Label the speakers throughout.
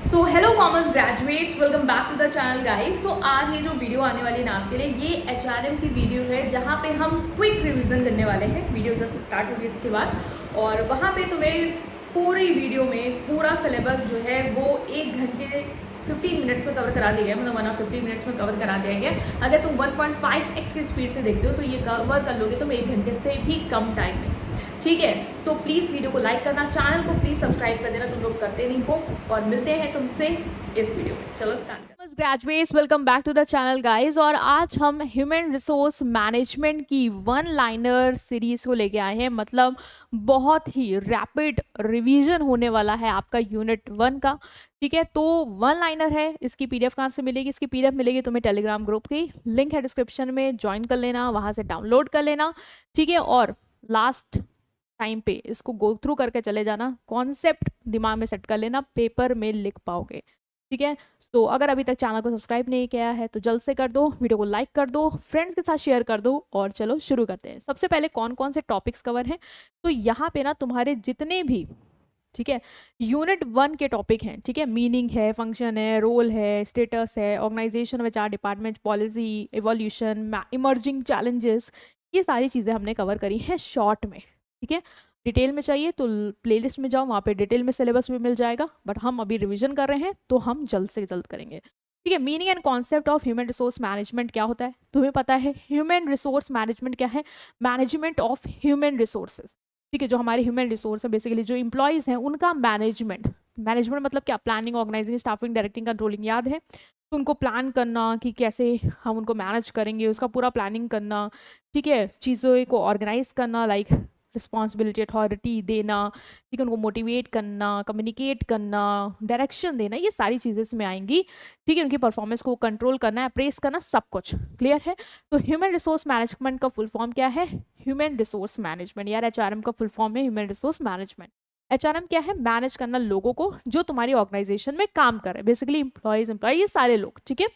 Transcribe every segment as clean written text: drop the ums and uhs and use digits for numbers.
Speaker 1: So hello commerce graduates, welcome back to the channel guys. So आज ये जो video आने वाली है ना आपके लिए, ये एचआरएम की वीडियो है जहाँ पे हम क्विक रिवीजन करने वाले हैं। वीडियो जस्ट स्टार्ट होगी इसके बाद, और वहाँ पे तुम्हें पूरी वीडियो में पूरा सिलेबस जो है वो 1 घंटे 15 मिनट्स में कवर करा दिया गया, मतलब 150 मिनट्स में कवर करा दिया गया। अगर तुम 1.5x की स्पीड से देखते हो तो ये कवर कर लोगे तुम 1 घंटे से भी कम टाइम में। ठीक है, सो प्लीज़ वीडियो को लाइक करना, चैनल को प्लीज़ सब्सक्राइब कर देना, तुम लोग करते नहीं हो। और मिलते हैं तुमसे इस वीडियो में। चलो start. Graduates, welcome back to the channel guys. और आज हम ह्यूमन रिसोर्स मैनेजमेंट की वन लाइनर सीरीज को लेके आए हैं। मतलब बहुत ही रैपिड रिवीजन होने वाला है आपका यूनिट 1 का। ठीक है, तो वन लाइनर है। इसकी पीडीएफ कहाँ से मिलेगी? इसकी पीडीएफ मिलेगी तुम्हें टेलीग्राम ग्रुप की, लिंक है डिस्क्रिप्शन में, ज्वाइन कर लेना, वहां से डाउनलोड कर लेना। ठीक है, और लास्ट टाइम पे इसको गो थ्रू करके चले जाना, कॉन्सेप्ट दिमाग में सेट कर लेना, पेपर में लिख पाओगे। ठीक है, तो अगर अभी तक चैनल को सब्सक्राइब नहीं किया है तो जल्द से कर दो, वीडियो को लाइक कर दो, फ्रेंड्स के साथ शेयर कर दो, और चलो शुरू करते हैं। सबसे पहले कौन कौन से टॉपिक्स कवर हैं, तो यहाँ पे ना तुम्हारे जितने भी, ठीक है, यूनिट 1 के टॉपिक हैं। ठीक है, मीनिंग है, फंक्शन है, रोल है, स्टेटस है, organisation of HR department, policy, evolution, emerging challenges, ये सारी चीज़ें हमने कवर करी हैं शॉर्ट में। ठीक है, डिटेल में चाहिए तो प्लेलिस्ट में जाओ, वहाँ पे डिटेल में सिलेबस भी मिल जाएगा, बट हम अभी रिवीजन कर रहे हैं तो हम जल्द से जल्द करेंगे। ठीक है, meaning and concept of human resource management क्या होता है तुम्हें पता है? ह्यूमन रिसोर्स मैनेजमेंट क्या है? Management of human resources. ठीक है, जो हमारे ह्यूमन रिसोर्स है, बेसिकली जो इंप्लॉयज हैं उनका मैनेजमेंट। मैनेजमेंट मतलब क्या? Planning, organising, staffing, directing, controlling. याद है? तो उनको प्लान करना कि कैसे हम उनको मैनेज करेंगे, उसका पूरा प्लानिंग करना। ठीक है, चीज़ों को ऑर्गेनाइज करना, लाइक रिस्पॉन्सिबिलिटी, अथॉरिटी देना। ठीक है, उनको मोटिवेट करना, कम्युनिकेट करना, डायरेक्शन देना, ये सारी चीज़ें इसमें आएंगी। ठीक है, उनकी परफॉर्मेंस को कंट्रोल करना, अप्रेस करना, सब कुछ क्लियर है। तो ह्यूमन रिसोर्स मैनेजमेंट का फुल फॉर्म क्या है? Human resource management. यार एचआरएम का फुल फॉर्म है ह्यूमन रिसोर्स मैनेजमेंट। एचआरएम क्या है? मैनेज करना लोगों को जो तुम्हारी ऑर्गेनाइजेशन में काम कर रहे हैं, बेसिकली एम्प्लॉय, ये सारे लोग। ठीक है,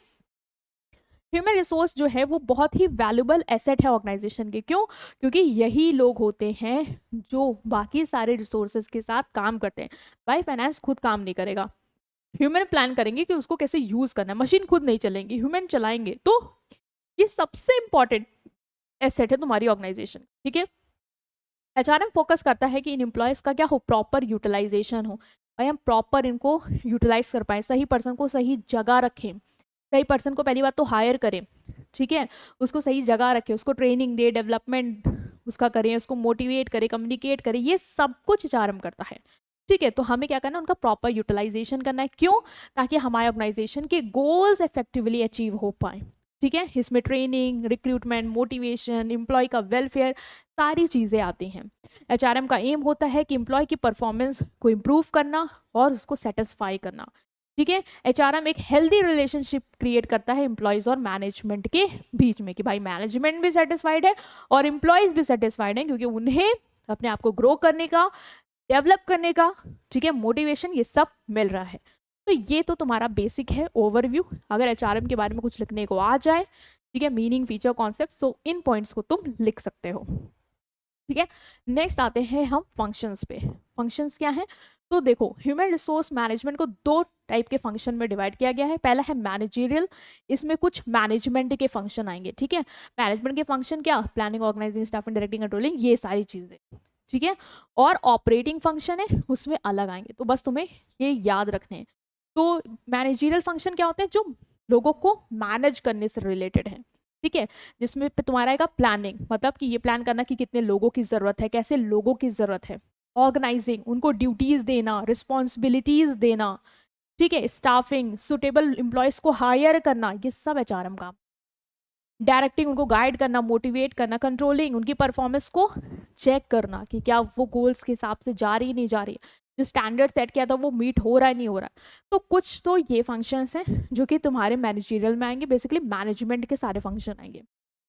Speaker 1: ह्यूमन रिसोर्स जो है वो बहुत ही वैल्यूबल एसेट है ऑर्गेनाइजेशन के। क्यों? क्योंकि यही लोग होते हैं जो बाकी सारे रिसोर्सेज के साथ काम करते हैं। भाई फाइनेंस खुद काम नहीं करेगा, ह्यूमन प्लान करेंगे कि उसको कैसे यूज करना है, मशीन खुद नहीं चलेंगी, ह्यूमन चलाएंगे। तो ये सबसे इंपॉर्टेंट एसेट है तुम्हारी ऑर्गेनाइजेशन। ठीक है, एचआरएम फोकस करता है कि इन एम्प्लॉयज का क्या हो? प्रॉपर यूटिलाइजेशन हो। भाई हम प्रॉपर इनको यूटिलाइज कर पाए, सही पर्सन को सही जगह रखें, सही पर्सन को पहली बात तो हायर करें। ठीक है, उसको सही जगह रखें, उसको ट्रेनिंग दे, डेवलपमेंट उसका करें, उसको मोटिवेट करें, कम्युनिकेट करें, ये सब कुछ एचआरएम करता है। ठीक है, तो हमें क्या करना है? उनका प्रॉपर यूटिलाइजेशन करना है। क्यों? ताकि हमारे ऑर्गेनाइजेशन के गोल्स इफेक्टिवली अचीव हो पाए। ठीक है, इसमें ट्रेनिंग, रिक्रूटमेंट, मोटिवेशन, एम्प्लॉय का वेलफेयर, सारी चीज़ें आती हैं। एचआरएम का एम होता है कि एम्प्लॉय की परफॉर्मेंस को इम्प्रूव करना और उसको सेटिस्फाई करना। ठीक है, एचआरएम एक हेल्दी रिलेशनशिप क्रिएट करता है एम्प्लॉयज और मैनेजमेंट के बीच में, कि भाई मैनेजमेंट भी सेटिस्फाइड है और एम्प्लॉयज भी सेटिस्फाइड हैं, क्योंकि उन्हें अपने आप को ग्रो करने का, डेवलप करने का, ठीक है, मोटिवेशन, ये सब मिल रहा है। तो ये तो तुम्हारा बेसिक है ओवरव्यू। अगर एचआरएम के बारे में कुछ लिखने को आ जाए, ठीक है, मीनिंग, फीचर, कॉन्सेप्ट, सो इन पॉइंट्स को तुम लिख सकते हो। ठीक है, नेक्स्ट आते हैं हम फंक्शंस पे। फंक्शंस क्या है? तो देखो, ह्यूमन रिसोर्स मैनेजमेंट को 2 टाइप के फंक्शन में डिवाइड किया गया है। पहला है मैनेजरियल, इसमें कुछ मैनेजमेंट के फंक्शन आएंगे। ठीक है, मैनेजमेंट के फंक्शन क्या? Planning, organising, staffing, directing, controlling, ये सारी चीजें। ठीक है, और ऑपरेटिंग फंक्शन है, उसमें अलग आएंगे, तो बस तुम्हें ये याद रखने हैं। तो मैनेजरियल फंक्शन क्या होते हैं? जो लोगों को मैनेज करने से रिलेटेड है। ठीक है, जिसमें पे तुम्हारा आएगा प्लानिंग, मतलब कि ये प्लान करना कि कितने लोगों की जरूरत है, कैसे लोगों की जरूरत है। ऑर्गेनाइजिंग, उनको ड्यूटीज देना, रिस्पॉन्सिबिलिटीज देना। ठीक है, स्टाफिंग, सुटेबल एम्प्लॉयज को हायर करना, ये सब एचआरएम का। डायरेक्टिंग, उनको गाइड करना, मोटिवेट करना। कंट्रोलिंग, उनकी परफॉर्मेंस को चेक करना कि क्या वो गोल्स के हिसाब से जा रही नहीं जा रही, जो स्टैंडर्ड सेट किया था वो मीट हो रहा है नहीं हो रहा। तो कुछ तो ये फंक्शंस हैं जो कि तुम्हारे मैनेजरियल में आएंगे, बेसिकली मैनेजमेंट के सारे फंक्शन आएंगे।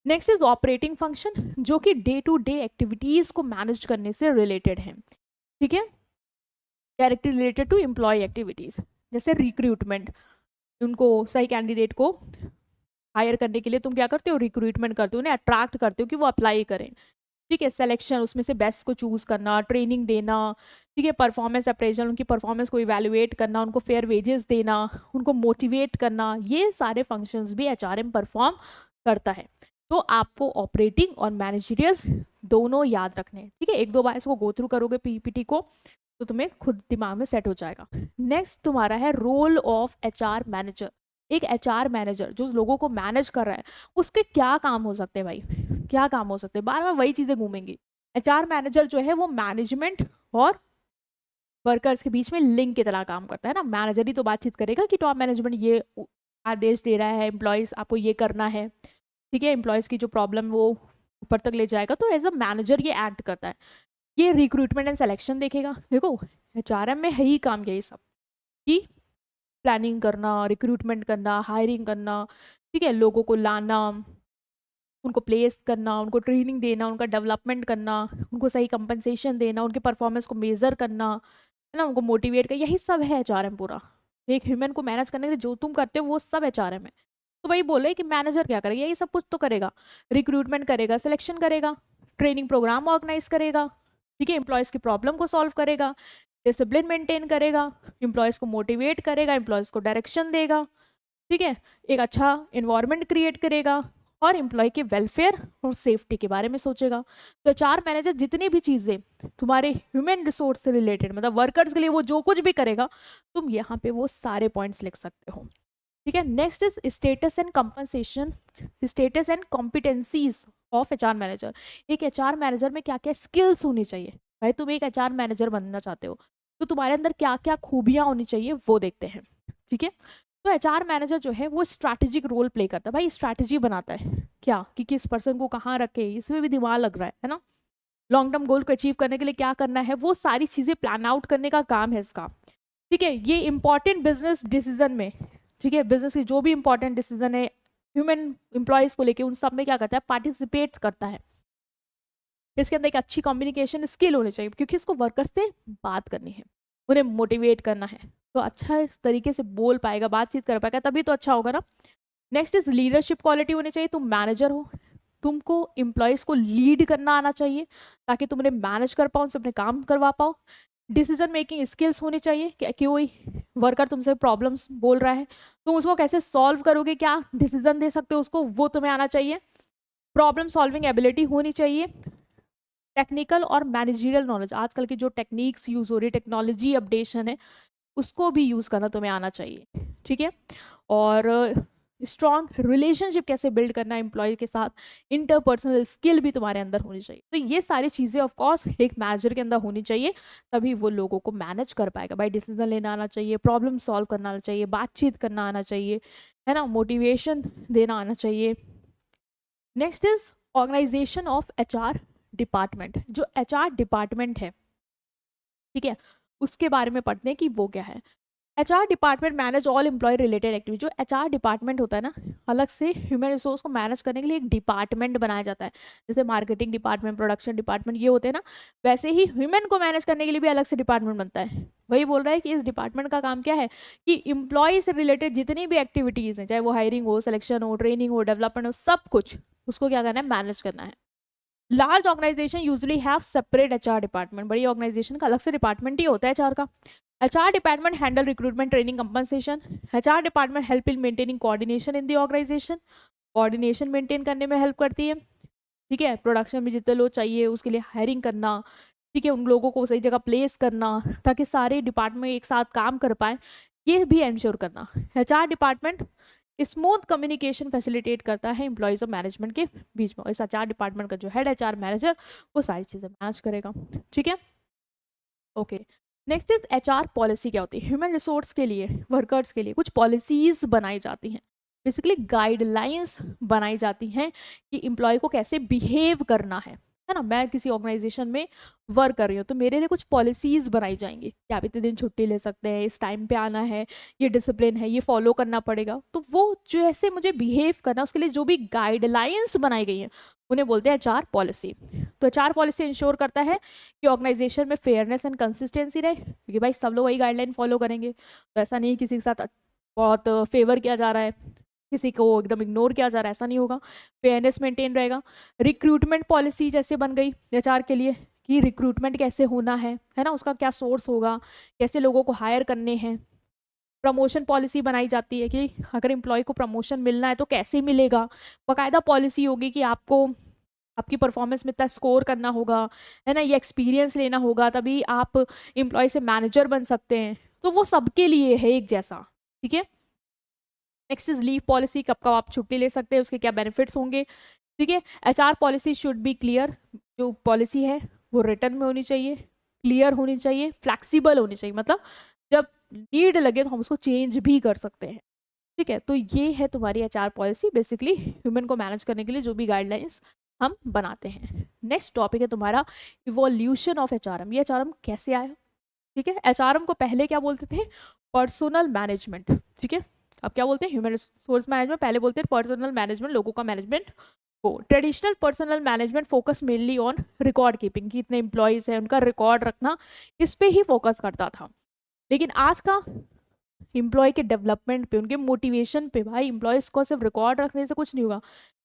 Speaker 1: नेक्स्ट इज ऑपरेटिंग फंक्शन, जो कि डे टू डे एक्टिविटीज को मैनेज करने से रिलेटेड है। ठीक है, directly related to employ activities, जैसे रिक्रूटमेंट, उनको सही कैंडिडेट को हायर करने के लिए तुम क्या करते हो? रिक्रूटमेंट करते हो, उन्हें अट्रैक्ट करते हो कि वो अप्लाई करें। ठीक है, सिलेक्शन, उसमें से बेस्ट को चूज करना, ट्रेनिंग देना, ठीक है, परफॉर्मेंस अप्रेजल, उनकी परफॉर्मेंस को इवेलुएट करना, उनको फेयर वेजेस देना, उनको मोटिवेट करना, ये सारे फंक्शंस भी एचआरएम परफॉर्म करता है। तो आपको ऑपरेटिंग और मैनेजरियल दोनों याद रखने हैं, ठीक है। एक दो बार इसको गो थ्रू करोगे पीपीटी को तो तुम्हें खुद दिमाग में सेट हो जाएगा। नेक्स्ट तुम्हारा है रोल ऑफ एचआर मैनेजर। एक एचआर मैनेजर जो लोगों को मैनेज कर रहा है, उसके क्या काम हो सकते हैं भाई, क्या काम हो सकते हैं, बार बार वही चीजें घूमेंगी। एचआर मैनेजर जो है वो मैनेजमेंट और वर्कर्स के बीच में लिंक की तरह काम करता है ना। मैनेजर ही तो बातचीत करेगा कि टॉप मैनेजमेंट ये आदेश दे रहा है, एम्प्लॉयज आपको ये करना है, ठीक है, एम्प्लॉयज की जो प्रॉब्लम वो ऊपर तक ले जाएगा। तो एज अ मैनेजर ये एक्ट करता है। ये रिक्रूटमेंट एंड सिलेक्शन देखेगा। देखो एचआरएम में है ही काम यही सब कि प्लानिंग करना, रिक्रूटमेंट करना, हायरिंग करना, ठीक है, लोगों को लाना, उनको प्लेस करना, उनको ट्रेनिंग देना, उनका डेवलपमेंट करना, उनको सही कंपनसेशन देना, उनके परफॉर्मेंस को मेजर करना, है ना, उनको मोटिवेट करना, यही सब है एचआरएम पूरा। एक ह्यूमन को मैनेज करने के लिए जो तुम करते हो वो सब एचआरएम है। तो भाई बोले कि मैनेजर क्या करेगा, यही सब कुछ तो करेगा, रिक्रूटमेंट करेगा, सिलेक्शन करेगा, ट्रेनिंग प्रोग्राम ऑर्गेनाइज करेगा, ठीक है, एम्प्लॉयज़ की प्रॉब्लम को सॉल्व करेगा, डिसिप्लिन मेंटेन करेगा, एम्प्लॉयज़ को मोटिवेट करेगा, एम्प्लॉयज़ को डायरेक्शन देगा, ठीक है, एक अच्छा इन्वायरमेंट क्रिएट करेगा और एम्प्लॉय के वेलफेयर और सेफ्टी के बारे में सोचेगा। तो एचआर मैनेजर जितनी भी चीज़ें तुम्हारे ह्यूमन रिसोर्स से रिलेटेड, मतलब वर्कर्स के लिए वो जो कुछ भी करेगा, तुम यहाँ पे वो सारे पॉइंट्स लिख सकते हो, ठीक है। Next is status and compensation, status and competencies of HR manager. एक एचआर मैनेजर में क्या क्या स्किल्स होनी चाहिए भाई, तुम एक एचआर मैनेजर बनना चाहते हो तो तुम्हारे अंदर क्या क्या खूबियां होनी चाहिए वो देखते हैं, ठीक है। तो एचआर मैनेजर जो है वो स्ट्रैटेजिक रोल प्ले करता है, भाई स्ट्रैटेजी बनाता है क्या कि किस पर्सन को कहाँ रखे, इसमें भी दिमाग लग रहा है ना। लॉन्ग टर्म गोल को अचीव करने के लिए क्या करना है, वो सारी चीजें प्लान आउट करने का काम है इसका, ठीक है। ये इंपॉर्टेंट बिजनेस डिसीजन में, ठीक है, बिजनेस की जो भी इंपॉर्टेंट डिसीजन है ह्यूमन एम्प्लॉयज को लेके, उन सब में क्या करता है, पार्टिसिपेट करता है। इसके अंदर एक अच्छी कम्युनिकेशन स्किल होनी चाहिए क्योंकि इसको वर्कर्स से बात करनी है, उन्हें मोटिवेट करना है, तो अच्छा इस तरीके से बोल पाएगा, बातचीत कर पाएगा, तभी तो अच्छा होगा ना। नेक्स्ट इज लीडरशिप क्वालिटी होनी चाहिए। तुम मैनेजर हो, तुमको एम्प्लॉयज को लीड करना आना चाहिए ताकि तुम उन्हें मैनेज कर पाओ, उनसे अपने काम करवा पाओ। डिसीजन मेकिंग स्किल्स होनी चाहिए कि कोई वर्कर तुमसे प्रॉब्लम्स बोल रहा है, तुम उसको कैसे सॉल्व करोगे, क्या डिसीजन दे सकते हो उसको, वो तुम्हें आना चाहिए। प्रॉब्लम सॉल्विंग एबिलिटी होनी चाहिए। टेक्निकल और मैनेजरियल नॉलेज, आजकल की जो टेक्निक्स यूज हो रही है, टेक्नोलॉजी अपडेशन है, उसको भी यूज करना तुम्हें आना चाहिए, ठीक है। और स्ट्रॉन्ग रिलेशनशिप कैसे बिल्ड करना है एम्प्लॉय के साथ, इंटरपर्सनल स्किल भी तुम्हारे अंदर होनी चाहिए। तो ये सारी चीज़ें ऑफ कोर्स एक मैनेजर के अंदर होनी चाहिए, तभी वो लोगों को मैनेज कर पाएगा। भाई डिसीजन लेना आना चाहिए, प्रॉब्लम सॉल्व करना आना चाहिए, बातचीत करना आना चाहिए, है ना, मोटिवेशन देना आना चाहिए। Next is organisation of HR department. जो एचआर डिपार्टमेंट है, ठीक है, उसके बारे में पढ़ते हैं कि वो क्या है। HR department manage all employ related activity. जो एचआर डिपार्टमेंट होता है ना, अलग से ह्यूमन रिसोर्स को मैनेज करने के लिए एक डिपार्टमेंट बनाया जाता है। जैसे मार्केटिंग डिपार्टमेंट, प्रोडक्शन डिपार्टमेंट ये होते हैं ना, वैसे ही ह्यूमन को मैनेज करने के लिए भी अलग से डिपार्टमेंट बनता है। वही बोल रहा है कि इस डिपार्टमेंट का काम क्या है कि एम्प्लॉय से रिलेटेड जितनी भी एक्टिविटीज़ हैं, चाहे वो हायरिंग हो, सिलेक्शन हो, ट्रेनिंग हो, डेवलपमेंट हो, सब कुछ उसको क्या करना है, मैनेज करना है। Large organisation usually have separate HR department. बड़ी ऑर्गेनाइजेशन का अलग से डिपार्टमेंट ही होता है एचआर का। HR department handle recruitment, training, compensation. HR department help in maintaining coordination in the organisation. Coordination maintain करने में हेल्प करती है, ठीक है। प्रोडक्शन में जितने लोग चाहिए उसके लिए हायरिंग करना, ठीक है, उन लोगों को सही जगह प्लेस करना ताकि सारे डिपार्टमेंट एक साथ काम कर पाए, ये भी इंश्योर करना। HR department smooth communication facilitate करता है एम्प्लॉयज और मैनेजमेंट के बीच में। इस एचआर डिपार्टमेंट का जो हेड एचआर मैनेजर वो सारी चीज़ें मैनेज करेगा, ठीक है, okay. Next is HR policy. क्या होती है, ह्यूमन रिसोर्स के लिए, वर्कर्स के लिए कुछ पॉलिसीज बनाई जाती हैं, बेसिकली गाइडलाइंस बनाई जाती हैं कि एम्प्लॉय को कैसे बिहेव करना है ना। मैं किसी ऑर्गेनाइजेशन में वर्क कर रही हूँ तो मेरे लिए कुछ पॉलिसीज बनाई जाएंगी कि आप इतने दिन छुट्टी ले सकते हैं, इस टाइम पे आना है, ये डिसिप्लिन है, ये फॉलो करना पड़ेगा। तो वो जैसे मुझे बिहेव करना, उसके लिए जो भी गाइडलाइंस बनाई गई हैं उन्हें बोलते हैं एचआर पॉलिसी। तो एचआर पॉलिसी इंश्योर करता है कि ऑर्गेनाइजेशन में फेयरनेस एंड कंसिस्टेंसी रहे, क्योंकि भाई सब लोग वही गाइडलाइन फॉलो करेंगे, तो ऐसा नहीं किसी के साथ बहुत फेवर किया जा रहा है, किसी को एकदम इग्नोर किया जा रहा है ऐसा नहीं होगा, फेयरनेस मेंटेन रहेगा। रिक्रूटमेंट पॉलिसी जैसे बन गई एचआर के लिए कि रिक्रूटमेंट कैसे होना है ना, उसका क्या सोर्स होगा, कैसे लोगों को हायर करने हैं। प्रमोशन पॉलिसी बनाई जाती है कि अगर एम्प्लॉय को प्रमोशन मिलना है तो कैसे मिलेगा, बाकायदा पॉलिसी होगी कि आपको आपकी परफॉर्मेंस में इतना स्कोर करना होगा, है ना, ये एक्सपीरियंस लेना होगा, तभी आप एम्प्लॉय से मैनेजर बन सकते हैं। तो वो सबके लिए है एक जैसा, ठीक है। नेक्स्ट इज लीव पॉलिसी, कब कब आप छुट्टी ले सकते हैं, उसके क्या बेनिफिट्स होंगे, ठीक है। HR policy should be clear, जो पॉलिसी है वो रिटर्न में होनी चाहिए, क्लियर होनी चाहिए, फ्लैक्सीबल होनी चाहिए, मतलब जब नीड लगे तो हम उसको चेंज भी कर सकते हैं, ठीक है। तो ये है तुम्हारी एचआर पॉलिसी, बेसिकली ह्यूमन को मैनेज करने के लिए जो भी गाइडलाइंस हम बनाते हैं। नेक्स्ट टॉपिक है तुम्हारा इवोल्यूशन ऑफ एचआरएम। ये एचआरएम कैसे आया, ठीक है। एचआरएम को पहले क्या बोलते थे, पर्सनल मैनेजमेंट, ठीक है। अब क्या बोलते हैं, ह्यूमन रिसोर्स मैनेजमेंट, पहले बोलते हैं पर्सनल मैनेजमेंट, लोगों का मैनेजमेंट हो। Traditional personal management focus mainly on record keeping, कि इतने एम्प्लॉयज हैं उनका रिकॉर्ड रखना, इस पे ही फोकस करता था। लेकिन आज का एम्प्लॉय के डेवलपमेंट पे, उनके मोटिवेशन पे, भाई एम्प्लॉयज को सिर्फ रिकॉर्ड रखने से कुछ नहीं होगा,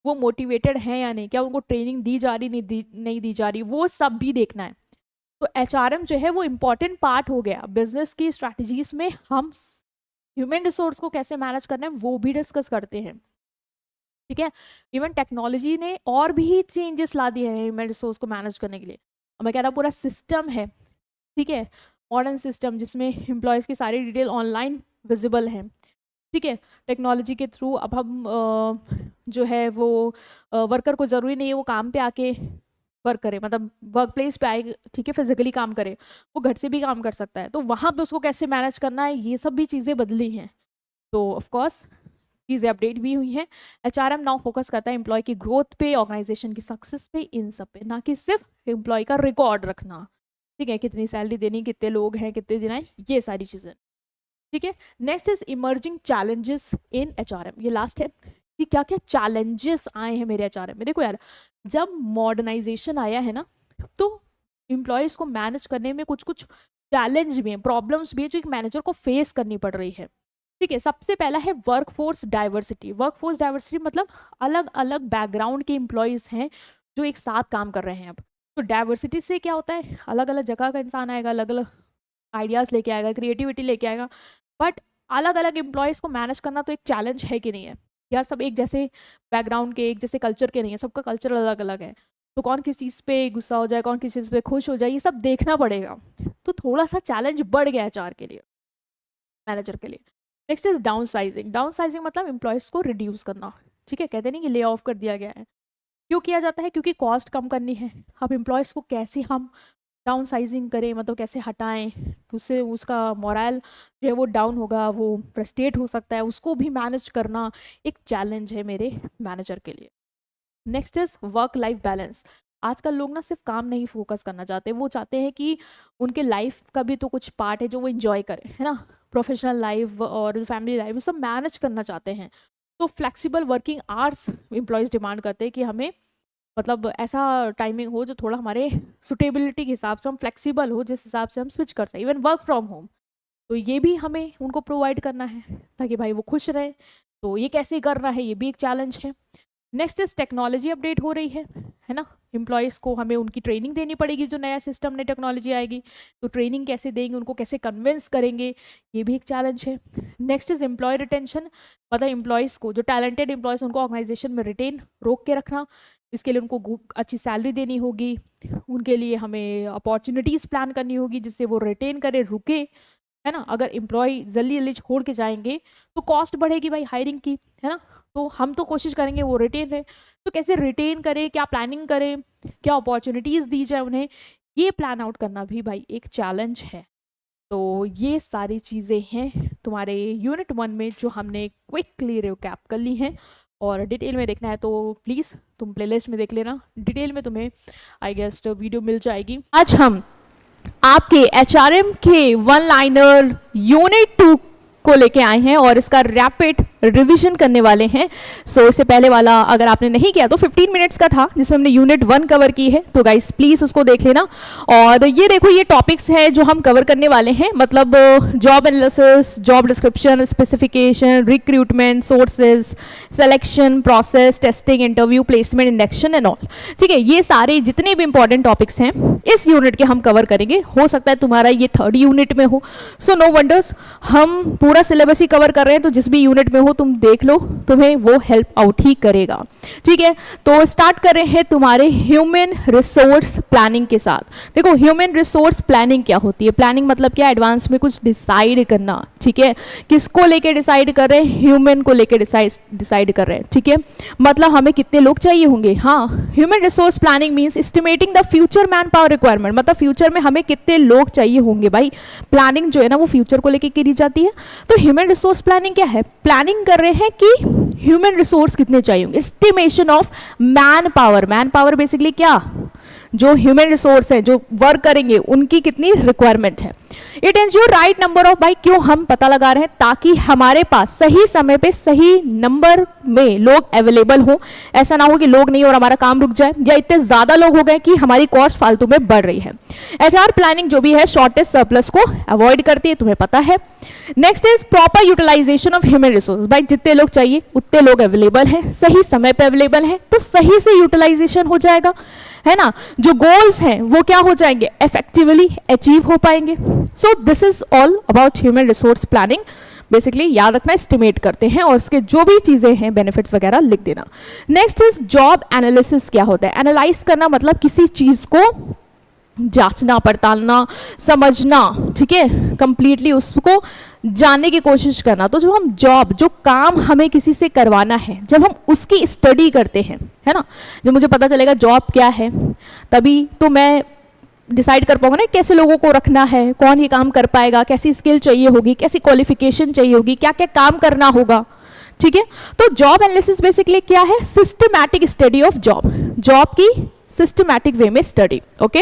Speaker 1: वो मोटिवेटेड हैं या नहीं, क्या उनको ट्रेनिंग दी जा रही नहीं दी जा रही, वो सब भी देखना है। तो एचआरएम जो है वो इम्पॉर्टेंट पार्ट हो गया बिजनेस की स्ट्रैटेजीज में। हम ह्यूमन रिसोर्स को कैसे मैनेज करना है वो भी डिस्कस करते हैं, ठीक है। इवन टेक्नोलॉजी ने और भी चेंजेस ला दिए हैं ह्यूमन रिसोर्स को मैनेज करने के लिए। मैं कह रहा पूरा सिस्टम है, ठीक है, मॉडर्न सिस्टम जिसमें एम्प्लॉयज़ की सारी डिटेल ऑनलाइन विजिबल है, ठीक है। टेक्नोलॉजी के थ्रू अब हम जो है वो वर्कर को ज़रूरी नहीं है वो काम पे आके वर्क करे, मतलब वर्क प्लेस पे आए, ठीक है, फिजिकली काम करे, वो घर से भी काम कर सकता है। तो वहाँ पे उसको कैसे मैनेज करना है, ये सब भी चीज़ें बदली हैं। तो ऑफकोर्स चीज़ें अपडेट भी हुई हैं। एचआरएम नाउ फोकस करता है एम्प्लॉय की ग्रोथ पे, ऑर्गेनाइजेशन की सक्सेस पे, इन सब पे, ना कि सिर्फ एम्प्लॉय का रिकॉर्ड रखना, ठीक है, कितनी सैलरी देनी, कितने लोग हैं, कितने दिन आए, ये सारी चीज़ें, ठीक है। Next is emerging challenges in HRM, ये लास्ट है कि क्या क्या चैलेंजेस आए हैं मेरे एचआरएम में। देखो यार, जब मॉडर्नाइजेशन आया है ना, तो एम्प्लॉयज़ को मैनेज करने में कुछ कुछ चैलेंज भी हैं, प्रॉब्लम्स भी हैं, जो एक मैनेजर को फेस करनी पड़ रही है, ठीक है। सबसे पहला है वर्कफोर्स डाइवर्सिटी। वर्कफोर्स डाइवर्सिटी मतलब अलग अलग बैकग्राउंड के एम्प्लॉयज़ हैं जो एक साथ काम कर रहे हैं। अब तो डाइवर्सिटी से क्या होता है, अलग अलग जगह का इंसान आएगा, अलग अलग आइडियाज़ लेके आएगा, क्रिएटिविटी लेके आएगा, बट अलग अलग एम्प्लॉयज़ को मैनेज करना तो एक चैलेंज है कि नहीं है यार। सब एक जैसे बैकग्राउंड के, एक जैसे कल्चर के नहीं है, सबका कल्चर अलग अलग है। तो कौन किस चीज़ पे गुस्सा हो जाए, कौन किस चीज़ पे खुश हो जाए, ये सब देखना पड़ेगा। तो थोड़ा सा चैलेंज बढ़ गया एचआर के लिए, मैनेजर के लिए। Next is down sizing. Down sizing मतलब एम्प्लॉयज़ को रिड्यूस करना, ठीक है। कहते नहीं कि ले ऑफ कर दिया गया है। क्यों किया जाता है, क्योंकि कॉस्ट कम करनी है। अब एम्प्लॉयज़ को कैसे हम डाउन साइजिंग करें, मतलब कैसे हटाएं, उससे उसका मोरल जो है वो डाउन होगा, वो फ्रस्ट्रेट हो सकता है, उसको भी मैनेज करना एक चैलेंज है मेरे मैनेजर के लिए। Next is work life balance. आजकल लोग ना सिर्फ काम नहीं फोकस करना चाहते, वो चाहते हैं कि उनके लाइफ का भी तो कुछ पार्ट है जो वो इंजॉय करें, है ना। प्रोफेशनल लाइफ और फैमिली लाइफ सब मैनेज करना चाहते हैं। तो flexible working hours employees demand करते हैं कि हमें मतलब ऐसा टाइमिंग हो जो थोड़ा हमारे सुटेबिलिटी के हिसाब से हम फ्लेक्सिबल हो, जिस हिसाब से हम स्विच कर सकें। इवन वर्क फ्रॉम होम, तो ये भी हमें उनको प्रोवाइड करना है ताकि भाई वो खुश रहे। तो ये कैसे करना है, ये भी एक चैलेंज है। नेक्स्ट इज टेक्नोलॉजी अपडेट हो रही है ना। एम्प्लॉयज़ को हमें उनकी ट्रेनिंग देनी पड़ेगी, जो नया सिस्टम ने टेक्नोलॉजी आएगी, तो ट्रेनिंग कैसे देंगे, उनको कैसे कन्विंस करेंगे, ये भी एक चैलेंज है। नेक्स्ट इज एम्प्लॉय रिटेंशन, मतलब एम्प्लॉयज़ को, जो टैलेंटेड एम्प्लॉयज़ उनको ऑर्गेनाइजेशन में रिटेन रोक के रखना। इसके लिए उनको अच्छी सैलरी देनी होगी, उनके लिए हमें अपॉर्चुनिटीज़ प्लान करनी होगी जिससे वो रिटेन करे, रुके, है ना। अगर एम्प्लॉय जल्दी जल्दी छोड़ के जाएंगे तो कॉस्ट बढ़ेगी भाई हायरिंग की, है ना। तो हम तो कोशिश करेंगे वो रिटेन रहे, तो कैसे रिटेन करें, क्या प्लानिंग करें, क्या अपॉर्चुनिटीज़ दी जाए उन्हें, ये प्लान आउट करना भी भाई एक चैलेंज है। तो ये सारी चीज़ें हैं तुम्हारे यूनिट 1 में जो हमने क्विकली रिकैप कर ली हैं। और डिटेल में देखना है तो प्लीज़ तुम प्लेलिस्ट में देख लेना, डिटेल में तुम्हें आई गेस वीडियो मिल जाएगी। आज हम आपके एचआरएम के वन लाइनर यूनिट 2 को लेके आए हैं और इसका रैपिड रिवीजन करने वाले हैं। सो इससे पहले वाला अगर आपने नहीं किया तो 15 मिनट्स का था जिसमें हमने यूनिट 1 कवर की है, तो गाइस प्लीज उसको देख लेना। और ये देखो ये टॉपिक्स हैं जो हम कवर करने वाले हैं, मतलब job analysis, job description, specification, recruitment, sources, selection process, testing, interview, placement, induction and all. ठीक है, ये सारे जितने भी इंपॉर्टेंट टॉपिक्स हैं इस यूनिट के हम कवर करेंगे। हो सकता है तुम्हारा ये 3rd यूनिट में हो, सो नो वंडर्स, हम पूरा सिलेबस ही कवर कर रहे हैं, तो जिस भी यूनिट में हो तुम देख लो, तुम्हें वो हेल्प आउट ही करेगा। ठीक है, तो स्टार्ट कर रहे हैं तुम्हारे ह्यूमन रिसोर्स प्लानिंग के साथ। देखो ह्यूमन रिसोर्स प्लानिंग क्या होती है? प्लानिंग मतलब क्या? एडवांस में कुछ डिसाइड करना। ठीक है, किसको लेके डिसाइड कर रहे हैं? ह्यूमन को लेके डिसाइड कर रहे हैं। ठीक है, मतलब हमें कितने लोग चाहिए होंगे। हाँ, human resource planning means estimating the future man power requirement, मतलब फ्यूचर में हमें कितने लोग चाहिए होंगे। भाई प्लानिंग जो है ना वो फ्यूचर को लेके करी जाती है। तो ह्यूमन रिसोर्स प्लानिंग क्या है? प्लानिंग कर रहे हैं कि ह्यूमन रिसोर्स कितने चाहिए होंगे, estimation of man power. Man power basically क्या? जो ह्यूमन रिसोर्स है, जो वर्क करेंगे, उनकी कितनी रिक्वायरमेंट है। It ensure right number of, भाई क्यों हम पता लगा रहे हैं? ताकि हमारे पास सही समय पे सही नंबर में लोग अवेलेबल हो। ऐसा ना हो कि लोग नहीं और हमारा काम रुक जाए, या इतने ज्यादा लोग हो गए कि हमारी कॉस्ट फालतू में बढ़ रही है। एचआर प्लानिंग जो भी है शॉर्टेज सरप्लस को अवॉइड करती है, तुम्हें पता है। Next is proper utilisation of human resource. भाई जितने लोग चाहिए उतने लोग अवेलेबल हैं, सही समय पे अवेलेबल हैं, तो सही से यूटिलाइजेशन हो जाएगा, है ना। जो गोल्स हैं वो क्या हो जाएंगे? इफेक्टिवली अचीव हो पाएंगे। So this is all about human resource planning. Basically याद रखना, एस्टिमेट करते हैं और उसके जो भी चीजें हैं बेनिफिट्स वगैरह लिख देना। Next is job analysis. क्या होता है? एनालाइज करना, मतलब किसी चीज को जांचना, पड़तालना, समझना। ठीक है, कंप्लीटली उसको जानने की कोशिश करना। तो जो हम जॉब, जो काम हमें किसी से करवाना है, जब हम उसकी स्टडी करते हैं, है ना, जब मुझे पता चलेगा जॉब क्या है, तभी तो मैं डिसाइड कर पाऊंगा ना कैसे लोगों को रखना है, कौन ये काम कर पाएगा, कैसी स्किल चाहिए होगी, कैसी क्वालिफिकेशन चाहिए होगी, क्या क्या काम करना होगा। ठीक है, तो जॉब एनालिसिस बेसिकली क्या है? Systematic study of job, job की सिस्टमैटिक वे में स्टडी। ओके,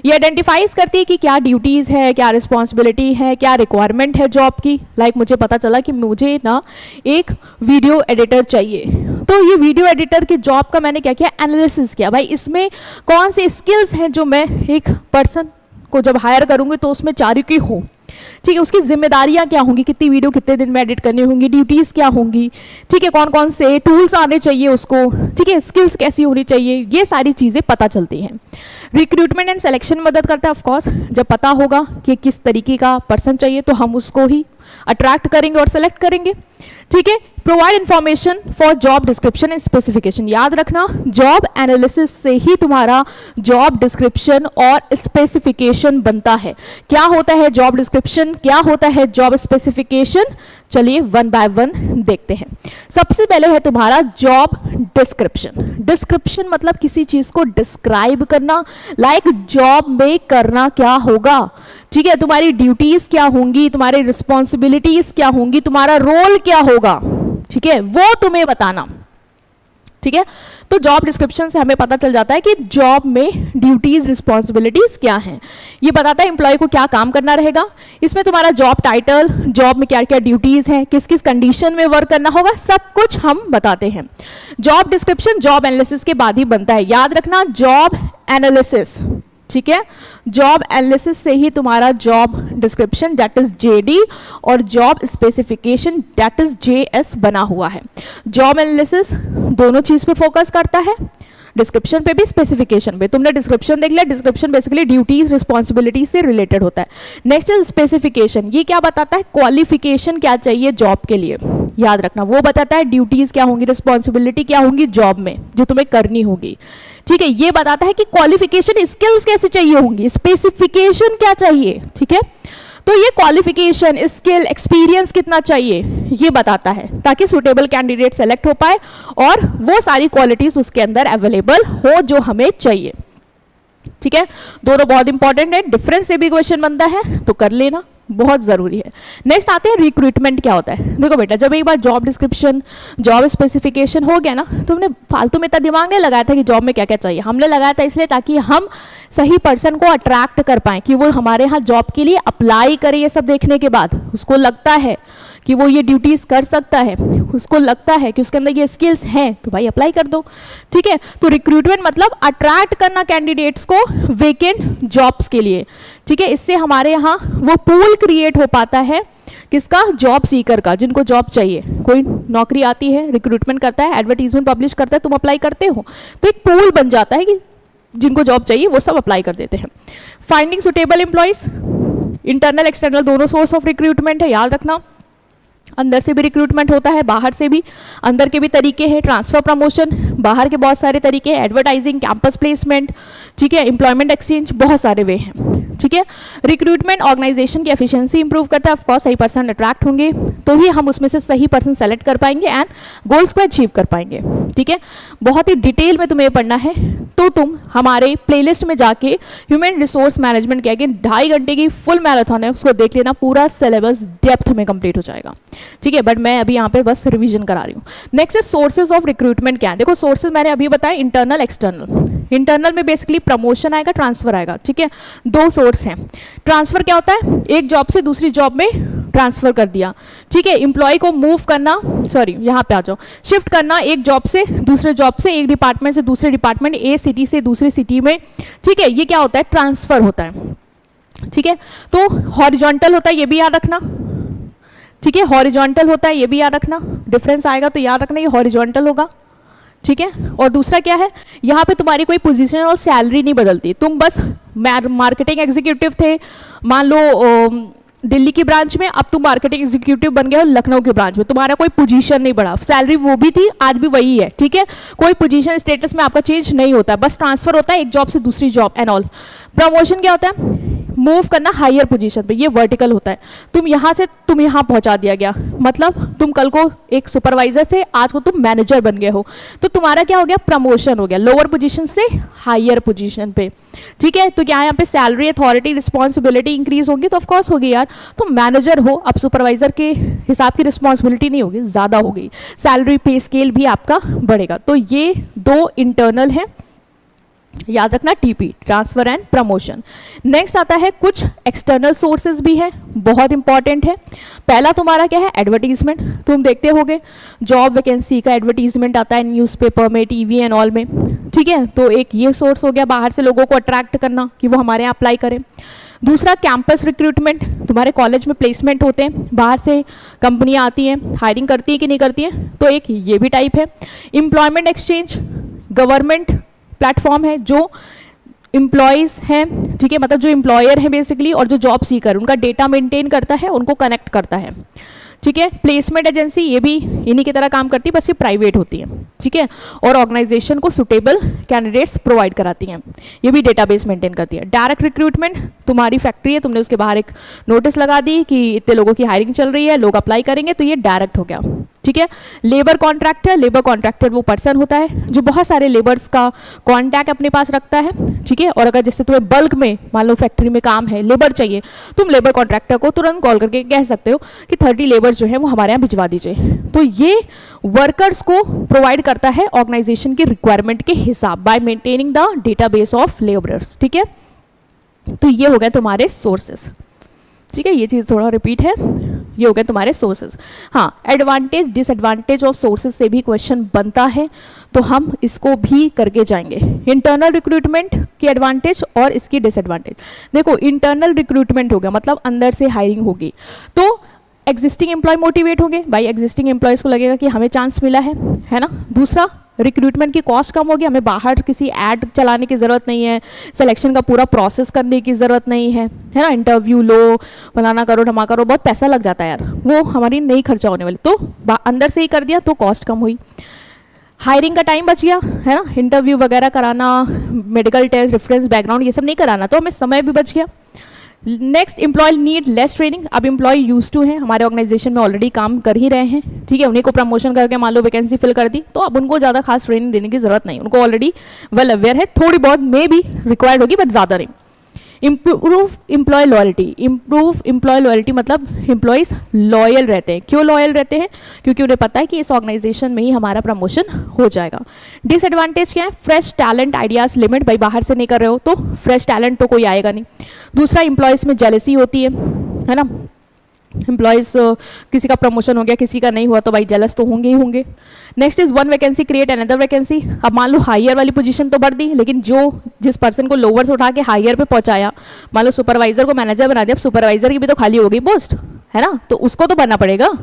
Speaker 1: ये आइडेंटिफाइज करती है कि क्या ड्यूटीज है, क्या रिस्पॉन्सिबिलिटी है, क्या रिक्वायरमेंट है जॉब की। लाइक मुझे पता चला कि मुझे ना एक वीडियो एडिटर चाहिए, तो ये वीडियो एडिटर की जॉब का मैंने क्या किया? एनालिसिस किया। भाई इसमें कौन से स्किल्स हैं जो मैं एक पर्सन को जब हायर करूंगी तो उसमें चाहिए की हो। ठीक है, उसकी जिम्मेदारियां क्या होंगी, कितनी वीडियो कितने दिन में एडिट करनी होंगी, ड्यूटीज क्या होंगी। ठीक है, कौन कौन से टूल्स आने चाहिए उसको। ठीक है, स्किल्स कैसी होनी चाहिए, ये सारी चीजें पता चलती हैं। रिक्रूटमेंट एंड सिलेक्शन मदद करता है। ऑफ कोर्स जब पता होगा कि किस तरीके का पर्सन चाहिए तो हम उसको ही अट्रैक्ट करेंगे और सेलेक्ट करेंगे। ठीक है, provide information for job description and specification. याद रखना, जॉब एनालिसिस से ही तुम्हारा जॉब डिस्क्रिप्शन और स्पेसिफिकेशन बनता है। क्या होता है जॉब डिस्क्रिप्शन, क्या होता है जॉब स्पेसिफिकेशन? चलिए वन बाय वन देखते हैं। सबसे पहले है तुम्हारा जॉब डिस्क्रिप्शन। डिस्क्रिप्शन मतलब किसी चीज को डिस्क्राइब करना, लाइक जॉब में करना क्या होगा। ठीक है, तुम्हारी ड्यूटीज क्या होंगी, तुम्हारी रिस्पॉन्सिबिलिटीज क्या होंगी, तुम्हारा रोल क्या होगा। ठीक है, वो तुम्हें बताना। ठीक है, तो जॉब डिस्क्रिप्शन से हमें पता चल जाता है कि जॉब में ड्यूटीज, रिस्पॉन्सिबिलिटीज क्या हैं। ये बताता है एम्प्लॉय को क्या काम करना रहेगा। इसमें तुम्हारा जॉब टाइटल, जॉब में क्या क्या ड्यूटीज हैं, किस किस कंडीशन में वर्क करना होगा, सब कुछ हम बताते हैं। जॉब डिस्क्रिप्शन जॉब एनालिसिस के बाद ही बनता है। याद रखना, जॉब एनालिसिस, ठीक है, जॉब एनालिसिस से ही तुम्हारा job description that is JD और job specification that is JS बना हुआ है। जॉब एनालिसिस दोनों चीज पे फोकस करता है, डिस्क्रिप्शन पे भी, स्पेसिफिकेशन पे। तुमने डिस्क्रिप्शन देख लिया, डिस्क्रिप्शन बेसिकली ड्यूटीज, रिस्पॉन्सिबिलिटी से रिलेटेड होता है। नेक्स्ट इज स्पेसिफिकेशन, ये क्या बताता है? क्वालिफिकेशन क्या चाहिए जॉब के लिए। याद रखना, वो बताता है ड्यूटीज क्या होंगी, रिस्पॉन्सिबिलिटी क्या होंगी जॉब में जो तुम्हें करनी होगी। ठीक है, ये बताता है कि क्वालिफिकेशन, स्किल्स कैसे चाहिए होंगी, स्पेसिफिकेशन क्या चाहिए। ठीक है, तो ये क्वालिफिकेशन, स्किल, एक्सपीरियंस कितना चाहिए ये बताता है, ताकि सुटेबल कैंडिडेट सेलेक्ट हो पाए और वो सारी क्वालिटीज उसके अंदर अवेलेबल हो जो हमें चाहिए। ठीक है, दोनों बहुत इंपॉर्टेंट है, डिफरेंस से भी क्वेश्चन बनता है तो कर लेना, बहुत जरूरी है। नेक्स्ट आते हैं रिक्रूटमेंट क्या होता है। देखो बेटा, जब एक बार जॉब डिस्क्रिप्शन, जॉब स्पेसिफिकेशन हो गया ना, तो हमने फालतू में इतना दिमाग नहीं लगाया था कि जॉब में क्या क्या चाहिए। हमने लगाया था इसलिए ताकि हम सही पर्सन को अट्रैक्ट कर पाए कि वो हमारे यहाँ जॉब के लिए अप्लाई करे। ये सब देखने के बाद उसको लगता है
Speaker 2: कि वो ये ड्यूटीज़ कर सकता है, उसको लगता है कि उसके अंदर ये स्किल्स हैं, तो भाई अप्लाई कर दो, ठीक है। तो रिक्रूटमेंट मतलब अट्रैक्ट करना कैंडिडेट्स को वेकेंट जॉब्स के लिए, ठीक है। इससे हमारे यहाँ वो पूल क्रिएट हो पाता है, किसका, जॉब सीकर का, जिनको जॉब चाहिए। कोई नौकरी आती है, रिक्रूटमेंट करता है, एडवर्टीजमेंट पब्लिश करता है, तुम अप्लाई करते हो, तो एक पूल बन जाता है कि जिनको जॉब चाहिए वो सब अप्लाई कर देते हैं। Finding suitable employees, internal external दोनों सोर्स ऑफ रिक्रूटमेंट है, याद रखना। अंदर से भी रिक्रूटमेंट होता है, बाहर से भी। अंदर के भी तरीके हैं, ट्रांसफर प्रमोशन, बाहर के बहुत सारे तरीके, एडवर्टाइजिंग, कैंपस प्लेसमेंट, ठीक है, एम्प्लॉयमेंट एक्सचेंज, बहुत सारे वे हैं, ठीक है। रिक्रूटमेंट ऑर्गेनाइजेशन की एफिशिएंसी इंप्रूव करता है, ऑफकोर्स सही पर्सन अट्रैक्ट होंगे तो ही हम उसमें से सही पर्सन सेलेक्ट कर पाएंगे एंड गोल्स को अचीव कर पाएंगे, ठीक है। बहुत ही डिटेल में तुम्हें पढ़ना है तो तुम हमारे प्लेलिस्ट में जाके ह्यूमन रिसोर्स मैनेजमेंट के अगेन 2.5 घंटे की फुल मैराथन है, उसको देख लेना, पूरा सिलेबस डेप्थ में कंप्लीट हो जाएगा, ठीक है। बट मैं अभी यहाँ पे बस रिवीजन करा रही हूँ। Next is sources of recruitment क्या है। देखो सोर्सेज मैंने अभी बताया, इंटरनल एक्सटर्नल। इंटरनल में बेसिकली प्रमोशन आएगा, ट्रांसफर आएगा, ठीक है। दो सोर्स हैं। ट्रांसफर क्या होता है, एक जॉब से दूसरी जॉब में ट्रांसफर कर दिया, ठीक है। एम्प्लॉय को मूव करना, सॉरी यहाँ पे आ जाओ, शिफ्ट करना एक जॉब से दूसरे जॉब से, एक डिपार्टमेंट से दूसरे डिपार्टमेंट, ए सिटी से दूसरी सिटी में, ठीक है। ये क्या होता है, ट्रांसफर होता है, ठीक है। तो हॉरिजॉन्टल होता है, ये भी याद रखना, ठीक है। हॉरिजॉन्टल होता है, ये भी याद रखना, डिफरेंस आएगा तो याद रखना ये हॉरिजॉन्टल होगा, ठीक है। और दूसरा क्या है, यहाँ पे तुम्हारी कोई पोजीशन और सैलरी नहीं बदलती, तुम बस मार्केटिंग एग्जीक्यूटिव थे मान लो दिल्ली की ब्रांच में, अब तुम मार्केटिंग एग्जीक्यूटिव बन गए हो लखनऊ की ब्रांच में, तुम्हारा कोई पोजीशन नहीं बढ़ा, सैलरी वो भी थी आज भी वही है, ठीक है। कोई पोजीशन स्टेटस में आपका चेंज नहीं होता है, बस ट्रांसफर होता है एक जॉब से दूसरी जॉब एंड ऑल। प्रमोशन क्या होता है, मूव करना हायर पोजीशन पे, ये वर्टिकल होता है, तुम यहाँ से तुम यहाँ पहुँचा दिया गया, मतलब तुम कल को एक सुपरवाइजर से आज को तुम मैनेजर बन गए हो, तो तुम्हारा क्या हो गया, प्रमोशन हो गया, लोअर पोजीशन से हायर पोजीशन पे, ठीक है। तो क्या यहाँ पे सैलरी, अथॉरिटी, रिस्पॉन्सिबिलिटी इंक्रीज होगी, तो ऑफकोर्स होगी यार, तुम मैनेजर हो, अब सुपरवाइजर के हिसाब की रिस्पॉन्सिबिलिटी नहीं होगी, ज़्यादा होगी, सैलरी पे स्केल भी आपका बढ़ेगा। तो ये दो इंटरनल हैं, याद रखना, TP, transfer and promotion. Next आता है कुछ एक्सटर्नल सोर्सेज भी है, बहुत इंपॉर्टेंट है। पहला तुम्हारा क्या है, एडवर्टीजमेंट। तुम देखते होगे जॉब वैकेंसी का एडवर्टीजमेंट आता है न्यूज़पेपर में, टीवी एंड ऑल में, ठीक है। तो एक ये सोर्स हो गया, बाहर से लोगों को अट्रैक्ट करना कि वो हमारे यहाँ अप्लाई करें। दूसरा कैंपस रिक्रूटमेंट, तुम्हारे कॉलेज में प्लेसमेंट होते हैं, बाहर से कंपनियाँ आती हैं, हायरिंग करती है कि नहीं करती हैं, तो एक ये भी टाइप है। एम्प्लॉयमेंट एक्सचेंज, गवर्नमेंट प्लेटफॉर्म है, जो एम्प्लॉयज़ हैं, ठीक है, मतलब जो एम्प्लॉयर है बेसिकली और जो जॉब सीकर, उनका डेटा मेंटेन करता है, उनको कनेक्ट करता है, ठीक है। प्लेसमेंट एजेंसी, ये भी इन्हीं की तरह काम करती है, बस ये प्राइवेट होती है, ठीक है। और ऑर्गेनाइजेशन को सुटेबल कैंडिडेट्स प्रोवाइड कराती हैं, ये भी डेटाबेस मेंटेन करती है। डायरेक्ट रिक्रूटमेंट, तुम्हारी फैक्ट्री है, तुमने उसके बाहर एक नोटिस लगा दी कि इतने लोगों की हायरिंग चल रही है, लोग अप्लाई करेंगे, तो ये डायरेक्ट हो गया, ठीक है। लेबर कॉन्ट्रैक्टर, लेबर कॉन्ट्रैक्टर वो पर्सन होता है जो बहुत सारे लेबर्स का कॉन्टैक्ट अपने पास रखता है, ठीक है। और अगर जैसे तुम्हें बल्क में मान लो फैक्ट्री में काम है, लेबर चाहिए, तुम लेबर कॉन्ट्रैक्टर को तुरंत कॉल करके कह सकते हो कि 30 लेबर जो है वो हमारे यहाँ भिजवा दीजिए। तो ये वर्कर्स को प्रोवाइड करता है ऑर्गेनाइजेशन की रिक्वायरमेंट के हिसाब, bye maintaining the database of labourers, ठीक है। तो ये हो गए तुम्हारे सोर्सेस, ठीक है। ये चीज़ थोड़ा रिपीट है, ये हो गए तुम्हारे सोर्सेज। हाँ, एडवांटेज डिसएडवांटेज ऑफ सोर्सेज से भी क्वेश्चन बनता है, तो हम इसको भी करके जाएंगे। इंटरनल रिक्रूटमेंट की एडवांटेज और इसकी डिसएडवांटेज। देखो, इंटरनल रिक्रूटमेंट हो गया मतलब अंदर से हायरिंग होगी, तो एग्जिस्टिंग एम्प्लॉय मोटिवेट होंगे, भाई एग्जिस्टिंग एम्प्लॉयज़ को लगेगा कि हमें चांस मिला है ना। दूसरा, रिक्रूटमेंट की कॉस्ट कम होगी, हमें बाहर किसी ऐड चलाने की ज़रूरत नहीं है, सिलेक्शन का पूरा प्रोसेस करने की ज़रूरत नहीं है ना। इंटरव्यू लो, फलाना करो, ढमा करो, बहुत पैसा लग जाता है यार, वो हमारी नहीं खर्चा होने वाली, तो अंदर से ही कर दिया तो कॉस्ट कम हुई। हायरिंग का टाइम बच गया, है ना, इंटरव्यू वगैरह कराना, मेडिकल टेस्ट, रेफरेंस, बैकग्राउंड, ये सब नहीं कराना, तो हमें समय भी बच गया। Next, employ need less training. अब एम्प्लॉय यूज टू हैं, हमारे ऑर्गेनाइजेशन में ऑलरेडी काम कर ही रहे हैं, ठीक है, उन्हीं को प्रमोशन करके मान लो वैकेंसी फिल कर दी, तो अब उनको ज़्यादा खास ट्रेनिंग देने की जरूरत नहीं, उनको ऑलरेडी वेल अवेयर है, थोड़ी बहुत मे भी रिक्वायर्ड होगी बट ज़्यादा नहीं। Improve employ loyalty, improve employ loyalty मतलब एम्प्लॉयज़ लॉयल रहते हैं। क्यों लॉयल रहते हैं? क्योंकि उन्हें पता है कि इस ऑर्गेनाइजेशन में ही हमारा प्रमोशन हो जाएगा। डिसएडवांटेज क्या है? फ्रेश टैलेंट आइडियाज़ लिमिट, भाई बाहर से नहीं कर रहे हो तो फ्रेश टैलेंट तो कोई आएगा नहीं। दूसरा, एम्प्लॉयज़ में जेलसी होती है ना, एम्प्लॉयज़ किसी का प्रमोशन हो गया, किसी का नहीं हुआ, तो भाई जेलस तो होंगे ही होंगे। Next is one vacancy create another vacancy. अब मान लो हायर वाली पोजीशन तो भर दी, लेकिन जिस पर्सन को लोअर से उठा के हायर पे पहुंचाया, मान लो सुपरवाइजर को मैनेजर बना दिया, अब सुपरवाइजर की भी तो खाली हो गई पोस्ट, है ना, तो उसको तो भरना पड़ेगा।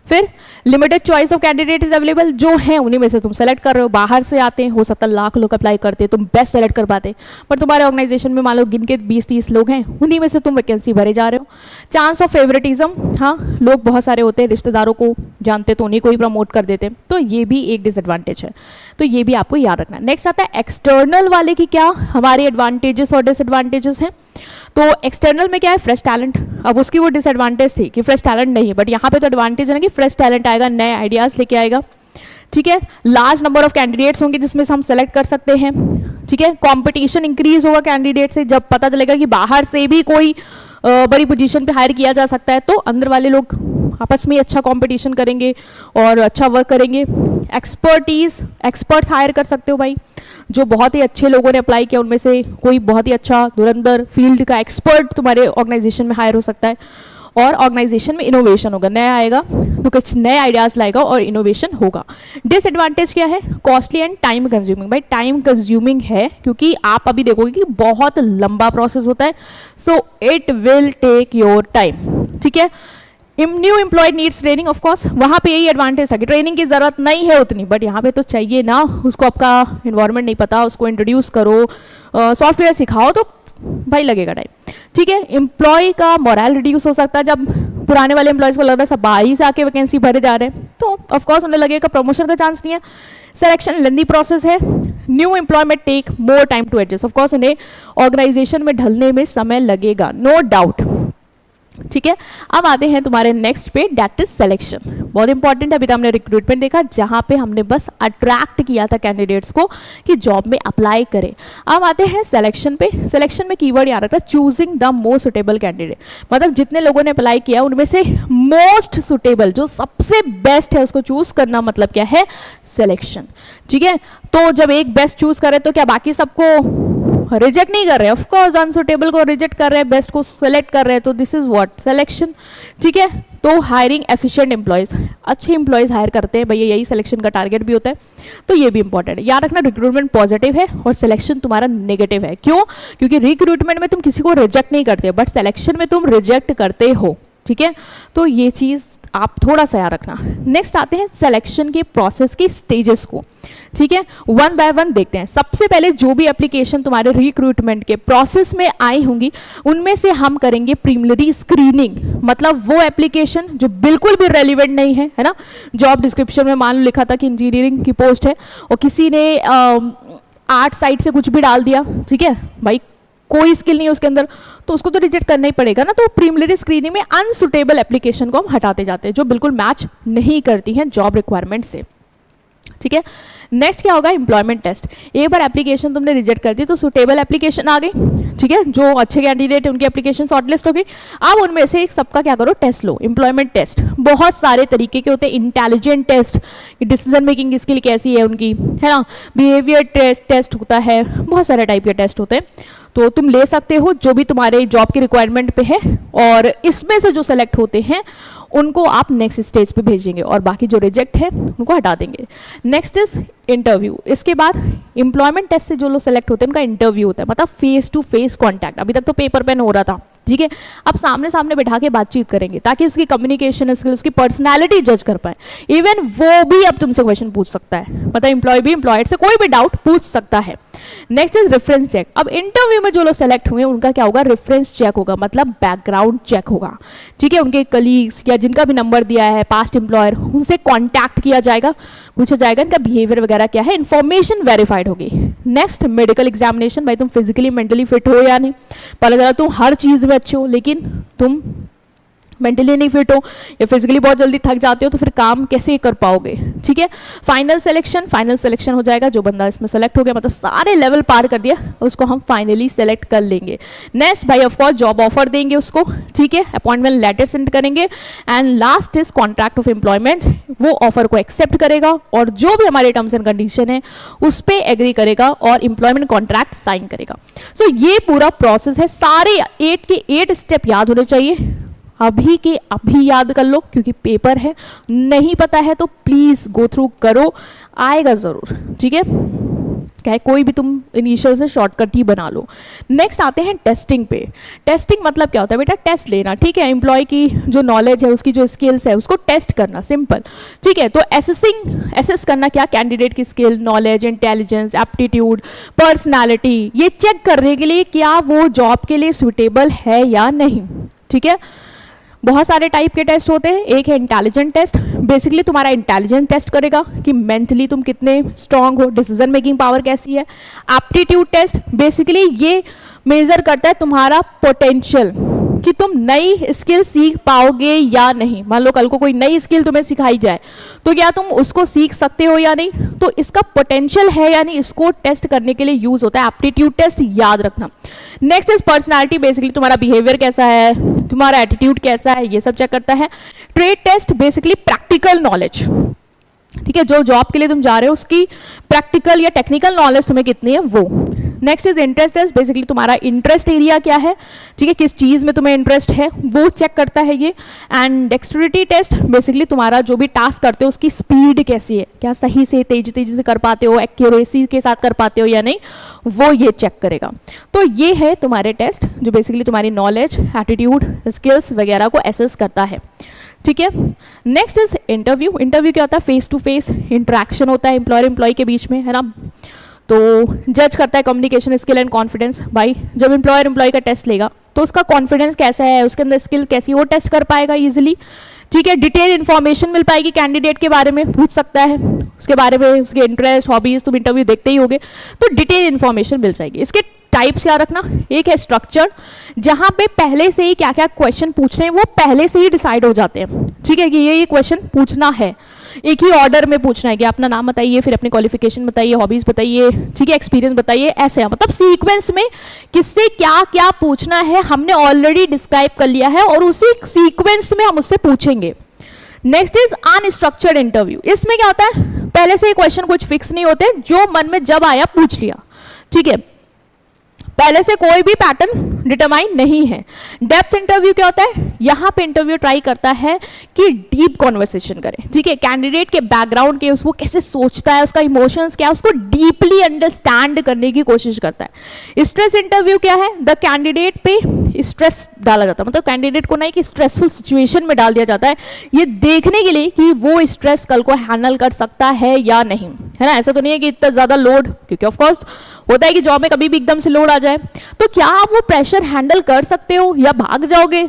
Speaker 2: फिर limited choice of candidate is available, जो है उन्हीं में से तुम सेलेक्ट कर रहे हो। बाहर से आते हैं, हो सकता है लाख लोग अप्लाई करते हैं, तुम बेस्ट सेलेक्ट कर पाते, पर तुम्हारे ऑर्गेनाइजेशन में मान लो गिन के 20-30 लोग हैं, उन्हीं में से तुम वैकेंसी भरे जा रहे हो। चांस ऑफ फेवरेटिज्म, हाँ लोग बहुत सारे होते हैं, रिश्तेदारों को जानते तो उन्हीं को ही प्रमोट कर देते हैं, तो ये भी एक डिसएडवांटेज है, तो ये भी आपको याद रखना है। नेक्स्ट आता है एक्सटर्नल वाले की क्या हमारे एडवांटेजेस और डिसएडवांटेजेस हैं। तो एक्सटर्नल में क्या है, फ्रेश टैलेंट। अब उसकी वो डिसएडवांटेज थी कि फ्रेश टैलेंट नहीं, बट यहाँ पे तो एडवांटेज है ना कि फ्रेश टैलेंट आएगा, नए आइडियाज लेके आएगा, ठीक है। लार्ज नंबर ऑफ कैंडिडेट्स होंगे जिसमें से हम सेलेक्ट कर सकते हैं, ठीक है। कंपटीशन इंक्रीज होगा कैंडिडेट से, जब पता चलेगा कि बाहर से भी कोई बड़ी पोजीशन पे हायर किया जा सकता है, तो अंदर वाले लोग आपस में अच्छा कंपटीशन करेंगे और अच्छा वर्क करेंगे। एक्सपर्ट्स हायर कर सकते हो भाई, जो बहुत ही अच्छे लोगों ने अप्लाई किया उनमें से कोई बहुत ही अच्छा धुरंधर फील्ड का एक्सपर्ट तुम्हारे ऑर्गेनाइजेशन में हायर हो सकता है। और ऑर्गेनाइजेशन में इनोवेशन होगा, नया आएगा तो कुछ नए आइडियाज़ लाएगा और इनोवेशन होगा। डिसएडवांटेज क्या है, कॉस्टली एंड टाइम कंज्यूमिंग। भाई टाइम कंज्यूमिंग है, क्योंकि आप अभी देखोगे कि बहुत लंबा प्रोसेस होता है, so it will take your time, ठीक है। New employ needs training, of course वहाँ पे यही एडवांटेज है कि ट्रेनिंग की ज़रूरत नहीं है उतनी, बट यहाँ पे तो चाहिए ना, उसको आपका इन्वायरमेंट नहीं पता, उसको इंट्रोड्यूस करो, सॉफ्टवेयर सिखाओ, तो भाई लगेगा टाइम, ठीक है। एम्प्लॉय का मोरल रिड्यूस हो सकता है, जब पुराने वाले एम्प्लॉयज़ को लग रहा है सब बाहर से आके वैकेंसी भरे जा रहे हैं, तो ऑफकोर्स उन्हें लगेगा प्रमोशन का चांस नहीं है। सिलेक्शन लेंदी प्रोसेस है। New employment take more time to adjust, of course उन्हें ऑर्गेनाइजेशन में ढलने में समय लगेगा, नो डाउट, ठीक है। अब आते हैं तुम्हारे नेक्स्ट पे, दैट इज सिलेक्शन। बहुत इंपॉर्टेंट है। अभी तो हमने रिक्रूटमेंट देखा जहां पे हमने बस अट्रैक्ट किया था कैंडिडेट्स को कि जॉब में अप्लाई करें। अब आते हैं सिलेक्शन पे। सिलेक्शन में कीवर्ड याद रखना, choosing the most suitable candidate, मतलब जितने लोगों ने अप्लाई किया उनमें से मोस्ट सुटेबल, जो सबसे बेस्ट है, उसको चूज करना, मतलब क्या है, सिलेक्शन, ठीक है। तो जब एक बेस्ट चूज करे तो क्या बाकी सबको रिजेक्ट नहीं कर रहे, ऑफ कोर्स अनसुटेबल को रिजेक्ट कर रहे हैं, बेस्ट को सेलेक्ट कर रहे हैं, तो दिस इज व्हाट, सिलेक्शन, ठीक है। तो हायरिंग एफिशिएंट एम्प्लॉयज, अच्छे एम्प्लॉयज हायर करते हैं भैया, यही सिलेक्शन का टारगेट भी होता है, तो ये भी इंपॉर्टेंट है। याद रखना रिक्रूटमेंट पॉजिटिव है और सिलेक्शन तुम्हारा नेगेटिव है। क्यों? क्योंकि रिक्रूटमेंट में तुम किसी को रिजेक्ट नहीं करते, बट सिलेक्शन में तुम रिजेक्ट करते हो, ठीक है। तो ये चीज़ आप थोड़ा सा याद रखना। नेक्स्ट आते हैं सिलेक्शन के प्रोसेस की स्टेजेस को, ठीक है, वन बाय वन देखते हैं। सबसे पहले जो भी एप्लीकेशन तुम्हारे रिक्रूटमेंट के प्रोसेस में आई होंगी उनमें से हम करेंगे प्रीलिमिनरी स्क्रीनिंग, मतलब वो एप्लीकेशन जो बिल्कुल भी रेलिवेंट नहीं है, है ना। जॉब डिस्क्रिप्शन में मान लो लिखा था कि इंजीनियरिंग की पोस्ट है और किसी ने आर्ट साइड से कुछ भी डाल दिया, ठीक है भाई, कोई स्किल नहीं है उसके अंदर, तो उसको तो रिजेक्ट करना ही पड़ेगा ना। तो प्रीलिमिनरी स्क्रीनिंग में अनसुटेबल एप्लीकेशन को हम हटाते जाते हैं जो बिल्कुल मैच नहीं करती हैं जॉब रिक्वायरमेंट से, ठीक है। नेक्स्ट क्या होगा, एम्प्लॉयमेंट टेस्ट। एक बार एप्लीकेशन तुमने रिजेक्ट कर दी तो सुटेबल एप्लीकेशन आ गई, ठीक है, जो अच्छे कैंडिडेट है उनकी एप्लीकेशन शॉर्टलिस्ट हो गई। अब उनमें से सबका क्या करो, टेस्ट लो। एम्प्लॉयमेंट टेस्ट बहुत सारे तरीके के होते हैं, intelligent test, decision making skill कैसी है उनकी, है ना, बिहेवियर टेस्ट होता है, बहुत सारे टाइप के टेस्ट होते हैं, तो तुम ले सकते हो जो भी तुम्हारे जॉब की रिक्वायरमेंट पे है, और इसमें से जो सेलेक्ट होते हैं उनको आप नेक्स्ट स्टेज पे भेजेंगे और बाकी जो रिजेक्ट है उनको हटा देंगे। Next is interview. इसके बाद एम्प्लॉयमेंट टेस्ट से जो लोग सेलेक्ट होते हैं उनका इंटरव्यू होता है, मतलब फेस टू फेस कॉन्टैक्ट। अभी तक तो पेपर पेन हो रहा था, ठीक है, अब सामने सामने बैठा के बातचीत करेंगे ताकि उसकी कम्युनिकेशन स्किल, उसकी पर्सनैलिटी जज कर पाए। इवन वो भी अब तुमसे क्वेश्चन पूछ सकता है, मतलब एम्प्लॉय भी एम्प्लॉयड से कोई भी डाउट पूछ सकता है। Next is reference check. अब इंटरव्यू में जो लोग सेलेक्ट हुए उनका क्या होगा, रेफरेंस चेक होगा, मतलब बैकग्राउंड चेक होगा, ठीक है। उनके कलीग्स या जिनका भी नंबर दिया है, पास्ट एम्प्लॉयर, उनसे कॉन्टैक्ट किया जाएगा, पूछा जाएगा इनका बिहेवियर वगैरह क्या है, इन्फॉर्मेशन वेरीफाइड होगी। नेक्स्ट मेडिकल एग्जामिनेशन, भाई तुम फिजिकली मेंटली फिट हो या नहीं, पता चला तुम हर चीज़ में अच्छे हो लेकिन तुम मेंटली नहीं फिट हो या फिजिकली बहुत जल्दी थक जाते हो, तो फिर काम कैसे कर पाओगे, ठीक है। फाइनल सिलेक्शन हो जाएगा, जो बंदा इसमें सेलेक्ट हो गया, मतलब सारे लेवल पार कर दिया, उसको हम फाइनली सेलेक्ट कर लेंगे। नेक्स्ट भाई ऑफ कोर्स जॉब ऑफर देंगे उसको, ठीक है, अपॉइंटमेंट लेटर सेंड करेंगे, and last is contract of employment. वो ऑफर को एक्सेप्ट करेगा और जो भी हमारे टर्म्स एंड कंडीशन है उस पर एग्री करेगा और एम्प्लॉयमेंट कॉन्ट्रैक्ट साइन करेगा। सो ये पूरा प्रोसेस है, सारे 8 के 8 स्टेप याद होने चाहिए। अभी के अभी याद कर लो, क्योंकि पेपर है। नहीं पता है तो प्लीज़ गो थ्रू करो, आएगा ज़रूर, ठीक है। क्या है, कोई भी तुम इनिशियल से शॉर्टकट ही बना लो। नेक्स्ट आते हैं टेस्टिंग पे। टेस्टिंग मतलब क्या होता है बेटा, टेस्ट लेना, ठीक है। एम्प्लॉय की जो नॉलेज है, उसकी जो स्किल्स है, उसको टेस्ट करना, सिंपल, ठीक है। तो एसेस करना क्या, कैंडिडेट की skill, knowledge, intelligence, aptitude, personality, ये चेक करने के लिए क्या वो जॉब के लिए सुटेबल है या नहीं, ठीक है। बहुत सारे टाइप के टेस्ट होते हैं। एक है इंटेलिजेंट टेस्ट, बेसिकली तुम्हारा इंटेलिजेंट टेस्ट करेगा कि मेंटली तुम कितने स्ट्रांग हो, डिसीजन मेकिंग पावर कैसी है। एप्टीट्यूड टेस्ट बेसिकली ये मेजर करता है तुम्हारा पोटेंशियल, कि तुम नई स्किल सीख पाओगे या नहीं। मान लो कल को कोई नई स्किल तुम्हें सिखाई जाए तो क्या तुम उसको सीख सकते हो या नहीं, तो इसका पोटेंशियल है या नहीं, इसको टेस्ट करने के लिए यूज होता है एप्टीट्यूड टेस्ट, याद रखना। नेक्स्ट इज पर्सनालिटी, बेसिकली तुम्हारा बिहेवियर कैसा है, तुम्हारा एटीट्यूड कैसा है, ये सब चेक करता है। Trade test basically practical knowledge, ठीक है, जो जॉब के लिए तुम जा रहे हो उसकी प्रैक्टिकल या टेक्निकल नॉलेज तुम्हें कितनी है वो। Next is interest test, basically तुम्हारा इंटरेस्ट एरिया क्या है, ठीक है, किस चीज़ में तुम्हें इंटरेस्ट है वो चेक करता है ये। एंड डेक्स्ट्रिटी टेस्ट, बेसिकली तुम्हारा जो भी टास्क करते हो उसकी स्पीड कैसी है, क्या सही से तेजी से कर पाते हो, एक्यूरेसी के साथ कर पाते हो या नहीं, वो ये चेक करेगा। तो ये है तुम्हारे टेस्ट जो बेसिकली तुम्हारी नॉलेज, एटीट्यूड, स्किल्स वगैरह को एसेस करता है, ठीक है। Next is interview. इंटरव्यू क्या होता है, फेस टू फेस इंटरेक्शन होता है एम्प्लॉयर एम्प्लॉय के बीच में, है ना। तो जज करता है कम्युनिकेशन स्किल एंड कॉन्फिडेंस। भाई जब एम्प्लॉयर एम्प्लॉय का टेस्ट लेगा तो उसका कॉन्फिडेंस कैसा है, उसके अंदर स्किल कैसी है, वो टेस्ट कर पाएगा इजीली, ठीक है। डिटेल इन्फॉर्मेशन मिल पाएगी कैंडिडेट के बारे में, पूछ सकता है उसके बारे में, उसके इंटरेस्ट, हॉबीज, तुम इंटरव्यू देखते ही होगे, तो डिटेल इन्फॉर्मेशन मिल जाएगी। इसके टाइप्स याद रखना, एक है स्ट्रक्चर, जहां पे पहले से ही क्या क्या क्वेश्चन पूछने हैं वो पहले से ही डिसाइड हो जाते हैं, ठीक है, कि ये क्वेश्चन पूछना है, एक ही ऑर्डर में पूछना है कि अपना नाम बताइए, फिर अपनी क्वालिफिकेशन बताइए, हॉबीज बताइए, ठीक है, एक्सपीरियंस बताइए, ऐसे मतलब सीक्वेंस में किससे क्या क्या पूछना है हमने ऑलरेडी डिस्क्राइब कर लिया है और उसी सीक्वेंस में हम उससे पूछेंगे। Next is unstructured interview. इसमें क्या होता है, पहले से क्वेश्चन कुछ फिक्स नहीं होते, जो मन में जब आया पूछ लिया, ठीक है, पहले से कोई भी पैटर्न डिटरमाइन नहीं है। डेप्थ इंटरव्यू क्या होता है, यहाँ पे इंटरव्यू ट्राई करता है कि डीप कॉन्वर्सेशन करे, ठीक है, कैंडिडेट के बैकग्राउंड के, उसको कैसे सोचता है, उसका इमोशंस क्या है, उसको डीपली अंडरस्टैंड करने की कोशिश करता है। स्ट्रेस इंटरव्यू क्या है, द कैंडिडेट पे स्ट्रेस डाला जाता है, मतलब कैंडिडेट को नहीं कि स्ट्रेसफुल सिचुएशन में डाल दिया जाता है, ये देखने के लिए कि वो स्ट्रेस कल को हैंडल कर सकता है या नहीं, है ना। ऐसा तो नहीं है कि इतना ज्यादा लोड, क्योंकि ऑफकोर्स होता है कि जॉब में कभी भी एकदम से लोड आ जाए, तो क्या आप वो प्रेशर हैंडल कर सकते हो या भाग जाओगे,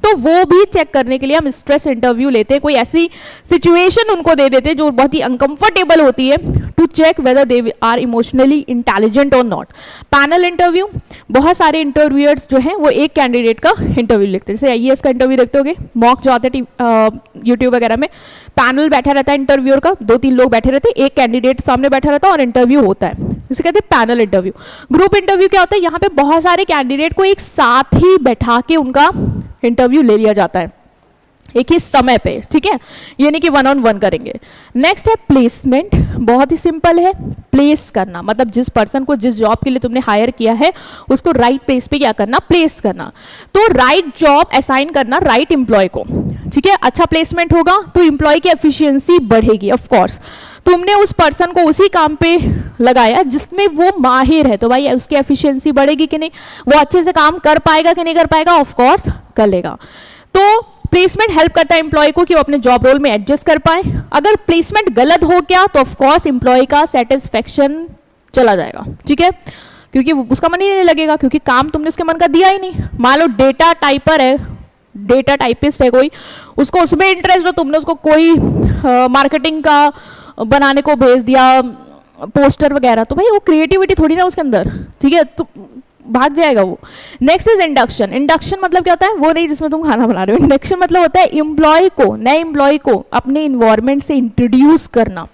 Speaker 2: तो वो भी चेक करने के लिए हम स्ट्रेस इंटरव्यू लेते हैं। कोई ऐसी सिचुएशन उनको दे देते हैं जो बहुत ही अनकंफर्टेबल होती है, to check whether they are emotionally intelligent और नॉट। पैनल इंटरव्यू, बहुत सारे इंटरव्यूअर्स जो हैं वो एक कैंडिडेट का इंटरव्यू लिखते हैं, जैसे आईएएस का इंटरव्यू देखते होगे, मॉक जो आते हैं यूट्यूब वगैरह में, पैनल बैठा रहता है इंटरव्यूअर का, 2-3 लोग बैठे रहते हैं, एक कैंडिडेट सामने बैठा रहता है और इंटरव्यू होता है, जिसे कहते हैं पैनल इंटरव्यू। ग्रुप इंटरव्यू क्या होता है, यहाँ पे बहुत सारे कैंडिडेट को एक साथ ही बैठा के उनका इंटरव्यू ले लिया जाता है एक ही समय पे, ठीक है, ये नहीं कि 1-on-1 करेंगे। नेक्स्ट है प्लेसमेंट, बहुत ही सिंपल है, प्लेस करना, मतलब जिस पर्सन को जिस जॉब के लिए तुमने हायर किया है उसको राइट प्लेस पे क्या करना, प्लेस करना। तो राइट जॉब असाइन करना राइट एम्प्लॉय को, ठीक है। अच्छा प्लेसमेंट होगा तो एम्प्लॉय की एफिशिएंसी बढ़ेगी। ऑफ कोर्स तुमने उस पर्सन को उसी काम पे लगाया जिसमें वो माहिर है, तो भाई उसकी एफिशिएंसी बढ़ेगी कि नहीं, वो अच्छे से काम कर पाएगा कि नहीं कर पाएगा, ऑफ कोर्स कर लेगा। तो प्लेसमेंट हेल्प करता है एम्प्लॉय को कि वो अपने जॉब रोल में एडजस्ट कर पाए। अगर प्लेसमेंट गलत हो गया तो ऑफ कोर्स एम्प्लॉय का सेटिस्फेक्शन चला जाएगा, ठीक है, क्योंकि उसका मन ही नहीं लगेगा, क्योंकि काम तुमने उसके मन का दिया ही नहीं। मान लो डेटा टाइपर है, डेटा टाइपिस्ट है कोई, उसको उसमें इंटरेस्ट हो, तुमने उसको कोई मार्केटिंग का बनाने को भेज दिया, पोस्टर वगैरह, तो भाई वो क्रिएटिविटी थोड़ी ना उसके अंदर, ठीक है, तो भाग जाएगा वो। Next is induction. इंडक्शन मतलब क्या होता है, वो नहीं जिसमें तुम खाना बना रहे हो। इंडक्शन मतलब होता है एम्प्लॉय को, नए एम्प्लॉय को अपने इन्वायरमेंट से इंट्रोड्यूस करना,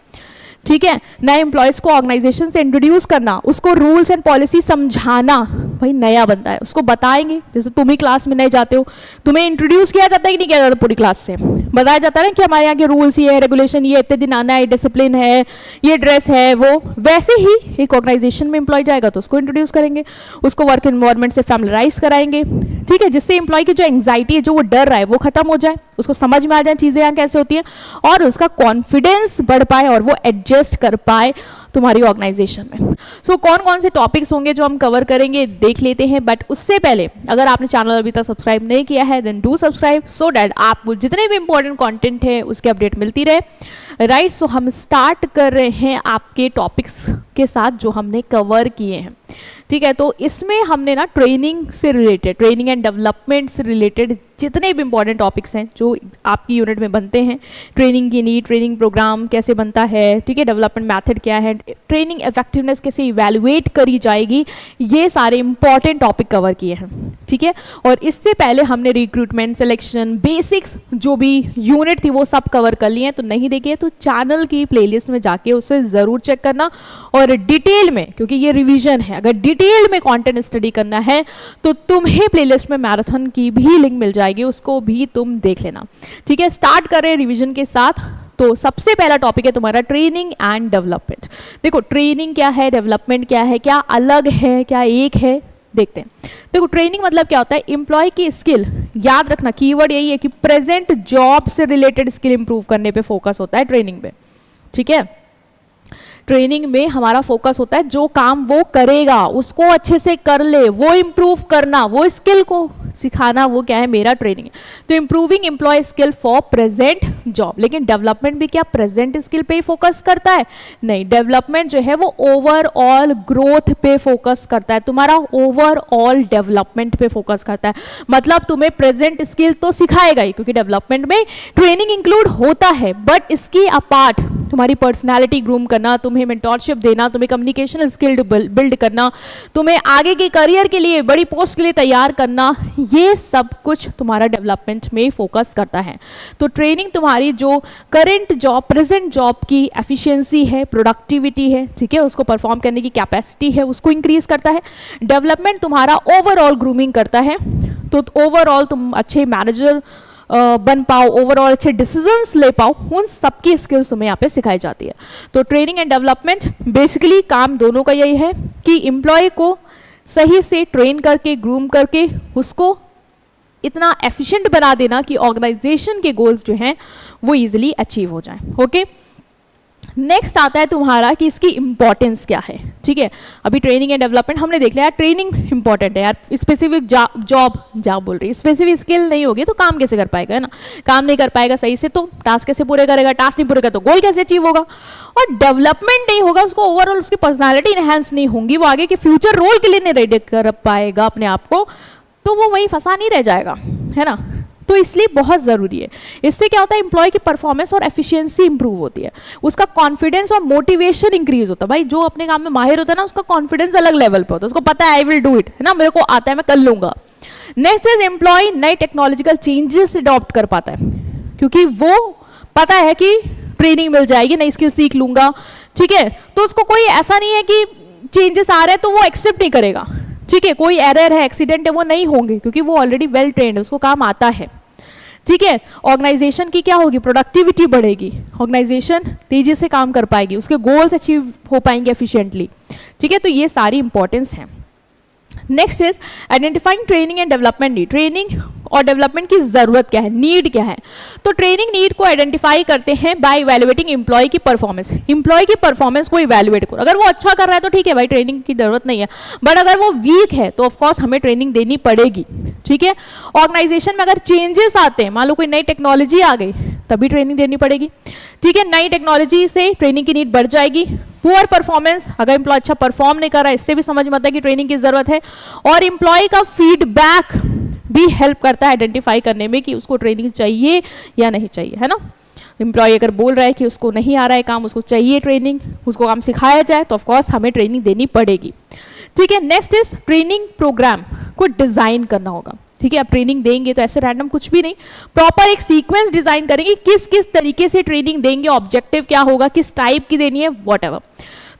Speaker 2: ठीक है, नए एम्प्लॉयज को ऑर्गेनाइजेशन से इंट्रोड्यूस करना, उसको रूल्स एंड पॉलिसी समझाना। भाई नया बंदा है, उसको बताएंगे, जैसे तुम ही क्लास में नए जाते हो, तुम्हें इंट्रोड्यूस किया जाता है कि नहीं किया जाता पूरी क्लास से, बताया जाता है ना कि हमारे यहाँ के रूल्स, ये रेगुलेशन, ये इतने दिन आना है, डिसिप्लिन है, ये ड्रेस है, वो वैसे ही एक ऑर्गेनाइजेशन में एम्प्लॉय जाएगा तो उसको इंट्रोड्यूस करेंगे, उसको वर्क एनवायरनमेंट से फैमिलराइज कराएंगे, ठीक है, जिससे एम्प्लॉय की जो एंग्जाइटी है, जो वो डर रहा है, वो खत्म हो जाए, उसको समझ में आ जाए चीज़ें यहाँ कैसे होती हैं और उसका कॉन्फिडेंस बढ़ पाए और वो एडजस्ट कर पाए तुम्हारी ऑर्गेनाइजेशन में। सो कौन कौन से टॉपिक्स होंगे जो हम कवर करेंगे देख लेते हैं, बट उससे पहले अगर आपने चैनल अभी तक सब्सक्राइब नहीं किया है then do subscribe so that आपको जितने भी इंपॉर्टेंट कंटेंट है उसकी अपडेट मिलती रहे। राइट, सो हम स्टार्ट कर रहे हैं आपके टॉपिक्स के साथ जो हमने कवर किए हैं, ठीक है। तो इसमें हमने ना ट्रेनिंग से रिलेटेड, ट्रेनिंग एंड डेवलपमेंट से रिलेटेड जितने भी इंपॉर्टेंट टॉपिक्स हैं जो आपकी यूनिट में बनते हैं, ट्रेनिंग की नीड, ट्रेनिंग प्रोग्राम कैसे बनता है, ठीक है, डेवलपमेंट मेथड क्या है, ट्रेनिंग इफेक्टिवनेस कैसे इवैल्यूएट करी जाएगी, ये सारे इंपॉर्टेंट टॉपिक कवर किए हैं, ठीक है। और इससे पहले हमने रिक्रूटमेंट, सिलेक्शन, बेसिक्स जो भी यूनिट थी वो सब कवर कर लिए हैं। तो नहीं देखिए तो चैनल की प्लेलिस्ट में जाके उसे ज़रूर चेक करना और डिटेल में, क्योंकि ये रिवीजन है, अगर डिटेल में कंटेंट स्टडी करना है तो तुम्हें प्लेलिस्ट में मैराथन की भी लिंक मिल जाएगी, उसको भी तुम देख लेना, ठीक है। स्टार्ट करें रिवीजन के साथ। तो सबसे पहला टॉपिक है तुम्हारा ट्रेनिंग एंड डेवलपमेंट। देखो ट्रेनिंग क्या है, डेवलपमेंट क्या है, क्या अलग है, क्या एक है, देखते हैं। देखो ट्रेनिंग मतलब क्या होता है, एम्प्लॉय की स्किल, याद रखना कीवर्ड यही है कि प्रेजेंट जॉब से रिलेटेड स्किल इंप्रूव करने पे फोकस होता है ट्रेनिंग पे, ठीक है। ट्रेनिंग में हमारा फोकस होता है जो काम वो करेगा उसको अच्छे से कर ले, वो इम्प्रूव करना, वो स्किल को सिखाना, वो क्या है, मेरा ट्रेनिंग है। तो improving employ skill for present job. लेकिन डेवलपमेंट भी क्या प्रेजेंट स्किल पे ही फोकस करता है? नहीं, डेवलपमेंट जो है वो ओवरऑल ग्रोथ पे फोकस करता है, तुम्हारा ओवरऑल डेवलपमेंट पे फोकस करता है। मतलब तुम्हें प्रेजेंट स्किल तो सिखाएगा ही, क्योंकि डेवलपमेंट में ट्रेनिंग इंक्लूड होता है, बट इसकी अपार्ट तुम्हारी पर्सनैलिटी ग्रूम करना, तुम्हें मेंटोरशिप देना, तुम्हें कम्युनिकेशन स्किल बिल्ड करना, तुम्हें आगे के करियर के लिए, बड़ी पोस्ट के लिए तैयार करना, ये सब कुछ तुम्हारा डेवलपमेंट में फोकस करता है। तो ट्रेनिंग तुम्हारी जो करंट जॉब, प्रेजेंट जॉब की एफिशिएंसी है, प्रोडक्टिविटी है, ठीक है, उसको परफॉर्म करने की कैपेसिटी है, उसको इंक्रीज करता है। डेवलपमेंट तुम्हारा ओवरऑल ग्रूमिंग करता है, तो ओवरऑल तुम अच्छे मैनेजर बन पाओ, ओवरऑल अच्छे डिसीजंस ले पाओ, उन सबकी स्किल्स तुम्हें यहाँ पे सिखाई जाती है। तो ट्रेनिंग एंड डेवलपमेंट बेसिकली काम दोनों का यही है कि एम्प्लॉय को सही से ट्रेन करके, ग्रूम करके उसको इतना एफिशिएंट बना देना कि ऑर्गेनाइजेशन के गोल्स जो हैं वो इजीली अचीव हो जाएं। ओके, नेक्स्ट आता है तुम्हारा कि इसकी इंपॉर्टेंस क्या है, ठीक है। अभी ट्रेनिंग एंड डेवलपमेंट हमने देख लिया, ट्रेनिंग इंपॉर्टेंट है यार, स्पेसिफिक जॉब बोल रही है, स्पेसिफिक स्किल नहीं होगी तो काम कैसे कर पाएगा, है ना, काम नहीं कर पाएगा सही से तो टास्क कैसे पूरे करेगा, टास्क नहीं पूरे करेगा तो गोल कैसे अचीव होगा, और डेवलपमेंट नहीं होगा, उसको ओवरऑल उसकी पर्सनैलिटी इनहेंस नहीं होंगी, वो आगे के फ्यूचर रोल के लिए नहीं रेडी कर पाएगा अपने आप को, तो वो वहीं फंसा नहीं रह जाएगा, है ना। तो इसलिए बहुत ज़रूरी है। इससे क्या होता है, एम्प्लॉय की परफॉर्मेंस और एफिशिएंसी इंप्रूव होती है, उसका कॉन्फिडेंस और मोटिवेशन इंक्रीज होता है। भाई जो अपने काम में माहिर होता है ना, उसका कॉन्फिडेंस अलग लेवल पे होता है, उसको पता है आई विल डू इट, है ना, मेरे को आता है, मैं कर लूंगा। नेक्स्ट इज एम्प्लॉय नई टेक्नोलॉजिकल चेंजेस अडॉप्ट कर पाता है, क्योंकि वो पता है कि ट्रेनिंग मिल जाएगी, नई स्किल सीख लूंगा, ठीक है। तो उसको कोई ऐसा नहीं है कि चेंजेस आ रहे हैं तो वो एक्सेप्ट नहीं करेगा, ठीक है, कोई एरर है, एक्सीडेंट है, वो नहीं होंगे, क्योंकि वो ऑलरेडी वेल ट्रेंड है, उसको काम आता है, ठीक है। ऑर्गेनाइजेशन की क्या होगी, प्रोडक्टिविटी बढ़ेगी, ऑर्गेनाइजेशन तेजी से काम कर पाएगी, उसके गोल्स अचीव हो पाएंगे एफिशिएंटली, ठीक है। तो ये सारी इंपॉर्टेंस है। Next is identifying training and development need. Training और डेवलपमेंट की जरूरत क्या है, नीड क्या है। तो ट्रेनिंग नीड को आइडेंटिफाई करते हैं बाय इवैल्यूएटिंग एम्प्लॉय की परफॉर्मेंस। एम्प्लॉय की परफॉर्मेंस को इवैल्यूएट करो, अगर वो अच्छा कर रहा है तो ठीक है भाई, ट्रेनिंग की जरूरत नहीं है, बट अगर वो वीक है तो ऑफकोर्स हमें ट्रेनिंग देनी पड़ेगी, ठीक है। ऑर्गेनाइजेशन में अगर चेंजेस आते हैं, मान लो कोई नई टेक्नोलॉजी आ गई, तभी ट्रेनिंग देनी पड़ेगी, ठीक है। नई टेक्नोलॉजी से ट्रेनिंग की नीड बढ़ जाएगी। पुअर परफॉर्मेंस, अगर एम्प्लॉय अच्छा परफॉर्म नहीं कर रहा है, इससे भी समझ में आता है कि ट्रेनिंग की जरूरत है। और एम्प्लॉय का फीडबैक भी हेल्प करता है आइडेंटिफाई करने में कि उसको ट्रेनिंग चाहिए या नहीं चाहिए, है ना। एम्प्लॉय अगर बोल रहा है कि उसको नहीं आ रहा है काम, उसको चाहिए ट्रेनिंग, उसको काम सिखाया जाए, तो ऑफकोर्स हमें ट्रेनिंग देनी पड़ेगी, ठीक है। नेक्स्ट इज ट्रेनिंग प्रोग्राम को डिजाइन करना होगा, ठीक है। आप ट्रेनिंग देंगे तो ऐसे रैंडम कुछ भी नहीं, प्रॉपर एक सीक्वेंस डिजाइन करेंगे, किस किस तरीके से ट्रेनिंग देंगे, ऑब्जेक्टिव क्या होगा, किस टाइप की देनी है, व्हाटएवर।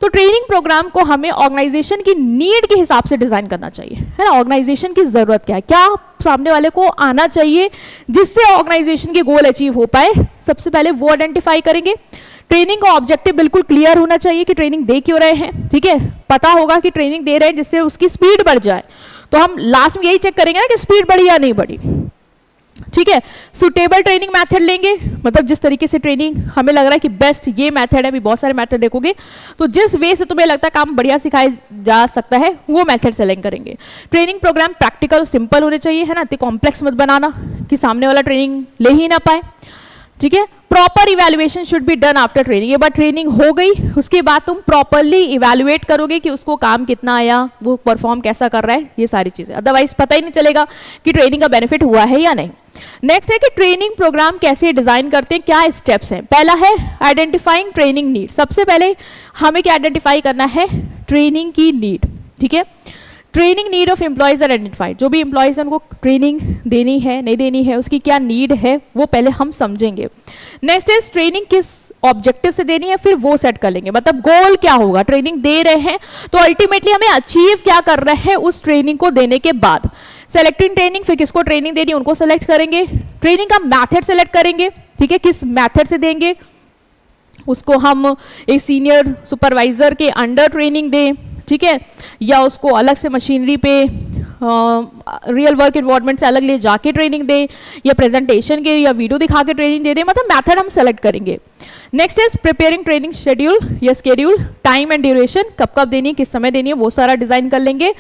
Speaker 2: तो ट्रेनिंग प्रोग्राम को हमें ऑर्गेनाइजेशन की नीड के हिसाब से डिजाइन करना चाहिए, है ना। ऑर्गेनाइजेशन की जरूरत क्या है, क्या सामने वाले को आना चाहिए जिससे ऑर्गेनाइजेशन के गोल अचीव हो पाए, सबसे पहले वो आइडेंटिफाई करेंगे। ट्रेनिंग का ऑब्जेक्टिव बिल्कुल क्लियर होना चाहिए कि ट्रेनिंग दे क्यों रहे हैं, ठीक है। पता होगा कि ट्रेनिंग दे रहे हैं जिससे उसकी स्पीड बढ़ जाए, तो हम लास्ट में यही चेक करेंगे ना कि स्पीड बढ़ी या नहीं बढ़ी, ठीक है। सुटेबल ट्रेनिंग मेथड लेंगे, मतलब जिस तरीके से ट्रेनिंग हमें लग रहा है कि बेस्ट ये मेथड है, अभी बहुत सारे मेथड देखोगे, तो जिस वे से तुम्हें लगता है काम बढ़िया सिखाया जा सकता है वो मेथड सेलेक्ट करेंगे। ट्रेनिंग प्रोग्राम प्रैक्टिकल सिंपल होने चाहिए, है ना, इतने कॉम्प्लेक्स मत बनाना कि सामने वाला ट्रेनिंग ले ही ना पाए, ठीक है। Proper evaluation should be done after training, ये बात ट्रेनिंग हो गई उसके बाद तुम प्रॉपरली इवैल्यूएट करोगे कि उसको काम कितना आया, वो परफॉर्म कैसा कर रहा है, ये सारी चीजें, अदरवाइज पता ही नहीं चलेगा कि ट्रेनिंग का बेनिफिट हुआ है या नहीं। नेक्स्ट है कि ट्रेनिंग प्रोग्राम कैसे डिजाइन करते हैं, क्या स्टेप्स हैं। पहला है आइडेंटिफाइंग ट्रेनिंग नीड, सबसे पहले हमें क्या आइडेंटिफाई करना है, ट्रेनिंग की नीड, ठीक है। Training need of employees are identified, जो भी एम्प्लॉयज उनको ट्रेनिंग देनी है नहीं देनी है, उसकी क्या नीड है वो पहले हम समझेंगे। नेक्स्ट इज ट्रेनिंग किस ऑब्जेक्टिव से देनी है, फिर वो सेट कर लेंगे, मतलब गोल क्या होगा, ट्रेनिंग दे रहे हैं तो अल्टीमेटली हमें अचीव क्या कर रहे हैं उस ट्रेनिंग को देने के बाद। सेलेक्टिंग ट्रेनिंग, फिर किसको ट्रेनिंग देनी है उनको सेलेक्ट करेंगे। ट्रेनिंग का मैथड सेलेक्ट करेंगे, ठीक है, किस मैथड से देंगे, उसको हम एक सीनियर सुपरवाइजर के अंडर ट्रेनिंग दें, ठीक है, या उसको अलग से मशीनरी पे रियल वर्क इन्वायरमेंट से अलग ले जाके ट्रेनिंग दें, या प्रेजेंटेशन के या वीडियो दिखा के ट्रेनिंग दे दें, मतलब मैथड हम सेलेक्ट करेंगे। Next is preparing training schedule या स्केड्यूल, टाइम एंड ड्यूरेशन, कब कब देनी है, किस समय देनी है, वो सारा डिजाइन कर लेंगे।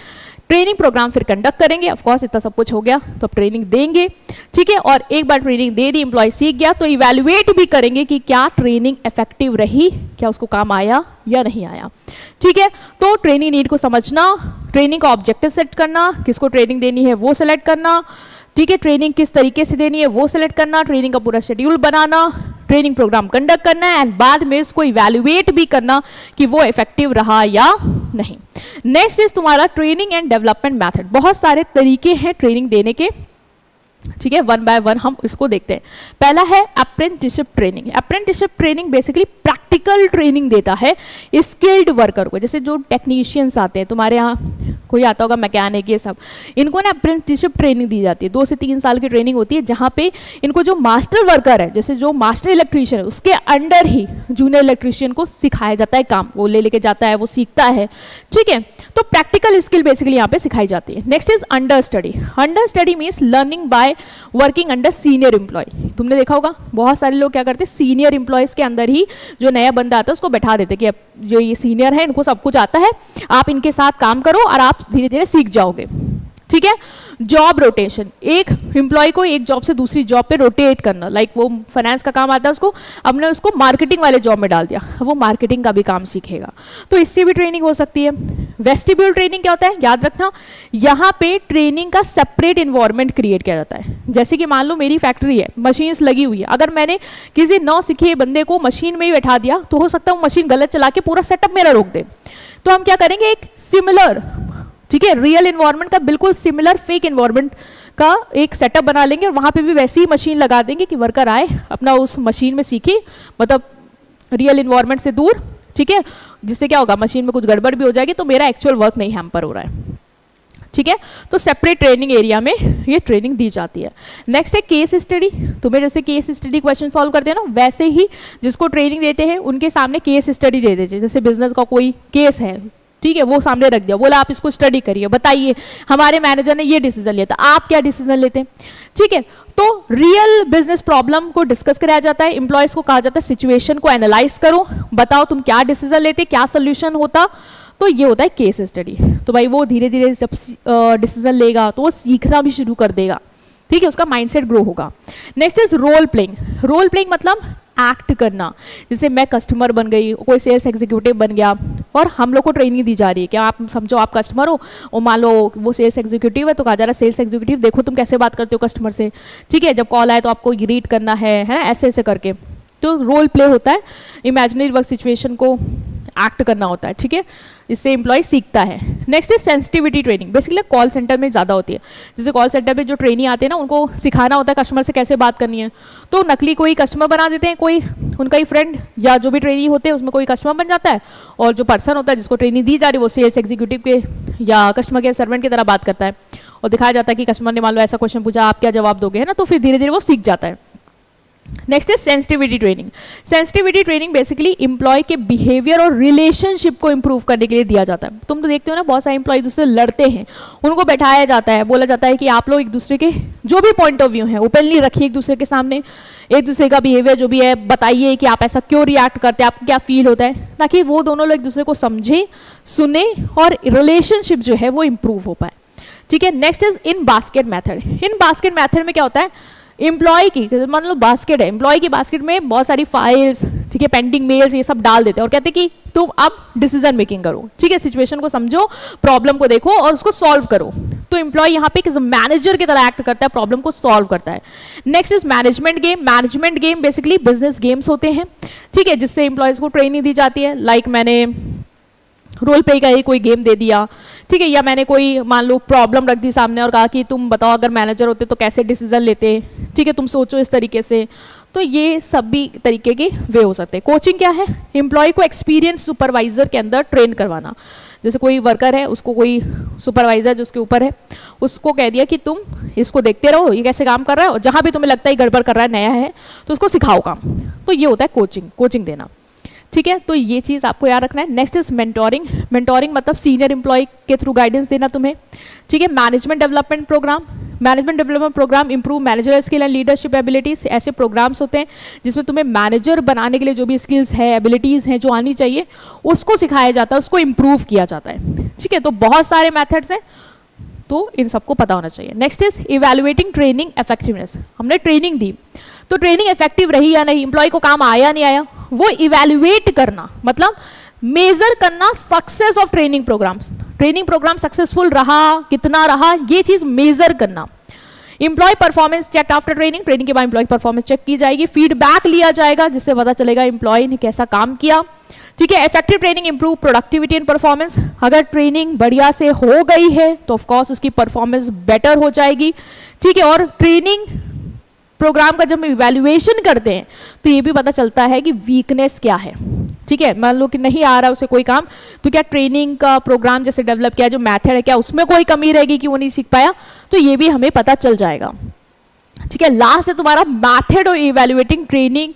Speaker 2: ट्रेनिंग प्रोग्राम फिर कंडक्ट करेंगे, ऑफ कोर्स इतना सब कुछ हो गया तो अब ट्रेनिंग देंगे, ठीक है। और एक बार ट्रेनिंग दे दी, एम्प्लॉय सीख गया, तो इवैल्यूएट भी करेंगे कि क्या ट्रेनिंग इफेक्टिव रही, क्या उसको काम आया या नहीं आया, ठीक है। तो ट्रेनिंग नीड को समझना, ट्रेनिंग का ऑब्जेक्टिव सेट करना, किसको ट्रेनिंग देनी है वो सेलेक्ट करना, ठीक है, ट्रेनिंग किस तरीके से देनी है वो सेलेक्ट करना, ट्रेनिंग का पूरा शेड्यूल बनाना, ट्रेनिंग प्रोग्राम कंडक्ट करना एंड बाद में उसको इवैल्यूएट भी करना कि वो इफेक्टिव रहा या नहीं। नेक्स्ट इज तुम्हारा ट्रेनिंग एंड डेवलपमेंट मेथड, बहुत सारे तरीके हैं ट्रेनिंग देने के, ठीक है, वन बाय वन हम इसको देखते हैं। पहला है apprenticeship training. Apprenticeship training basically practical training देता है स्किल्ड वर्कर को, जैसे जो टेक्नीशियंस आते हैं तुम्हारे यहाँ, कोई आता होगा मैकेनिक, ये सब, इनको ना अप्रेंटिसशिप ट्रेनिंग दी जाती है, 2 से 3 साल की ट्रेनिंग होती है, जहाँ पे इनको जो मास्टर वर्कर है, जैसे जो मास्टर इलेक्ट्रीशियन है उसके अंडर ही जूनियर इलेक्ट्रीशियन को सिखाया जाता है काम, वो ले लेके जाता है, वो सीखता है, ठीक है। तो प्रैक्टिकल स्किल बेसिकली यहाँ पे सिखाई जाती है। Next is understudy. Understudy means learning by working under senior employ. तुमने देखा होगा बहुत सारे लोग क्या करते हैं, सीनियर एम्प्लॉयज के अंदर ही जो नया बंदा आता है उसको बैठा देते कि अब जो ये सीनियर है इनको सब कुछ आता है, आप इनके साथ काम करो और आप धीरे धीरे सीख जाओगे, ठीक है। जॉब रोटेशन, एक एम्प्लॉय को एक जॉब से दूसरी जॉब पे रोटेट करना, लाइक वो फाइनेंस का काम आता है उसको, हमने उसको मार्केटिंग वाले जॉब में डाल दिया, वो मार्केटिंग का भी काम सीखेगा, तो इससे भी ट्रेनिंग हो सकती है। वेस्टिब्यूल ट्रेनिंग क्या होता है, याद रखना, यहाँ पे ट्रेनिंग का सेपरेट इन्वायरमेंट क्रिएट किया जाता है। जैसे कि मान लो मेरी फैक्ट्री है, मशीन्स लगी हुई है, अगर मैंने किसी नौ सीखे बंदे को मशीन में ही बैठा दिया तो हो सकता है वो मशीन गलत चला के पूरा सेटअप मेरा रोक दे। तो हम क्या करेंगे, एक सिमिलर, ठीक है, रियल इन्वायरमेंट का बिल्कुल सिमिलर फेक इन्वायरमेंट का एक सेटअप बना लेंगे और वहाँ पे भी वैसी ही मशीन लगा देंगे कि वर्कर आए अपना उस मशीन में सीखे, मतलब रियल इन्वायरमेंट से दूर, ठीक है, जिससे क्या होगा, मशीन में कुछ गड़बड़ भी हो जाएगी तो मेरा एक्चुअल वर्क नहीं हैम्पर हो रहा है, ठीक है। तो सेपरेट ट्रेनिंग एरिया में ये ट्रेनिंग दी जाती है। नेक्स्ट है केस स्टडी। तुम्हें जैसे केस स्टडी क्वेश्चन सॉल्व करते हैं ना, वैसे ही जिसको ट्रेनिंग देते हैं उनके सामने केस स्टडी दे देते हैं। जैसे बिजनेस का कोई केस है, ठीक है, वो सामने रख दिया, बोला आप इसको स्टडी करिए, बताइए हमारे मैनेजर ने ये डिसीजन लिया था, आप क्या डिसीजन लेते हैं, ठीक है। तो रियल बिजनेस प्रॉब्लम को डिस्कस कराया जाता है, एम्प्लॉयज को कहा जाता है सिचुएशन को एनालाइज करो, बताओ तुम क्या डिसीजन लेते, क्या सोल्यूशन होता, तो ये होता है केस स्टडी। तो भाई वो धीरे धीरे जब डिसीजन लेगा तो वो सीखना भी शुरू कर देगा, ठीक है, उसका माइंडसेट ग्रो होगा। Next is role playing. Role playing मतलब एक्ट करना, जैसे मैं कस्टमर बन गई, कोई सेल्स एग्जीक्यूटिव बन गया और हम लोग को ट्रेनिंग दी जा रही है कि आप समझो आप कस्टमर हो और मान लो वो सेल्स एग्जीक्यूटिव है, तो कहा जा रहा है सेल्स एग्जीक्यूटिव देखो तुम कैसे बात करते हो कस्टमर से, ठीक है, जब कॉल आए तो आपको ग्रीट करना है ना, ऐसे ऐसे करके। तो रोल प्ले होता है, इमेजिनरी वर्क सिचुएशन को एक्ट करना होता है, ठीक है, इससे एम्प्लॉय सीखता है। Next is sensitivity training, basically call centre में ज़्यादा होती है। जैसे कॉल सेंटर में जो ट्रेनी आते हैं ना, उनको सिखाना होता है कस्टमर से कैसे बात करनी है, तो नकली कोई कस्टमर बना देते हैं, कोई उनका ही फ्रेंड या जो भी ट्रेनी होते हैं उसमें कोई कस्टमर बन जाता है, और जो पर्सन होता है जिसको ट्रेनिंग दी जा रही है वो सेल्स एग्जीक्यूटिव के या कस्टमर केयर सर्वेंट की तरह बात करता है, और दिखाया जाता है कि कस्टमर ने मान लो ऐसा क्वेश्चन पूछा, आप क्या जवाब दोगे, है ना, तो फिर धीरे धीरे वो सीख जाता है। Next is sensitivity training. Sensitivity training basically employ के बिहेवियर और रिलेशनशिप को इंप्रूव करने के लिए दिया जाता है। तुम तो देखते हो ना, बहुत सारे एम्प्लॉय दूसरे लड़ते हैं, उनको बैठाया जाता है, बोला जाता है कि आप लोग एक दूसरे के जो भी पॉइंट ऑफ व्यू है ओपनली रखिए, एक दूसरे के सामने एक दूसरे का बिहेवियर जो भी है बताइए कि आप ऐसा क्यों रिएक्ट करते हैं, आपको क्या फील होता है, ताकि वो दोनों लोग एक दूसरे को समझे, सुने और रिलेशनशिप जो है वो इंप्रूव हो पाए। ठीक है, next is in basket method. In basket method में क्या होता है, एम्प्लॉय की, मान लो बास्केट है, एम्प्लॉय की बास्केट में बहुत सारी फाइल्स, ठीक है, पेंडिंग मेल्स, ये सब डाल देते हैं और कहते हैं कि तुम अब डिसीजन मेकिंग करो, ठीक है, सिचुएशन को समझो, प्रॉब्लम को देखो और उसको सॉल्व करो। तो एम्प्लॉय यहाँ पे किसी मैनेजर की तरह एक्ट करता है, प्रॉब्लम को सॉल्व करता है। Next is management game. Management game basically business games होते हैं, ठीक है, जिससे एम्प्लॉयज को ट्रेनिंग दी जाती है। लाइक मैंने रोल प्ले का ही कोई गेम दे दिया, ठीक है, या मैंने कोई मान लो प्रॉब्लम रख दी सामने और कहा कि तुम बताओ अगर मैनेजर होते तो कैसे डिसीजन लेते, ठीक है, तुम सोचो इस तरीके से। तो ये सभी तरीके के वे हो सकते हैं। कोचिंग क्या है, एम्प्लॉय को एक्सपीरियंस सुपरवाइजर के अंदर ट्रेन करवाना। जैसे कोई वर्कर है, उसको कोई सुपरवाइजर जो उसके ऊपर है, उसको कह दिया कि तुम इसको देखते रहो, ये कैसे काम कर रहा है, और जहाँ भी तुम्हें लगता है गड़बड़ कर रहा है, नया है, तो उसको सिखाओ काम। तो ये होता है कोचिंग, कोचिंग देना। ठीक है, तो ये चीज़ आपको याद रखना है। Next is mentoring. मेंटोरिंग मतलब सीनियर एम्प्लॉय के थ्रू गाइडेंस देना तुम्हें, ठीक है। Management development programme. Management development programme improve manager skill and leadership abilities. ऐसे प्रोग्राम्स होते हैं जिसमें तुम्हें मैनेजर बनाने के लिए जो भी स्किल्स है, एबिलिटीज़ हैं जो आनी चाहिए, उसको सिखाया जाता है, उसको इंप्रूव किया जाता है। ठीक है, तो बहुत सारे मैथड्स हैं, तो इन सबको पता होना चाहिए। Next is evaluating training effectiveness. हमने ट्रेनिंग दी तो ट्रेनिंग इफेक्टिव रही या नहीं, एम्प्लॉय को काम आया नहीं आया, वो इवैल्यूएट करना, मतलब मेजर करना success of training programmes. Training programme successful रहा, कितना रहा, ये चीज मेजर करना। Employ performance check after training. Training के बाद एम्प्लॉय परफॉर्मेंस चेक की जाएगी, फीडबैक लिया जाएगा जिससे पता चलेगा एम्प्लॉय ने कैसा काम किया। ठीक है, effective training improve productivity and performance. अगर ट्रेनिंग बढ़िया से हो गई है तो ऑफ कोर्स उसकी परफॉर्मेंस बेटर हो जाएगी। ठीक है, और ट्रेनिंग प्रोग्राम का जब हम इवैल्यूएशन करते हैं तो ये भी पता चलता है कि वीकनेस क्या है। ठीक है, मान लो कि नहीं आ रहा उसे कोई काम, तो क्या ट्रेनिंग का प्रोग्राम जैसे डेवलप किया, जो मेथड है, क्या उसमें कोई कमी रहेगी कि वो नहीं सीख पाया, तो ये भी हमें पता चल जाएगा। ठीक है, लास्ट है तुम्हारा method of evaluating training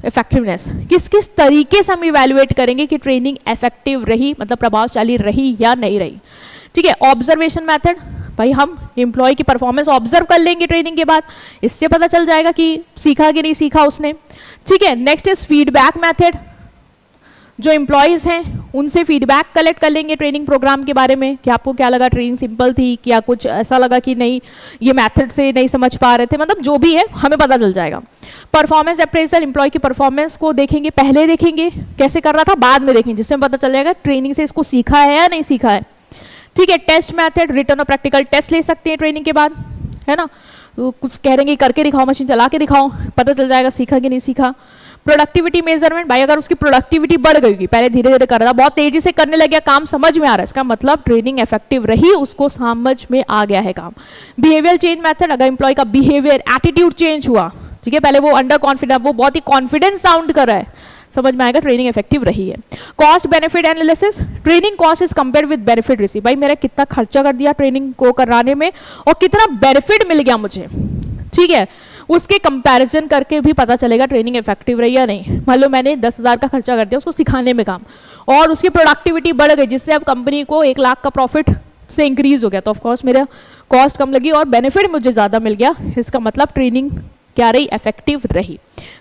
Speaker 2: effectiveness. किस किस तरीके से हम इवैल्यूएट करेंगे कि ट्रेनिंग इफेक्टिव रही, मतलब प्रभावशाली रही या नहीं रही। ठीक है, ऑब्जर्वेशन मेथड, भाई हम एम्प्लॉय की परफॉर्मेंस ऑब्जर्व कर लेंगे ट्रेनिंग के बाद, इससे पता चल जाएगा कि सीखा कि नहीं सीखा उसने। ठीक है, नेक्स्ट इज फीडबैक मेथड। जो एम्प्लॉयज हैं उनसे फीडबैक कलेक्ट कर लेंगे ट्रेनिंग प्रोग्राम के बारे में, कि आपको क्या लगा, ट्रेनिंग सिंपल थी, क्या कुछ ऐसा लगा कि नहीं ये मेथड से नहीं समझ पा रहे थे, मतलब जो भी है हमें पता चल जाएगा। परफॉर्मेंस अप्रेजल, एम्प्लॉय की परफॉर्मेंस को देखेंगे, पहले देखेंगे कैसे कर रहा था, बाद में देखेंगे, जिससे पता चल जाएगा ट्रेनिंग से इसको सीखा है या नहीं सीखा है। ठीक है, टेस्ट मेथड, रिटर्न और प्रैक्टिकल टेस्ट ले सकते हैं ट्रेनिंग के बाद, है ना, तो कुछ कह देंगे करके दिखाओ, मशीन चला के दिखाओ, पता चल जाएगा सीखा कि नहीं सीखा। प्रोडक्टिविटी मेजरमेंट, भाई अगर उसकी प्रोडक्टिविटी बढ़ गई, पहले धीरे धीरे कर रहा था, बहुत तेजी से करने लग गया, काम समझ में आ रहा है, इसका मतलब ट्रेनिंग इफेक्टिव रही, उसको समझ में आ गया है काम। बिहेवियर चेंज मेथड, अगर एम्प्लॉय का बिहेवियर, एटीट्यूड चेंज हुआ, ठीक है, पहले वो अंडर कॉन्फिडेंस, वो बहुत ही कॉन्फिडेंस साउंड कर रहा है, समझ में आएगा ट्रेनिंग इफेक्टिव रही है। Cost benefit analysis, training cost is compared with benefit receive, भाई मेरा कितना खर्चा कर दिया ट्रेनिंग को कराने में और कितना बेनिफिट मिल गया मुझे। ठीक है, उसके कंपैरिजन करके भी पता चलेगा ट्रेनिंग इफेक्टिव रही या नहीं। मान लो मैंने 10,000 का खर्चा कर दिया उसको सिखाने में काम, और उसकी प्रोडक्टिविटी बढ़ गई, जिससे अब कंपनी को 1 लाख का प्रॉफिट से इंक्रीज हो गया, तो ऑफकोर्स मेरा कॉस्ट कम लगी और बेनिफिट मुझे ज़्यादा मिल गया, इसका मतलब ट्रेनिंग क्या रही, इफेक्टिव रही।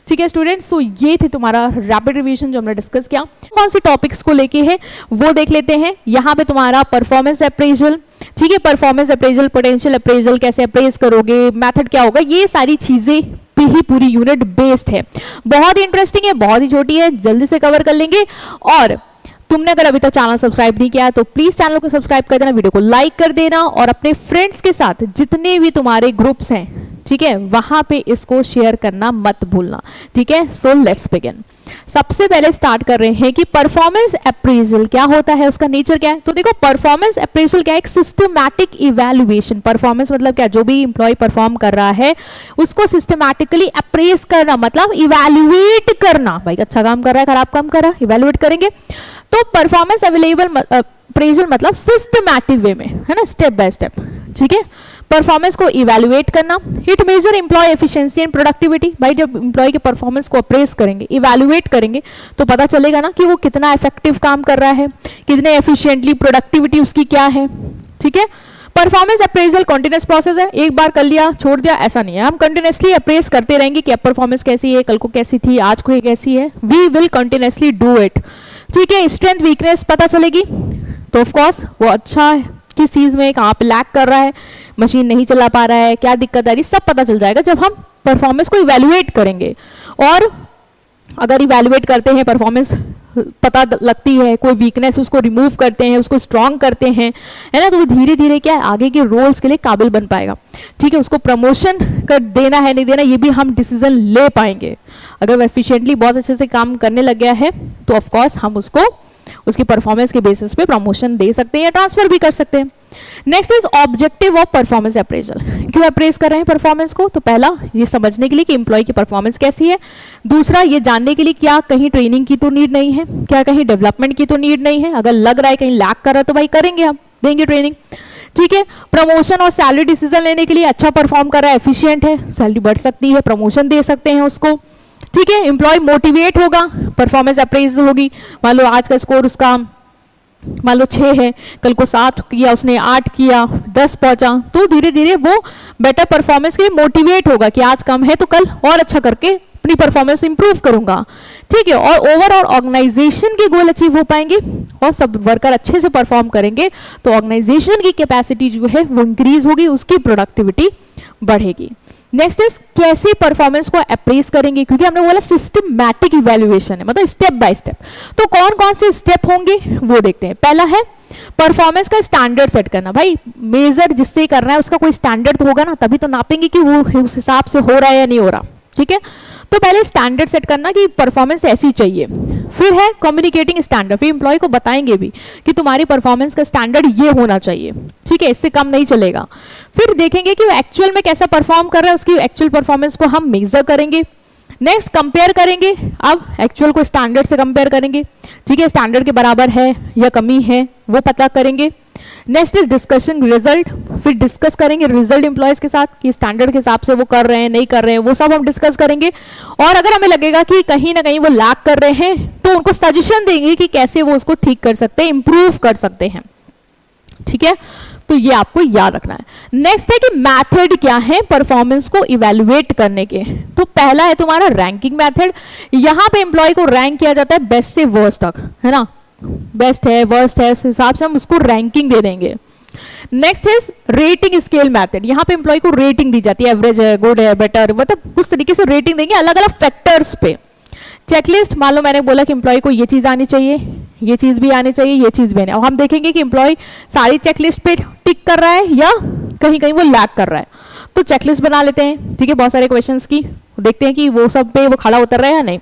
Speaker 2: ठीक है स्टूडेंट्स, तो ये थे तुम्हारा रैपिड रिवीजन जो हमने डिस्कस किया। कौन सी टॉपिक्स को लेके है वो देख लेते हैं। यहाँ पे तुम्हारा परफॉर्मेंस अप्रेजल, ठीक है, परफॉर्मेंस अप्रेजल, पोटेंशियल अप्रेजल, कैसे अप्रेज करोगे, मेथड क्या होगा, ये सारी चीजें पे ही पूरी यूनिट बेस्ड है। बहुत ही इंटरेस्टिंग है, बहुत ही छोटी है, जल्दी से कवर कर लेंगे। और तुमने अगर अभी तक चैनल सब्सक्राइब नहीं किया है तो प्लीज चैनल को सब्सक्राइब कर देना, वीडियो को लाइक कर देना और अपने फ्रेंड्स के साथ जितने भी तुम्हारे ग्रुप्स हैं, ठीक है, वहां पे इसको शेयर करना मत भूलना, ठीक है। So let's begin. सबसे पहले स्टार्ट कर रहे हैं कि परफॉर्मेंस अप्रेजल क्या होता है, उसका नेचर क्या है। तो देखो, परफॉर्मेंस अप्रेजल क्या है, एक सिस्टमैटिक इवैल्यूएशन। परफॉर्मेंस मतलब क्या, जो भी इंप्लॉय परफॉर्म कर रहा है उसको सिस्टमैटिकली अप्रेज करना, मतलब इवैल्यूएट करना। भाई अच्छा काम कर रहा है, खराब काम कर रहा है, इवैल्यूएट करेंगे। तो परफॉर्मेंस अप्रेजल मतलब सिस्टमैटिक वे में, है ना, स्टेप बाय स्टेप, ठीक है, परफॉर्मेंस को इवैल्यूएट करना। It measure employ efficiency and productivity. भाई जब एम्प्लॉय के परफॉर्मेंस को अप्रेस करेंगे, इवैल्यूएट करेंगे, तो पता चलेगा ना कि वो कितना इफेक्टिव काम कर रहा है, कितने एफिशिएंटली, प्रोडक्टिविटी उसकी क्या है, ठीक है। परफॉर्मेंस अप्रेजल कॉन्टिन्यूस प्रोसेस है, एक बार कर लिया छोड़ दिया ऐसा नहीं है, हम कंटिन्यूसली अप्रेस करते रहेंगे कि अब परफॉर्मेंस कैसी है, कल को कैसी थी, आज को कैसी है। We will continuously do it, ठीक है। स्ट्रेंथ वीकनेस पता चलेगी तो ऑफकोर्स वो अच्छा है, किस चीज में कहाँ पे लैक कर रहा है, मशीन नहीं चला पा रहा है, क्या दिक्कत आ रही, सब पता चल जाएगा जब हम परफॉर्मेंस को इवैल्यूएट करेंगे। और अगर इवैल्यूएट करते हैं, परफॉर्मेंस पता लगती है, कोई वीकनेस उसको रिमूव करते हैं, उसको स्ट्रॉन्ग करते हैं, है ना, तो वो धीरे धीरे क्या है, आगे के रोल्स के लिए काबिल बन पाएगा, ठीक है। उसको प्रमोशन कर देना है नहीं देना, ये भी हम डिसीजन ले पाएंगे। अगर वो एफिशिएंटली बहुत अच्छे से काम करने लग गया है तो ऑफकोर्स हम उसको उसकी परफॉर्मेंस के बेसिस पे प्रमोशन दे सकते हैं या ट्रांसफर भी कर सकते हैं। Next is objective of performance appraisal. क्यों अप्रेज कर रहे हैं परफॉर्मेंस को, तो पहला ये समझने के लिए कि एम्प्लॉय की परफॉर्मेंस कैसी है, दूसरा ये जानने के लिए क्या कहीं ट्रेनिंग की तो नीड नहीं है, क्या कहीं डेवलपमेंट की तो नीड नहीं है, अगर लग रहा है कहीं लैक कर रहा है तो भाई करेंगे, हम देंगे ट्रेनिंग, ठीक है। प्रमोशन और सैलरी डिसीजन लेने के लिए अच्छा परफॉर्म कर रहा है, एफिशिएंट है, सैलरी बढ़ सकती है, प्रमोशन दे सकते हैं उसको, ठीक है। एम्प्लॉय मोटिवेट होगा, परफॉर्मेंस अप्रेज होगी, मान लो आज का स्कोर उसका मान लो 6 है, कल को 7 किया उसने, 8 किया, 10 पहुंचा, तो धीरे धीरे वो बेटर परफॉर्मेंस के लिए मोटिवेट होगा कि आज कम है तो कल और अच्छा करके अपनी परफॉर्मेंस इंप्रूव करूंगा, ठीक है। और ओवरऑल ऑर्गेनाइजेशन के गोल अचीव हो पाएंगे और सब वर्कर अच्छे से परफॉर्म करेंगे तो ऑर्गेनाइजेशन की कैपेसिटी जो है वो इंक्रीज होगी, उसकी प्रोडक्टिविटी बढ़ेगी। नेक्स्ट इज कैसे परफॉर्मेंस को अप्रेस करेंगे, क्योंकि हमने बोला सिस्टमैटिक इवैल्यूएशन है, मतलब स्टेप बाय स्टेप। तो कौन कौन से स्टेप होंगे वो देखते हैं। पहला है परफॉर्मेंस का स्टैंडर्ड सेट करना। भाई मेजर जिससे करना है उसका कोई स्टैंडर्ड तो होगा ना, तभी तो नापेंगे कि वो उस हिसाब से हो रहा है या नहीं हो रहा, ठीक है। तो पहले स्टैंडर्ड सेट करना कि परफॉर्मेंस ऐसी चाहिए। फिर है कम्युनिकेटिंग स्टैंडर्ड, फिर एम्प्लॉय को बताएंगे भी कि तुम्हारी परफॉर्मेंस का स्टैंडर्ड ये होना चाहिए, ठीक है, इससे कम नहीं चलेगा। फिर देखेंगे कि वो एक्चुअल में कैसा परफॉर्म कर रहा है, उसकी एक्चुअल परफॉर्मेंस को हम मेजर करेंगे। नेक्स्ट कंपेयर करेंगे, अब एक्चुअल को स्टैंडर्ड से कंपेयर करेंगे, ठीक है, स्टैंडर्ड के बराबर है या कमी है वो पता करेंगे। नेक्स्ट इज डिस्कशन रिजल्ट, फिर डिस्कस करेंगे रिजल्ट एम्प्लॉयज के साथ कि स्टैंडर्ड के हिसाब से वो कर रहे हैं नहीं कर रहे हैं, वो सब हम डिस्कस करेंगे। और अगर हमें लगेगा कि कहीं ना कहीं वो लैक कर रहे हैं तो उनको सजेशन देंगे कि कैसे वो उसको ठीक कर सकते हैं, इंप्रूव कर सकते हैं, ठीक है। तो ये आपको याद रखना है। नेक्स्ट है कि मेथड क्या है परफॉर्मेंस को इवैल्यूएट करने के। तो पहला है तुम्हारा रैंकिंग मेथड, यहां पे एम्प्लॉय को रैंक किया जाता है बेस्ट से वर्स्ट तक, है ना, बेस्ट है वर्स्ट है, उस हिसाब से हम उसको रैंकिंग दे देंगे। Next is rating scale method, यहाँ पे एम्प्लॉय को रेटिंग दी जाती है, एवरेज है, गुड है, बेटर, मतलब उस तरीके से रेटिंग देंगे अलग अलग फैक्टर्स पे। चेकलिस्ट, मान लो मैंने बोला कि एम्प्लॉय को ये चीज आनी चाहिए, ये चीज भी आनी चाहिए, ये चीज भी आनी, और हम देखेंगे कि एम्प्लॉय सारी चेकलिस्ट पे टिक कर रहा है या कहीं कहीं वो लैग कर रहा है, तो चेकलिस्ट बना लेते हैं, ठीक है, बहुत सारे क्वेश्चंस की, देखते हैं कि वो सब पे वो खड़ा उतर रहा है या नहीं।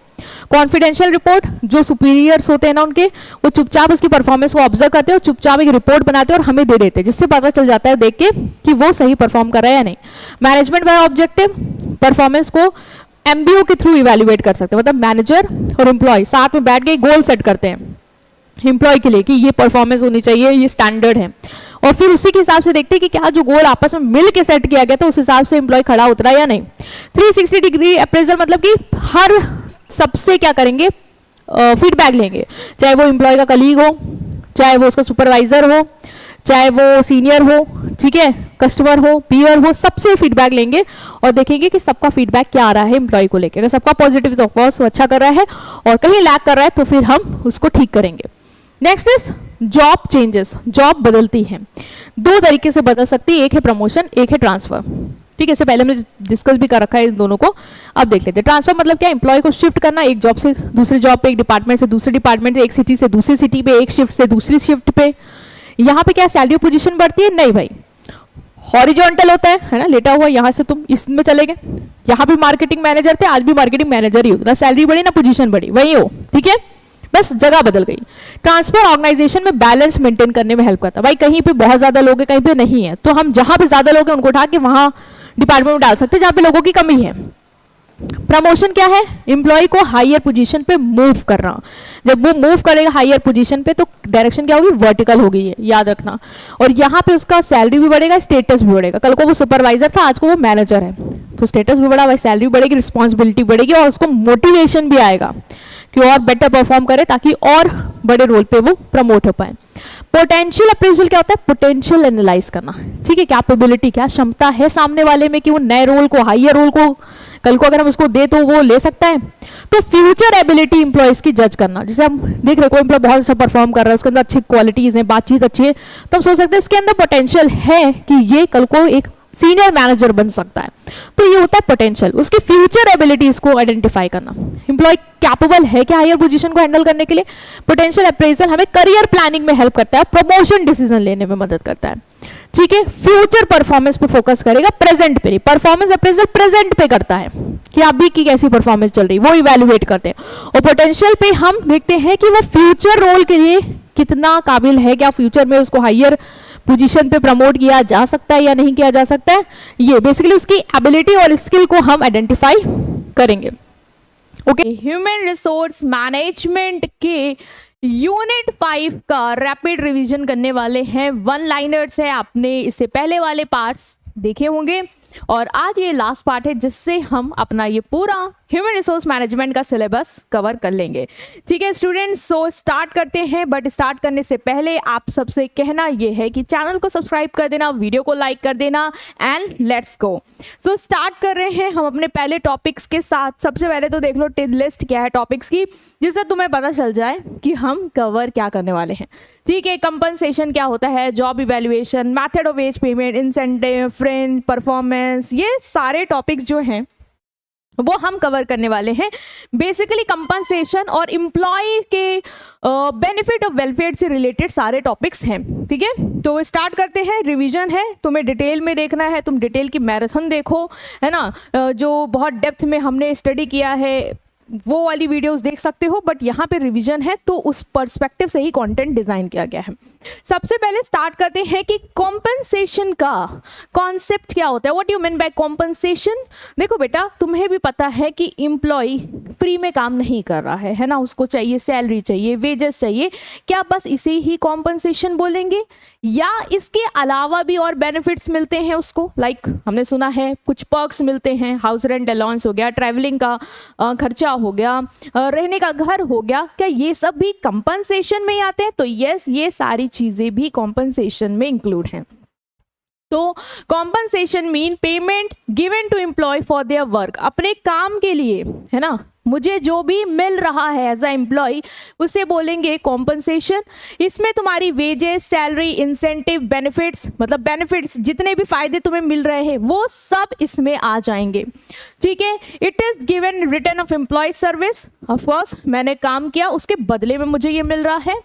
Speaker 2: कॉन्फिडेंशियल रिपोर्ट, जो सुपीरियर्स होते हैं ना उनके, वो चुपचाप उसकी परफॉर्मेंस को ऑब्जर्व करते हैं और चुपचाप एक रिपोर्ट बनाते हैं और हमें दे देते हैं, जिससे पता चल जाता है देख के कि वो सही परफॉर्म कर रहा है या नहीं। मैनेजमेंट बाय ऑब्जेक्टिव, परफॉर्मेंस को एमबीओ के थ्रू इवैल्यूएट कर सकते हैं, मतलब मैनेजर और एम्प्लॉय साथ में बैठ के गोल सेट करते हैं एम्प्लॉय के लिए कि ये परफॉर्मेंस होनी चाहिए, ये स्टैंडर्ड है, और फिर उसी के हिसाब से देखते हैं कि क्या जो गोल आपस में मिल के सेट किया गया तो उस हिसाब से एम्प्लॉय खड़ा उतरा या नहीं। 360 डिग्री अप्रेजल, मतलब कि हर सबसे क्या करेंगे, फीडबैक लेंगे, चाहे वो एम्प्लॉय का कलीग हो, चाहे वो उसका सुपरवाइजर हो, चाहे वो सीनियर हो, ठीक है, कस्टमर हो, पीयर हो, सबसे फीडबैक लेंगे और देखेंगे कि सबका फीडबैक क्या आ रहा है एम्प्लॉय को लेकर। अगर सबका पॉजिटिव तो ऑफकोर्स वो अच्छा कर रहा है, और कहीं लैग कर रहा है तो फिर हम उसको ठीक करेंगे। Next is job changes, job बदलती है, दो तरीके से बदल सकती है, एक है प्रमोशन, एक है ट्रांसफर। ठीक है, इससे पहले हमने डिस्कस भी कर रखा है इन दोनों को। अब देख लेते हैं ट्रांसफर मतलब क्या, एम्प्लॉय को शिफ्ट करना एक जॉब से दूसरी जॉब पे, एक डिपार्टमेंट से दूसरे डिपार्टमेंट से, एक सिटी से दूसरी सिटी पे, एक शिफ्ट से दूसरी शिफ्ट पे। यहाँ पे क्या सैलरी पोजीशन बढ़ती है? नहीं भाई, हॉरिजॉन्टल होता है ना, लेटा हुआ, यहाँ से तुम इसमें चले गए, यहाँ भी मार्केटिंग मैनेजर थे, आज भी मार्केटिंग मैनेजर ही हो, ना सैलरी बढ़ी ना पोजीशन बढ़ी, वही हो, ठीक है, बस जगह बदल गई। ट्रांसफर ऑर्गेनाइजेशन में बैलेंस मेंटेन करने में हेल्प करता है। भाई कहीं पे बहुत ज्यादा लोग हैं, कहीं पे नहीं है, तो हम जहां पे ज्यादा लोग हैं उनको उठा के वहां डिपार्टमेंट में डाल सकते हैं जहां पे लोगों की कमी है। प्रमोशन क्या है? एम्प्लॉय को हायर पोजीशन पे मूव करना। जब वो मूव करेगा हायर पोजीशन पे तो डायरेक्शन क्या होगी? वर्टिकल होगी, ये याद रखना। और यहाँ पे उसका सैलरी भी बढ़ेगा, स्टेटस भी बढ़ेगा। कल को वो सुपरवाइजर था, आज को वो मैनेजर है, तो स्टेटस भी बढ़ा, भाई सैलरी बढ़ेगी, रिस्पॉन्सिबिलिटी बढ़ेगी और उसको मोटिवेशन भी आएगा कि और बेटर परफॉर्म करे ताकि और बड़े रोल पे वो प्रमोट हो पाए। पोटेंशियल अप्रेजल क्या होता है? पोटेंशियल एनालाइज करना, ठीक है, कैपेबिलिटी, क्या क्षमता है सामने वाले में कि वो नए रोल को, हायर रोल को कल को अगर हम उसको दे तो वो ले सकता है। तो फ्यूचर एबिलिटी इंप्लॉयज की जज करना, जैसे हम देख रहे कोई एम्प्लॉय बहुत अच्छा परफॉर्म कर रहा है, उसके अंदर अच्छी क्वालिटीज हैं, बातचीत अच्छी है, तो हम सोच सकते हैं इसके अंदर पोटेंशियल है कि ये कल को एक सीनियर मैनेजर बन सकता है। तो ये होता है पोटेंशियल। उसकी फ्यूचर एबिलिटीज को आइडेंटिफाई करना, एम्प्लॉय कैपेबल है क्या हायर पोजीशन को हैंडल करने के लिए। पोटेंशियल अप्रेजल हमें करियर प्लानिंग में हेल्प करता है, प्रमोशन डिसीजन लेने में मदद करता है, ठीक है। फ्यूचर परफॉर्मेंस पे फोकस करेगा, प्रेजेंट पे नहीं। परफॉर्मेंस अप्रेजल प्रेजेंट पे करता है कि अभी की कैसी परफॉर्मेंस चल रही, वो इवैल्यूएट करते हैं। और पोटेंशियल पे हम देखते हैं कि वो फ्यूचर रोल के लिए कितना काबिल है, क्या फ्यूचर में उसको हायर पोजीशन पे प्रमोट किया जा सकता है या नहीं किया जा सकता है। ये बेसिकली उसकी एबिलिटी और स्किल को हम आइडेंटिफाई करेंगे। ओके, ह्यूमन रिसोर्स मैनेजमेंट के यूनिट 5 का रैपिड रिवीजन करने वाले हैं। वन लाइनर्स है, आपने इससे पहले वाले पार्ट्स देखे होंगे और आज ये लास्ट पार्ट है जिससे हम अपना ये पूरा ह्यूमन रिसोर्स मैनेजमेंट का सिलेबस कवर कर लेंगे। ठीक है स्टूडेंट्स, सो स्टार्ट करते हैं। बट स्टार्ट करने से पहले आप सबसे कहना ये है कि चैनल को सब्सक्राइब कर देना, वीडियो को लाइक कर देना and let's go. So start कर रहे हैं हम अपने पहले टॉपिक्स के साथ। सबसे पहले तो देख लो लिस्ट क्या है टॉपिक्स की, जिससे तुम्हें पता चल जाए कि हम कवर क्या करने वाले हैं। ठीक है, कंपनसेशन क्या होता है, job evaluation, method of wage payment, incentive, fringe, performance, ये सारे टॉपिक्स जो हैं वो हम कवर करने वाले हैं। बेसिकली कंपनसेशन और एम्प्लॉय के बेनिफिट ऑफ वेलफेयर से रिलेटेड सारे टॉपिक्स हैं। ठीक है, तो स्टार्ट करते हैं। रिवीजन है, तुम्हें डिटेल में देखना है, तुम डिटेल की मैराथन देखो, है ना, जो बहुत डेप्थ में हमने स्टडी किया है वो वाली वीडियोस देख सकते हो। बट यहाँ पे रिवीजन है तो उस पर्सपेक्टिव से ही कंटेंट डिजाइन किया गया है। सबसे पहले स्टार्ट करते हैं कि कॉम्पनसेशन का कॉन्सेप्ट क्या होता है। What you mean by compensation. देखो बेटा, तुम्हें भी पता है कि एम्प्लॉय फ्री में काम नहीं कर रहा है ना, उसको चाहिए सैलरी, चाहिए वेजेस चाहिए। क्या बस इसे ही कॉम्पनसेशन बोलेंगे या इसके अलावा भी और बेनिफिट्स मिलते हैं उसको? लाइक हमने सुना है कुछ पर्क्स मिलते हैं, हाउस रेंट अलाउंस हो गया, ट्रैवलिंग का खर्चा हो गया, रहने का घर हो गया, क्या ये सब भी कंपनसेशन में ही आते हैं? तो यस, ये सारी चीजें भी कंपनसेशन में इंक्लूड हैं। तो compensation mean payment given to employ for their work, अपने काम के लिए, है ना, मुझे जो भी मिल रहा है एज अ एम्प्लॉय उसे बोलेंगे कॉम्पनसेशन। इसमें तुम्हारी वेजेस, सैलरी, इंसेंटिव, बेनिफिट्स, मतलब बेनिफिट्स जितने भी फायदे तुम्हें मिल रहे हैं वो सब इसमें आ जाएंगे। ठीक है, it is given return of employ service, of course मैंने काम किया उसके बदले में मुझे ये मिल रहा है।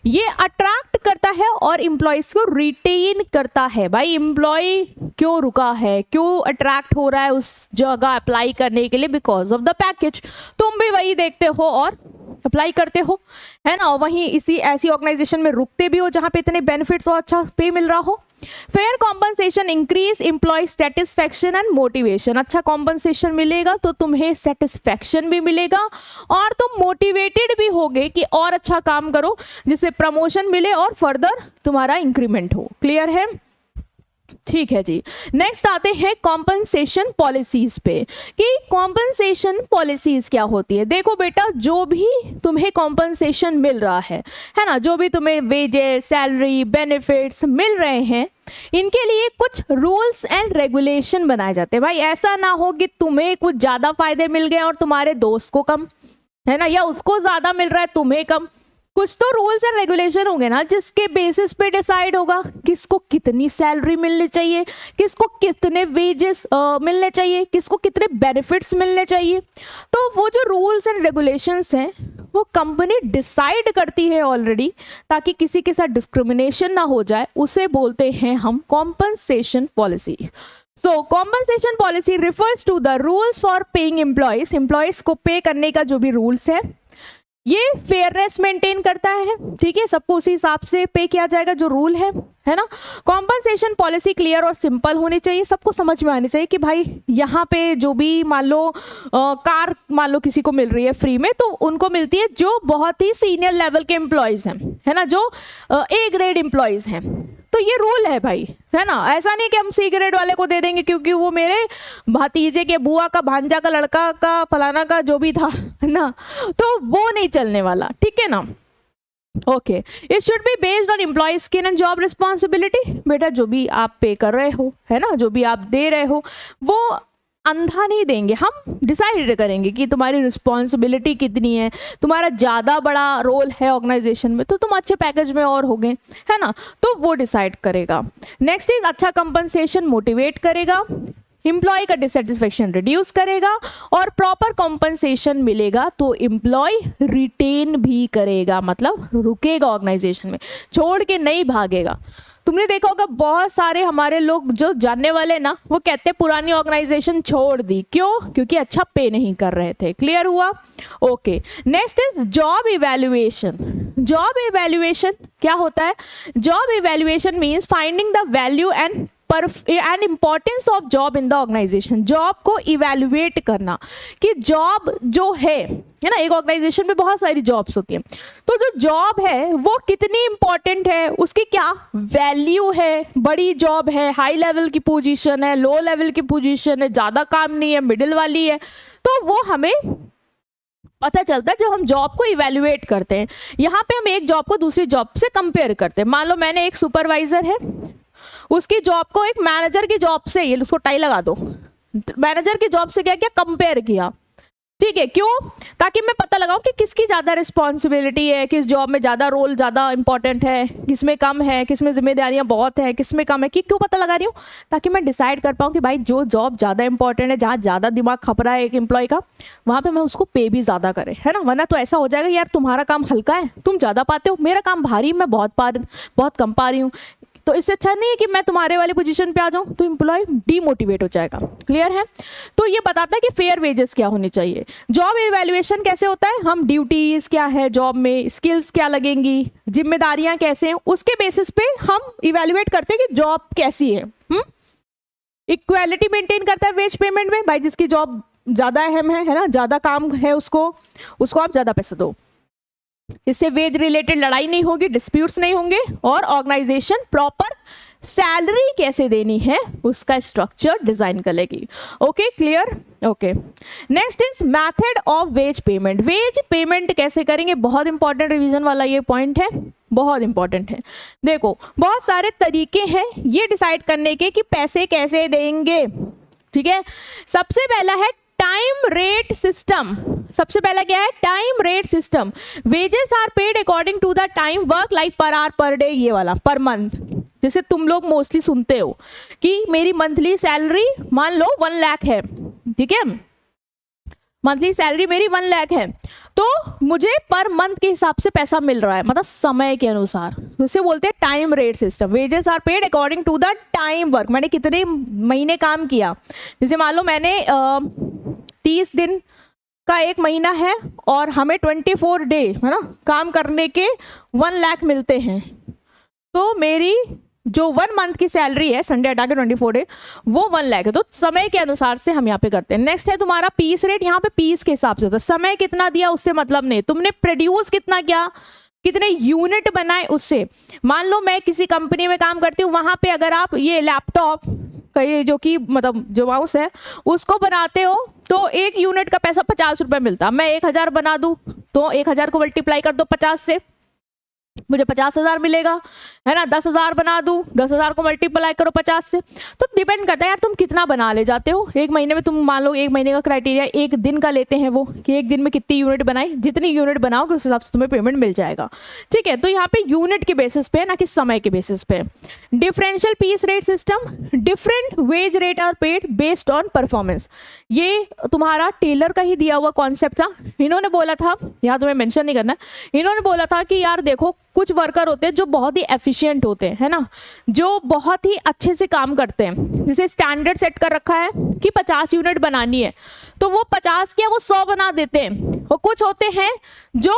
Speaker 2: ये अट्रैक्ट करता है और एम्प्लॉयज को रिटेन करता है। भाई एम्प्लॉय क्यों रुका है, क्यों अट्रैक्ट हो रहा है उस जगह अप्लाई करने के लिए? Because of the package. तुम भी वही देखते हो और अप्लाई करते हो, है ना, वहीं इसी ऐसी ऑर्गेनाइजेशन में रुकते भी हो जहां पे इतने बेनिफिट्स और अच्छा पे मिल रहा हो। Fair compensation increase employ satisfaction and motivation. अच्छा कॉम्पनसेशन मिलेगा तो तुम्हें सेटिस्फैक्शन भी मिलेगा और तुम मोटिवेटेड भी होगे कि और अच्छा काम करो, जिससे प्रमोशन मिले और फर्दर तुम्हारा इंक्रीमेंट हो। क्लियर है? ठीक है जी, नेक्स्ट आते हैं कॉम्पनसेशन पॉलिसीज पे कि कॉम्पनसेशन पॉलिसीज क्या होती है। देखो बेटा, जो भी तुम्हें कॉम्पनसेशन मिल रहा है ना, जो भी तुम्हें वेजेस, सैलरी, बेनिफिट्स मिल रहे हैं, इनके लिए कुछ रूल्स एंड रेगुलेशन बनाए जाते हैं। भाई ऐसा ना हो कि तुम्हें कुछ ज्यादा फायदे मिल गए और तुम्हारे दोस्त को कम, है ना, या उसको ज्यादा मिल रहा है तुम्हें कम। कुछ तो रूल्स एंड रेगुलेशन होंगे ना जिसके बेसिस पे डिसाइड होगा किसको कितनी सैलरी मिलनी चाहिए, किसको कितने वेजेस मिलने चाहिए, किसको कितने बेनिफिट्स मिलने चाहिए। तो वो जो रूल्स एंड रेगुलेशंस हैं वो कंपनी डिसाइड करती है ऑलरेडी, ताकि किसी के साथ डिस्क्रिमिनेशन ना हो जाए। उसे बोलते हैं हम compensation policy. So compensation policy refers to the rules for paying employees, employees को पे करने का जो भी रूल्स है ये फेयरनेस मेंटेन करता है, ठीक है, सबको उसी हिसाब से पे किया जाएगा जो रूल है ना। कॉम्पनसेशन पॉलिसी क्लियर और सिंपल होनी चाहिए, सबको समझ में आनी चाहिए कि भाई यहाँ पे जो भी मान लो कार मान लो किसी को मिल रही है फ्री में, तो उनको मिलती है जो बहुत ही सीनियर लेवल के एम्प्लॉयज हैं, है ना, जो ए ग्रेड एम्प्लॉयज हैं। तो ये रूल है भाई, है ना। ऐसा नहीं कि हम सी ग्रेड वाले को दे देंगे क्योंकि वो मेरे भतीजे के बुआ का भांजा का लड़का का फलाना का जो भी था, है ना, तो वो नहीं चलने वाला, ठीक है ना। Okay, it should be based on employ skill and job responsibility. बेटा जो भी आप पे कर रहे हो, है ना, जो भी आप दे रहे हो वो अंधा नहीं देंगे, हम डिसाइड करेंगे कि तुम्हारी रिस्पॉन्सिबिलिटी कितनी है, तुम्हारा ज़्यादा बड़ा रोल है ऑर्गेनाइजेशन में तो तुम अच्छे पैकेज में और होगे, है ना, तो वो डिसाइड करेगा। नेक्स्ट इज अच्छा कंपनसेशन मोटिवेट करेगा, एम्प्लॉय का डिससेटिस्फेक्शन रिड्यूस करेगा, और प्रॉपर कॉम्पनसेशन मिलेगा तो एम्प्लॉय रिटेन भी करेगा, मतलब रुकेगा ऑर्गेनाइजेशन में, छोड़ के नहीं भागेगा। तुमने देखा होगा बहुत सारे हमारे लोग जो जानने वाले ना वो कहते पुरानी ऑर्गेनाइजेशन छोड़ दी, क्यों? क्योंकि अच्छा पे नहीं कर रहे थे। क्लियर हुआ? Okay, next is job evaluation. Job evaluation क्या होता है? Job evaluation means finding the value and importance of job in the organisation. Job को इवैल्यूएट करना कि जॉब जो है ना, एक ऑर्गेनाइजेशन में बहुत सारी जॉब्स होती हैं, तो जो जॉब है वो कितनी इंपॉर्टेंट है, उसकी क्या वैल्यू है, बड़ी जॉब है, हाई लेवल की पोजीशन है, लो लेवल की पोजीशन है, ज़्यादा काम नहीं है, मिडिल वाली है, तो वो हमें पता चलता है जब हम जॉब को इवैल्यूएट करते हैं। यहाँ पे हम एक जॉब को दूसरी जॉब से कंपेयर करते हैं। मान लो मैंने एक सुपरवाइजर है, उसकी जॉब को एक मैनेजर की जॉब से, ये उसको टाई लगा दो, मैनेजर की जॉब से क्या क्या कंपेयर किया, ठीक है, क्यों? ताकि मैं पता लगाऊं कि किसकी ज़्यादा रिस्पॉन्सिबिलिटी है, किस जॉब में ज़्यादा रोल ज़्यादा इंपॉर्टेंट है, किसमें कम है, किसमें जिम्मेदारियां बहुत है, किसमें कम है, कि क्यों पता लगा रही हूँ? ताकि मैं डिसाइड कर पाऊँ कि भाई जो जॉब ज़्यादा इंपॉर्टेंट है, जहाँ ज़्यादा दिमाग खप रहा है एक एम्प्लॉय का, वहाँ पे मैं उसको पे भी ज़्यादा करे, है ना। वरना तो ऐसा हो जाएगा यार तुम्हारा काम हल्का है, तुम ज़्यादा पाते हो, मेरा काम भारी, मैं बहुत कम पा रही हूँ। तो इससे अच्छा नहीं है कि मैं तुम्हारे वाली पोजीशन पे आ जाऊं, तो एम्प्लॉय डीमोटिवेट हो जाएगा। क्लियर है? तो ये बताता है कि फेयर वेजेस क्या होनी चाहिए। जॉब इवैल्यूएशन कैसे होता है? हम ड्यूटीज क्या है जॉब में, स्किल्स क्या लगेंगी, जिम्मेदारियां कैसे हैं, उसके बेसिस पे हम इवैल्यूएट करते हैं कि जॉब कैसी है। इक्वालिटी मेंटेन करता है वेज पेमेंट में, भाई जिसकी जॉब ज्यादा अहम है ना, ज्यादा काम है, उसको आप ज्यादा पैसे दो। इससे वेज रिलेटेड लड़ाई नहीं होगी, डिस्प्यूट्स नहीं होंगे, और ऑर्गेनाइजेशन प्रॉपर सैलरी कैसे देनी है उसका स्ट्रक्चर डिजाइन करेगी। Okay, clear? Okay, next is method of wage payment. Wage payment कैसे करेंगे? बहुत इंपॉर्टेंट रिवीजन वाला ये पॉइंट है, बहुत इंपॉर्टेंट है। देखो बहुत सारे तरीके हैं ये डिसाइड करने के कि पैसे कैसे देंगे, ठीक है। सबसे पहला है टाइम रेट सिस्टम। सबसे पहला क्या है? Time rate system. Wages are paid according to the time work, like per hour, per day, ये वाला पर मंथ। जैसे तुम लोग मोस्टली सुनते हो कि मेरी मंथली सैलरी मान लो 1 लाख है, ठीक है, मंथली सैलरी मेरी 1 लाख है, तो मुझे पर मंथ के हिसाब से पैसा मिल रहा है, मतलब समय के अनुसार। उसे बोलते हैं time rate system. Wages are paid according to the time work, मैंने कितने महीने काम किया। जैसे मान लो मैंने 30 दिन का एक महीना है और हमें 24 डे, है ना, काम करने के 1 लाख मिलते हैं, तो मेरी जो 1 मंथ की सैलरी है, संडे हटा के 24 डे, वो 1 लाख है। तो समय के अनुसार से हम यहाँ पे करते हैं। नेक्स्ट है तुम्हारा पीस रेट। यहाँ पे पीस के हिसाब से होता है, समय कितना दिया उससे मतलब नहीं, तुमने प्रोड्यूस कितना किया, कितने यूनिट बनाए उससे। मान लो मैं किसी कंपनी में काम करती हूँ, वहां पे अगर आप ये लैपटॉप ये जो कि मतलब जो माउस है उसको बनाते हो तो 1 यूनिट का पैसा 50 रुपए मिलता। मैं 1000 बना दूं तो 1000 को मल्टीप्लाई कर दो 50 से, मुझे 50,000 मिलेगा, है ना, 10,000 बना दूं, 10,000 को मल्टीप्लाई करो 50 से। तो डिपेंड करता है यार तुम कितना बना ले जाते हो। एक महीने में तुम मान लो, एक महीने का क्राइटेरिया एक दिन का लेते हैं वो, कि एक दिन में कितनी यूनिट बनाई, जितनी यूनिट बनाओगे उस हिसाब से तुम्हें पेमेंट मिल जाएगा। ठीक है, तो यहाँ पे यूनिट के बेसिस पे, ना कि समय के बेसिस पे। Differential piece rate system, different wage rate are paid based on performance. ये तुम्हारा टेलर का ही दिया हुआ कॉन्सेप्ट था। इन्होंने बोला था, यहाँ तुम्हें मेंशन नहीं करना, इन्होंने बोला था कि यार देखो कुछ वर्कर होते हैं जो बहुत ही एफिशिएंट होते हैं, है ना, जो बहुत ही अच्छे से काम करते हैं। जैसे स्टैंडर्ड सेट कर रखा है कि 50 यूनिट बनानी है, तो वो 50 क्या वो 100 बना देते हैं। और कुछ होते हैं जो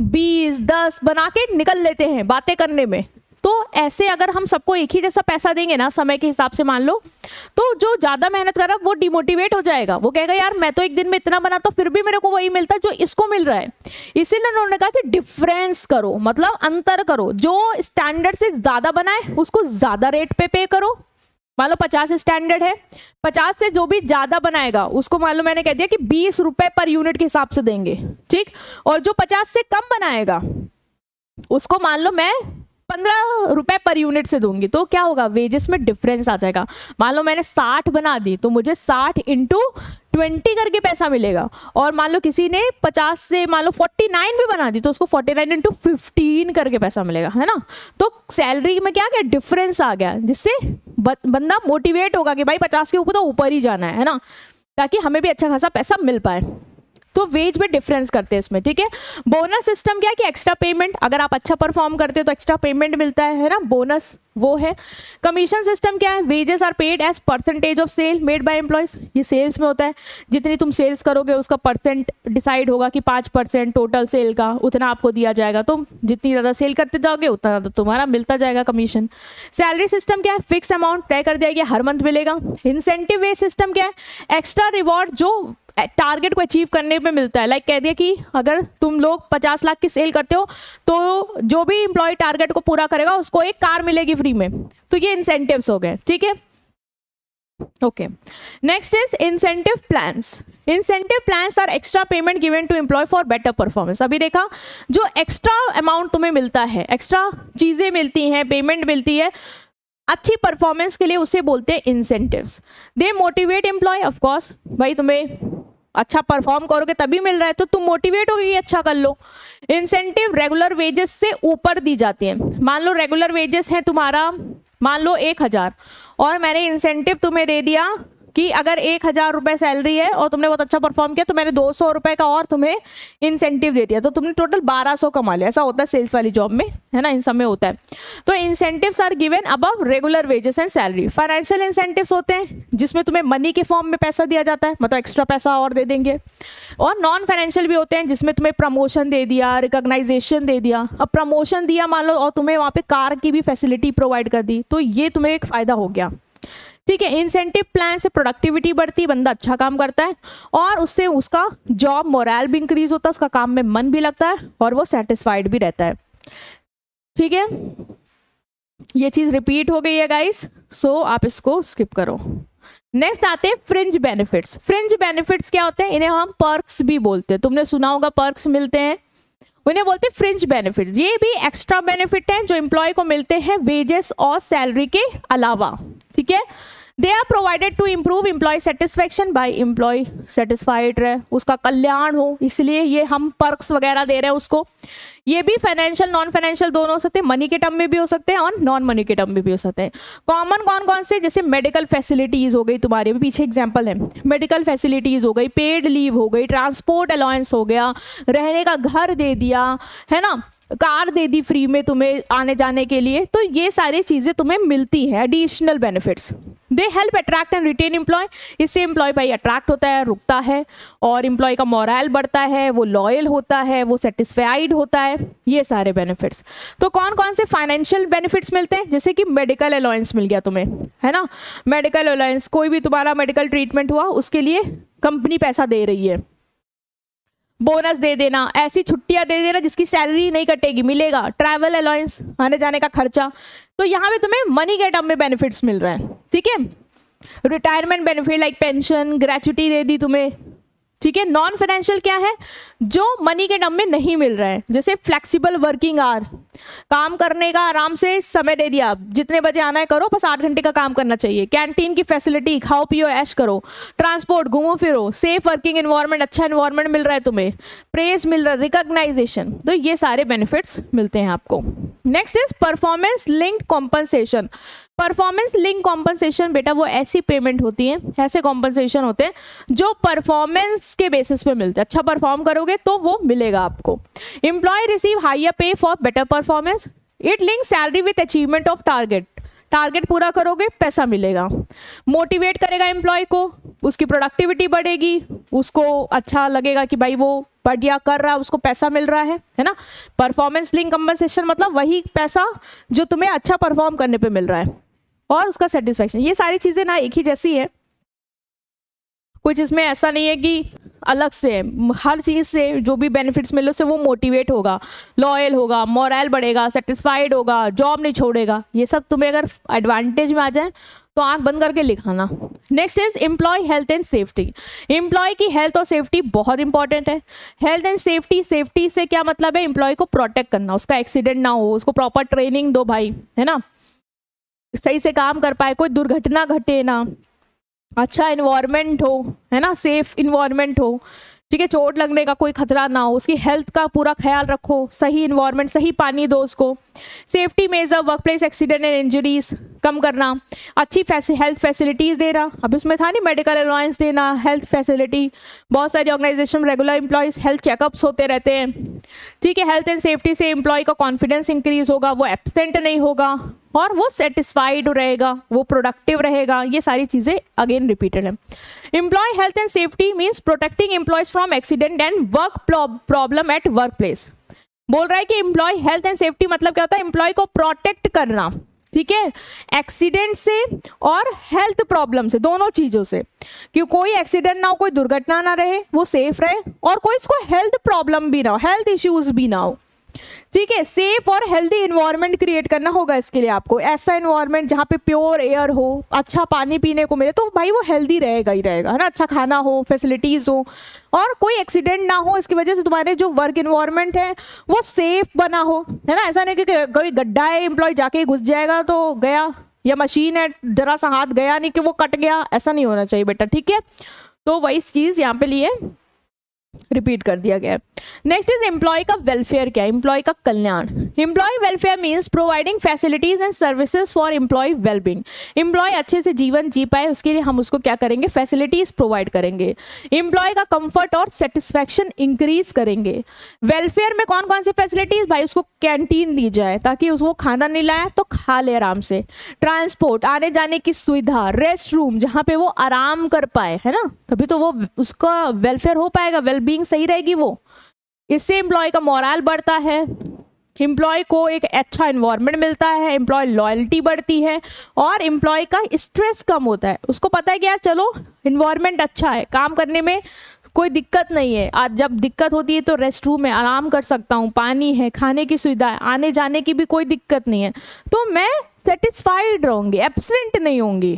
Speaker 2: 20, 10 बना के निकल लेते हैं बातें करने में। तो ऐसे अगर हम सबको एक ही जैसा पैसा देंगे ना, समय के हिसाब से मान लो, तो जो ज़्यादा मेहनत कर रहा है वो डिमोटिवेट हो जाएगा। वो कहेगा यार मैं तो एक दिन में इतना बनाता, फिर भी मेरे को वही मिलता जो इसको मिल रहा है। इसीलिए उन्होंने कहा कि डिफरेंस करो, मतलब अंतर करो। जो स्टैंडर्ड से ज़्यादा बनाए उसको ज़्यादा रेट पे करो। मान लो 50 स्टैंडर्ड है, 50 से जो भी ज़्यादा बनाएगा उसको मान लो मैंने कह दिया कि 20 रुपये पर यूनिट के हिसाब से देंगे, ठीक। और जो 50 से कम बनाएगा उसको मान लो मैं 15 रुपए पर यूनिट से दूंगी। तो क्या होगा, वेजेस में डिफरेंस आ जाएगा। मान लो मैंने 60 बना दी तो मुझे 60 × 20 करके पैसा मिलेगा। और मान लो किसी ने 50 से मान लो 49 भी बना दी तो उसको 49 × 15 करके पैसा मिलेगा, है ना। तो सैलरी में क्या क्या डिफरेंस आ गया, जिससे बंदा मोटिवेट होगा कि भाई 50 के ऊपर तो ऊपर ही जाना है ना, ताकि हमें भी अच्छा खासा पैसा मिल पाए। तो वेज में डिफरेंस करते हैं इसमें, ठीक है। बोनस सिस्टम क्या है कि एक्स्ट्रा पेमेंट, अगर आप अच्छा परफॉर्म करते हो तो एक्स्ट्रा पेमेंट मिलता है ना, बोनस वो है। कमीशन सिस्टम क्या है, wages are paid as percentage of sale made by employees. ये सेल्स में होता है, जितनी तुम सेल्स करोगे उसका परसेंट डिसाइड होगा कि 5% टोटल सेल का उतना आपको दिया जाएगा। तो जितनी ज़्यादा सेल करते जाओगे उतना ज़्यादा तुम्हारा मिलता जाएगा कमीशन। सैलरी सिस्टम क्या है, फिक्स अमाउंट तय कर दिया गया, हर मंथ मिलेगा। इंसेंटिव वेज सिस्टम क्या है, एक्स्ट्रा रिवॉर्ड जो टारगेट को अचीव करने पे मिलता है। लाइक कह दिया कि अगर तुम लोग 50 लाख की सेल करते हो तो जो भी एम्प्लॉय टारगेट को पूरा करेगा उसको एक कार मिलेगी फ्री में। तो ये इंसेंटिव्स हो गए, ठीक है। Okay, next is incentive plans. Incentive plans are extra payment given to employ for better performance. अभी देखा, जो एक्स्ट्रा अमाउंट तुम्हें मिलता है, एक्स्ट्रा चीजें मिलती हैं, पेमेंट मिलती है अच्छी परफॉर्मेंस के लिए, उसे बोलते हैं incentives. They motivate employ, of course भाई तुम्हें अच्छा परफॉर्म करोगे तभी मिल रहा है, तो तुम मोटिवेट होगे कि अच्छा कर लो। इंसेंटिव रेगुलर वेजेस से ऊपर दी जाती है। मान लो रेगुलर वेजेस है तुम्हारा मान लो 1000 और मैंने इंसेंटिव तुम्हें दे दिया कि अगर 1000 रुपये सैलरी है और तुमने बहुत अच्छा परफॉर्म किया तो मैंने 200 रुपये का और तुम्हें इंसेंटिव दे दिया, तो तुमने टोटल 1200 कमा लिया। ऐसा होता है सेल्स वाली जॉब में, है ना, इन सब में होता है। तो incentives are given above regular wages and salary. Financial incentives होते हैं जिसमें तुम्हें मनी के फॉर्म में पैसा दिया जाता है, मतलब एक्स्ट्रा पैसा और दे देंगे। और नॉन फाइनेंशियल भी होते हैं जिसमें तुम्हें प्रमोशन दे दिया, रिकॉग्नाइजेशन दे दिया। अब प्रमोशन दिया मान लो और तुम्हें वहाँ पे कार की भी फैसिलिटी प्रोवाइड कर दी, तो ये तुम्हें एक फायदा हो गया, ठीक है। इंसेंटिव प्लान से प्रोडक्टिविटी बढ़ती है, बंदा अच्छा काम करता है और उससे उसका जॉब मोरल भी इंक्रीज होता है, उसका काम में मन भी लगता है और वो सेटिस्फाइड भी रहता है, ठीक है। ये चीज रिपीट हो गई है गाइस, सो आप इसको स्किप करो। नेक्स्ट आते हैं फ्रिंज बेनिफिट्स। फ्रिंज बेनिफिट्स क्या होते हैं, इन्हें हम पर्क्स भी बोलते हैं। तुमने सुना होगा पर्क्स मिलते हैं, उन्हें बोलते हैं फ्रिंज बेनिफिट्स। ये भी एक्स्ट्रा बेनिफिट है जो एम्प्लॉय को मिलते हैं वेजेस और सैलरी के अलावा, ठीक है। They are provided to improve employee satisfaction बाय एम्प्लॉय सेटिस्फाइड रहे, उसका कल्याण हो, इसलिए ये हम पर्क्स वगैरह दे रहे हैं उसको। ये भी फाइनेंशियल नॉन फाइनेंशियल दोनों हो सकते हैं, मनी के टर्म में भी हो सकते हैं और नॉन मनी के टर्म में भी हो सकते हैं। कॉमन कौन कौन से, जैसे मेडिकल फैसिलिटीज हो गई, तुम्हारे भी पीछे एग्जांपल है, मेडिकल फैसिलिटीज हो गई, पेड लीव हो गई, ट्रांसपोर्ट अलाउंस हो गया, रहने का घर दे दिया, है ना, कार दे दी फ्री में तुम्हें आने जाने के लिए। तो ये सारी चीजें तुम्हें मिलती है, additional benefits. They help attract and retain employee, इससे एम्प्लॉय भाई अट्रैक्ट होता है, रुकता है और एम्प्लॉय का मोरल बढ़ता है, वो लॉयल होता है, वो सेटिस्फाइड होता है, ये सारे बेनिफिट्स। तो कौन कौन से फाइनेंशियल बेनिफिट्स मिलते हैं, जैसे कि मेडिकल अलाउंस मिल गया तुम्हें, है ना, मेडिकल अलाउंस, कोई भी तुम्हारा मेडिकल ट्रीटमेंट हुआ उसके लिए कंपनी पैसा दे रही है। बोनस दे देना, ऐसी छुट्टियां दे देना जिसकी सैलरी नहीं कटेगी, मिलेगा। ट्रैवल अलाउंस, आने जाने का खर्चा, तो यहाँ पे तुम्हें मनी के टर्म में बेनिफिट्स मिल रहे हैं, ठीक है। Retirement benefit like pension, gratuity दे दी तुम्हें, ठीक है। नॉन फाइनेंशियल क्या है, जो मनी के टर्म में नहीं मिल रहा है, जैसे फ्लेक्सिबल वर्किंग आवर, काम करने का आराम से समय दे दिया, जितने बजे आना है करो, बस 8 घंटे का काम करना चाहिए। कैंटीन की फैसिलिटी, खाओ पियो ऐश करो। ट्रांसपोर्ट, घूमो फिरो। सेफ वर्किंग एनवायरनमेंट, अच्छा एनवायरनमेंट मिल रहा है तुम्हें। प्रेज मिल रहा है, रिकॉग्नाइजेशन, तो ये सारे बेनिफिट्स मिलते हैं आपको। Next is performance linked compensation. Performance link compensation बेटा वो ऐसी पेमेंट होती है, ऐसे कॉम्पनसेशन होते हैं जो परफॉर्मेंस के बेसिस पे मिलते हैं। अच्छा परफॉर्म करोगे तो वो मिलेगा आपको। एम्प्लॉय रिसीव हायर पे for better performance. It link salary with achievement of target. Target पूरा करोगे पैसा मिलेगा। मोटिवेट करेगा एम्प्लॉय को, उसकी प्रोडक्टिविटी बढ़ेगी, उसको अच्छा लगेगा कि भाई वो बढ़िया कर रहा है, उसको पैसा मिल रहा है ना। परफॉर्मेंस लिंक कंपनसेशन मतलब वही पैसा जो तुम्हें अच्छा परफॉर्म करने पे मिल रहा है और उसका सेटिस्फैक्शन। ये सारी चीजें ना एक ही जैसी है, कुछ इसमें ऐसा नहीं है कि अलग से है। हर चीज से जो भी बेनिफिट्स मिले उससे वो मोटिवेट होगा, लॉयल होगा, मोरल बढ़ेगा, सेटिस्फाइड होगा, जॉब नहीं छोड़ेगा। ये सब तुम्हें अगर एडवांटेज में आ जाए तो आंख बंद करके लिखाना। Next is employee health and safety. Employee की हेल्थ और सेफ्टी बहुत इंपॉर्टेंट है। हेल्थ एंड सेफ्टी, सेफ्टी से क्या मतलब है, एम्प्लॉय को प्रोटेक्ट करना, उसका एक्सीडेंट ना हो, उसको प्रॉपर ट्रेनिंग दो भाई, है ना, सही से काम कर पाए, कोई दुर्घटना घटे ना, अच्छा इन्वायरमेंट हो, है ना, सेफ इन्वायरमेंट हो, ठीक है, चोट लगने का कोई खतरा ना हो, उसकी हेल्थ का पूरा ख्याल रखो, सही इन्वायरमेंट, सही पानी दो उसको। Safety measure, work place accident and injuries कम करना, अच्छी हेल्थ फैसिलिटीज देना। अब इसमें था नहीं मेडिकल अलाउंस देना, हेल्थ फैसिलिटी, बहुत सारी ऑर्गेनाइजेशन में रेगुलर एम्प्लॉयज हेल्थ चेकअप्स होते रहते हैं, ठीक है। हेल्थ एंड सेफ्टी से एम्प्लॉय का कॉन्फिडेंस इंक्रीज होगा, वो एब्सेंट नहीं होगा और वो सेटिस्फाइड रहेगा, वो प्रोडक्टिव रहेगा। ये सारी चीजें अगेन रिपीटेड है। Employee health and safety means protecting employees from accident and work problem at work place. बोल रहा है कि एम्प्लॉय हेल्थ एंड सेफ्टी मतलब क्या होता है, एम्प्लॉय को प्रोटेक्ट करना, ठीक है, एक्सीडेंट से और हेल्थ प्रॉब्लम से, दोनों चीजों से, कि कोई एक्सीडेंट ना हो, कोई दुर्घटना ना रहे, वो सेफ रहे और कोई इसको हेल्थ प्रॉब्लम भी ना हो, हेल्थ इश्यूज भी ना हो, ठीक है। सेफ और हेल्दी इन्वायरमेंट क्रिएट करना होगा इसके लिए आपको, ऐसा इन्वायरमेंट जहाँ पे प्योर एयर हो, अच्छा पानी पीने को मिले, तो भाई वो हेल्दी रहेगा ही रहेगा, है ना, अच्छा खाना हो, फैसिलिटीज हो और कोई एक्सीडेंट ना हो, इसकी वजह से तुम्हारे जो वर्क इन्वायरमेंट है वो सेफ बना हो, है ना। ऐसा नहीं कि कोई गड्ढा है, एम्प्लॉय जाके घुस जाएगा तो गया, या मशीन है जरा सा हाथ गया नहीं कि वो कट गया, ऐसा नहीं होना चाहिए बेटा, ठीक है। तो वही चीज यहाँ पे लिए रिपीट कर दिया गया है। नेक्स्ट इज एम्प्लॉय का वेलफेयर क्या है, एम्प्लॉय का कल्याण। Employ welfare means providing facilities and services for employ wellbeing. Employ अच्छे से जीवन जी पाए उसके लिए हम उसको क्या करेंगे, फैसिलिटीज प्रोवाइड करेंगे। एम्प्लॉय का कंफर्ट और सेटिस्फैक्शन इंक्रीज करेंगे। वेलफेयर में कौन कौन सी फैसिलिटीज, भाई उसको कैंटीन दी जाए ताकि उसको खाना नहीं लाए तो खा ले आराम से। ट्रांसपोर्ट, आने जाने की सुविधा, रेस्ट रूम जहाँ पे वो आराम कर पाए, है ना, तभी तो वो उसका वेलफेयर हो पाएगा, वेलबींग सही रहेगी वो। इससे एम्प्लॉय का मोरल बढ़ता है, एम्प्लॉय को एक अच्छा एनवायरनमेंट मिलता है, एम्प्लॉय लॉयल्टी बढ़ती है और एम्प्लॉय का स्ट्रेस कम होता है। उसको पता है कि यार चलो एनवायरनमेंट अच्छा है, काम करने में कोई दिक्कत नहीं है, आज जब दिक्कत होती है तो रेस्ट रूम में आराम कर सकता हूँ, पानी है, खाने की सुविधा है, आने जाने की भी कोई दिक्कत नहीं है, तो मैं सेटिस्फाइड रहूंगी, एब्सेंट नहीं होंगी।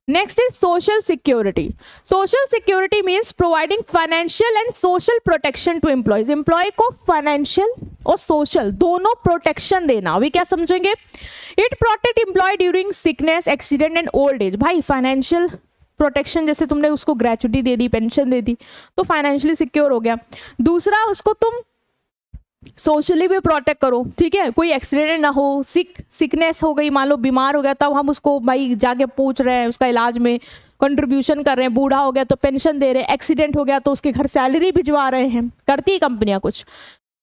Speaker 2: Next is social security. Social security means providing financial and social protection to employees. Employee को फाइनेंशियल और सोशल दोनों प्रोटेक्शन देना। अभी क्या समझेंगे, it protect employee during sickness, accident and old age. भाई फाइनेंशियल प्रोटेक्शन, जैसे तुमने उसको ग्रेचुटी दे दी, पेंशन दे दी, तो फाइनेंशियली सिक्योर हो गया। दूसरा, उसको तुम सोशली भी प्रोटेक्ट करो, ठीक है, कोई एक्सीडेंट ना हो, सिकनेस हो गई, मान लो बीमार हो गया, तब हम उसको भाई जाके पूछ रहे हैं, उसका इलाज में कंट्रीब्यूशन कर रहे हैं, बूढ़ा हो गया तो पेंशन दे रहे हैं, एक्सीडेंट हो गया तो उसके घर सैलरी भिजवा रहे हैं, करती है कंपनियां कुछ।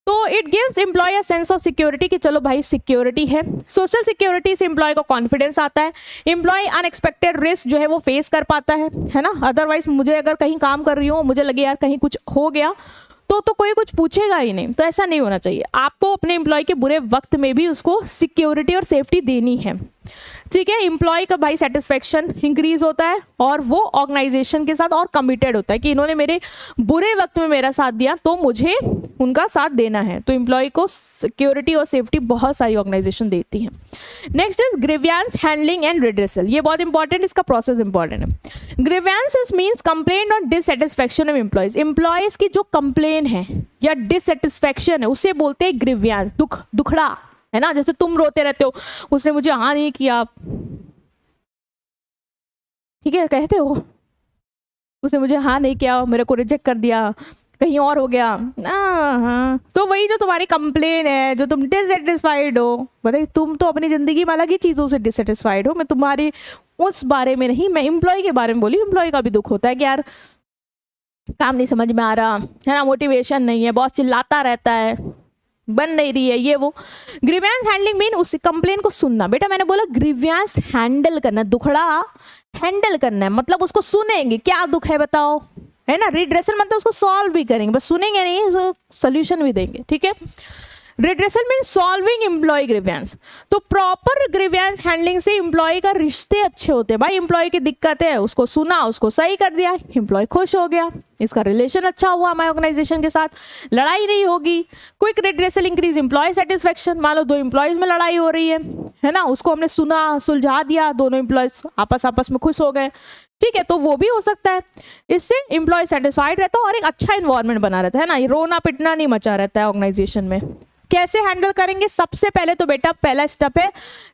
Speaker 2: तो it gives employee a sense of security कि चलो भाई सिक्योरिटी है। सोशल सिक्योरिटी से एम्प्लॉय को कॉन्फिडेंस आता है, एम्प्लॉय अनएक्सपेक्टेड रिस्क जो है वो फेस कर पाता है ना। अदरवाइज मुझे अगर कहीं काम कर रही हूँ, मुझे लगे यार कहीं कुछ हो गया तो कोई कुछ पूछेगा ही नहीं, तो ऐसा नहीं होना चाहिए। आपको अपने एम्प्लॉय के बुरे वक्त में भी उसको सिक्योरिटी और सेफ्टी देनी है, ठीक है। एम्प्लॉय का भाई सेटिस्फेक्शन इंक्रीज होता है और वो ऑर्गेनाइजेशन के साथ और कमिटेड होता है कि इन्होंने मेरे बुरे वक्त में मेरा साथ दिया तो मुझे उनका साथ देना है। तो एम्प्लॉय को सिक्योरिटी और सेफ्टी बहुत सारी ऑर्गेनाइजेशन देती है। Next is grievance handling and redressal. ये बहुत इंपॉर्टेंट, इसका प्रोसेस इंपॉर्टेंट है। ग्रीवियंस मीन्स कंप्लेंट और डिससेटिस्फेक्शन ऑफ एम्प्लॉयज। एम्प्लॉयज की जो कंप्लेन है या डिससेटिस्फेक्शन है उसे बोलते हैं ग्रीवियंस, दुखड़ा, है ना। जैसे तुम रोते रहते हो, उसने मुझे हाँ नहीं किया, ठीक है, कहते हो उसने मुझे हाँ नहीं किया, मेरे को रिजेक्ट कर दिया, कहीं और हो गया, हाँ। तो वही जो तुम्हारी कंप्लेन है, जो तुम डिससेटिस्फाइड हो, बताइए तुम तो अपनी जिंदगी में अलग ही चीजों से डिससेटिस्फाइड हो। मैं तुम्हारी उस बारे में नहीं, मैं एम्प्लॉय के बारे में बोली। एम्प्लॉय का भी दुख होता है कि यार काम नहीं समझ में आ रहा है ना, मोटिवेशन नहीं है, बॉस चिल्लाता रहता है, बन नहीं रही है, ये वो। ग्रीवियंस हैंडलिंग मीन उस कंप्लेन को सुनना। बेटा मैंने बोला ग्रीवियंस हैंडल करना, दुखड़ा हैंडल करना है, मतलब उसको सुनेंगे, क्या दुख है बताओ, है ना। रिड्रेसल मतलब उसको सॉल्व भी करेंगे, बस सुनेंगे नहीं, उसको सोल्यूशन भी देंगे, ठीक है। Redressal mean solving employee grievance. तो प्रॉपर ग्रीवियंस हैंडलिंग से एम्प्लॉय का रिश्ते अच्छे होते हैं। भाई एम्प्लॉय की दिक्कत है, उसको सुना, उसको सही कर दिया, एम्प्लॉय खुश हो गया, इसका रिलेशन अच्छा हुआ हमारे ऑर्गेनाइजेशन के साथ, लड़ाई नहीं होगी। Quick redressal increase employee satisfaction. मान लो दो एम्प्लॉयज में लड़ाई हो रही है ना, उसको हमने सुना, सुलझा दिया, दोनों एम्प्लॉयज आपस में खुश हो गए, ठीक है, तो वो भी हो सकता है। इससे एम्प्लॉय सेटिस्फाइड रहता है और एक अच्छा इन्वायरमेंट बना रहता है ना, ये रोना पिटना नहीं मचा रहता है ऑर्गेनाइजेशन में। कैसे हैंडल करेंगे? सबसे पहले तो बेटा पहला स्टेप है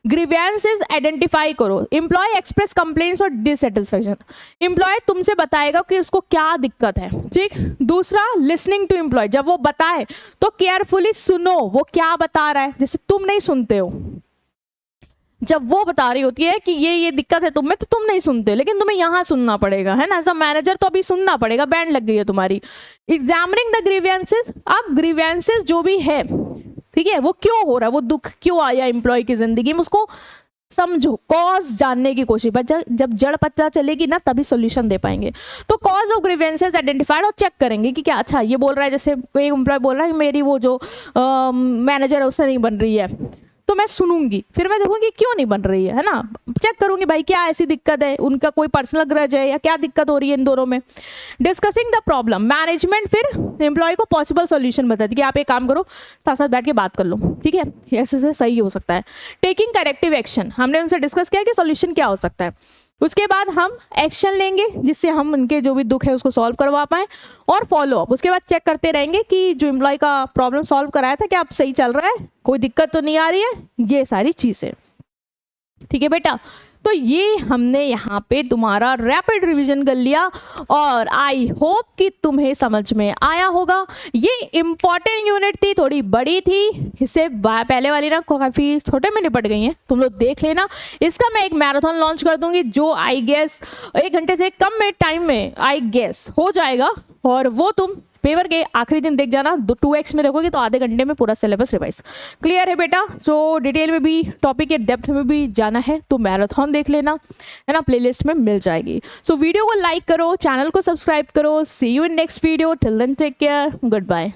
Speaker 2: ग्रीवियंसेस आइडेंटिफाई करो। एम्प्लॉय एक्सप्रेस कंप्लेंट्स और डिससेटिस्फेक्शन। एम्प्लॉय तुमसे बताएगा कि उसको क्या दिक्कत है, ठीक। दूसरा लिसनिंग टू एम्प्लॉय, जब वो बताए तो केयरफुली सुनो वो क्या बता रहा है, जैसे तुम नहीं सुनते हो, जब वो बता रही होती है कि ये दिक्कत है तुम में, तो तुम नहीं सुनते हो, लेकिन तुम्हें यहाँ सुनना पड़ेगा, है ना। एज अ मैनेजर तो अभी सुनना पड़ेगा, बैंड लग गई है तुम्हारी। Examining the grievances. अब ग्रीवियंसेस जो भी है, ठीक है, वो क्यों हो रहा है, वो दुख क्यों आया एम्प्लॉय की जिंदगी में, उसको समझो, कॉज जानने की कोशिश। जब जड़ पता चलेगी ना तभी सोल्यूशन दे पाएंगे। तो कॉज ऑफ ग्रीवियंसेस आइडेंटिफाइड, और चेक करेंगे कि क्या, अच्छा ये बोल रहा है, जैसे कोई एम्प्लॉय बोल रहा है मेरी वो जो मैनेजर है उससे नहीं बन रही है, तो मैं सुनूंगी, फिर मैं देखूंगी क्यों नहीं बन रही है ना, चेक करूंगी भाई क्या ऐसी दिक्कत है, उनका कोई पर्सनल ग्रज है या क्या दिक्कत हो रही है इन दोनों में। Discussing the problem. मैनेजमेंट फिर एम्प्लॉय को पॉसिबल सॉल्यूशन बताती है कि आप एक काम करो, साथ साथ बैठ के बात कर लो, ठीक है, ऐसे सही हो सकता है। टेकिंग करेक्टिव एक्शन, हमने उनसे डिस्कस किया कि सॉल्यूशन क्या हो सकता है, उसके बाद हम एक्शन लेंगे जिससे हम उनके जो भी दुख है उसको सॉल्व करवा पाएं, और फॉलो अप। उसके बाद चेक करते रहेंगे कि जो एम्प्लॉय का प्रॉब्लम सॉल्व कराया था क्या अब सही चल रहा है, कोई दिक्कत तो नहीं आ रही है, ये सारी चीजें, ठीक है बेटा। तो ये हमने यहाँ पे तुम्हारा रैपिड रिवीजन कर लिया और आई होप कि तुम्हें समझ में आया होगा। ये इंपॉर्टेंट यूनिट थी, थोड़ी बड़ी थी, इससे पहले वाली ना काफ़ी छोटे में निपट गई हैं, तुम लोग देख लेना। इसका मैं एक मैराथन लॉन्च कर दूंगी जो आई गेस 1 घंटे से कम में टाइम में आई गेस हो जाएगा, और वो तुम पेपर के आखिरी दिन देख जाना, 2x में देखोगे तो आधे घंटे में पूरा सिलेबस रिवाइज क्लियर है बेटा। सो डिटेल में भी टॉपिक के डेप्थ में भी जाना है तो मैराथन देख लेना, है ना, प्लेलिस्ट में मिल जाएगी। सो वीडियो को लाइक करो, चैनल को सब्सक्राइब करो। See you in next video, till then take care, good bye.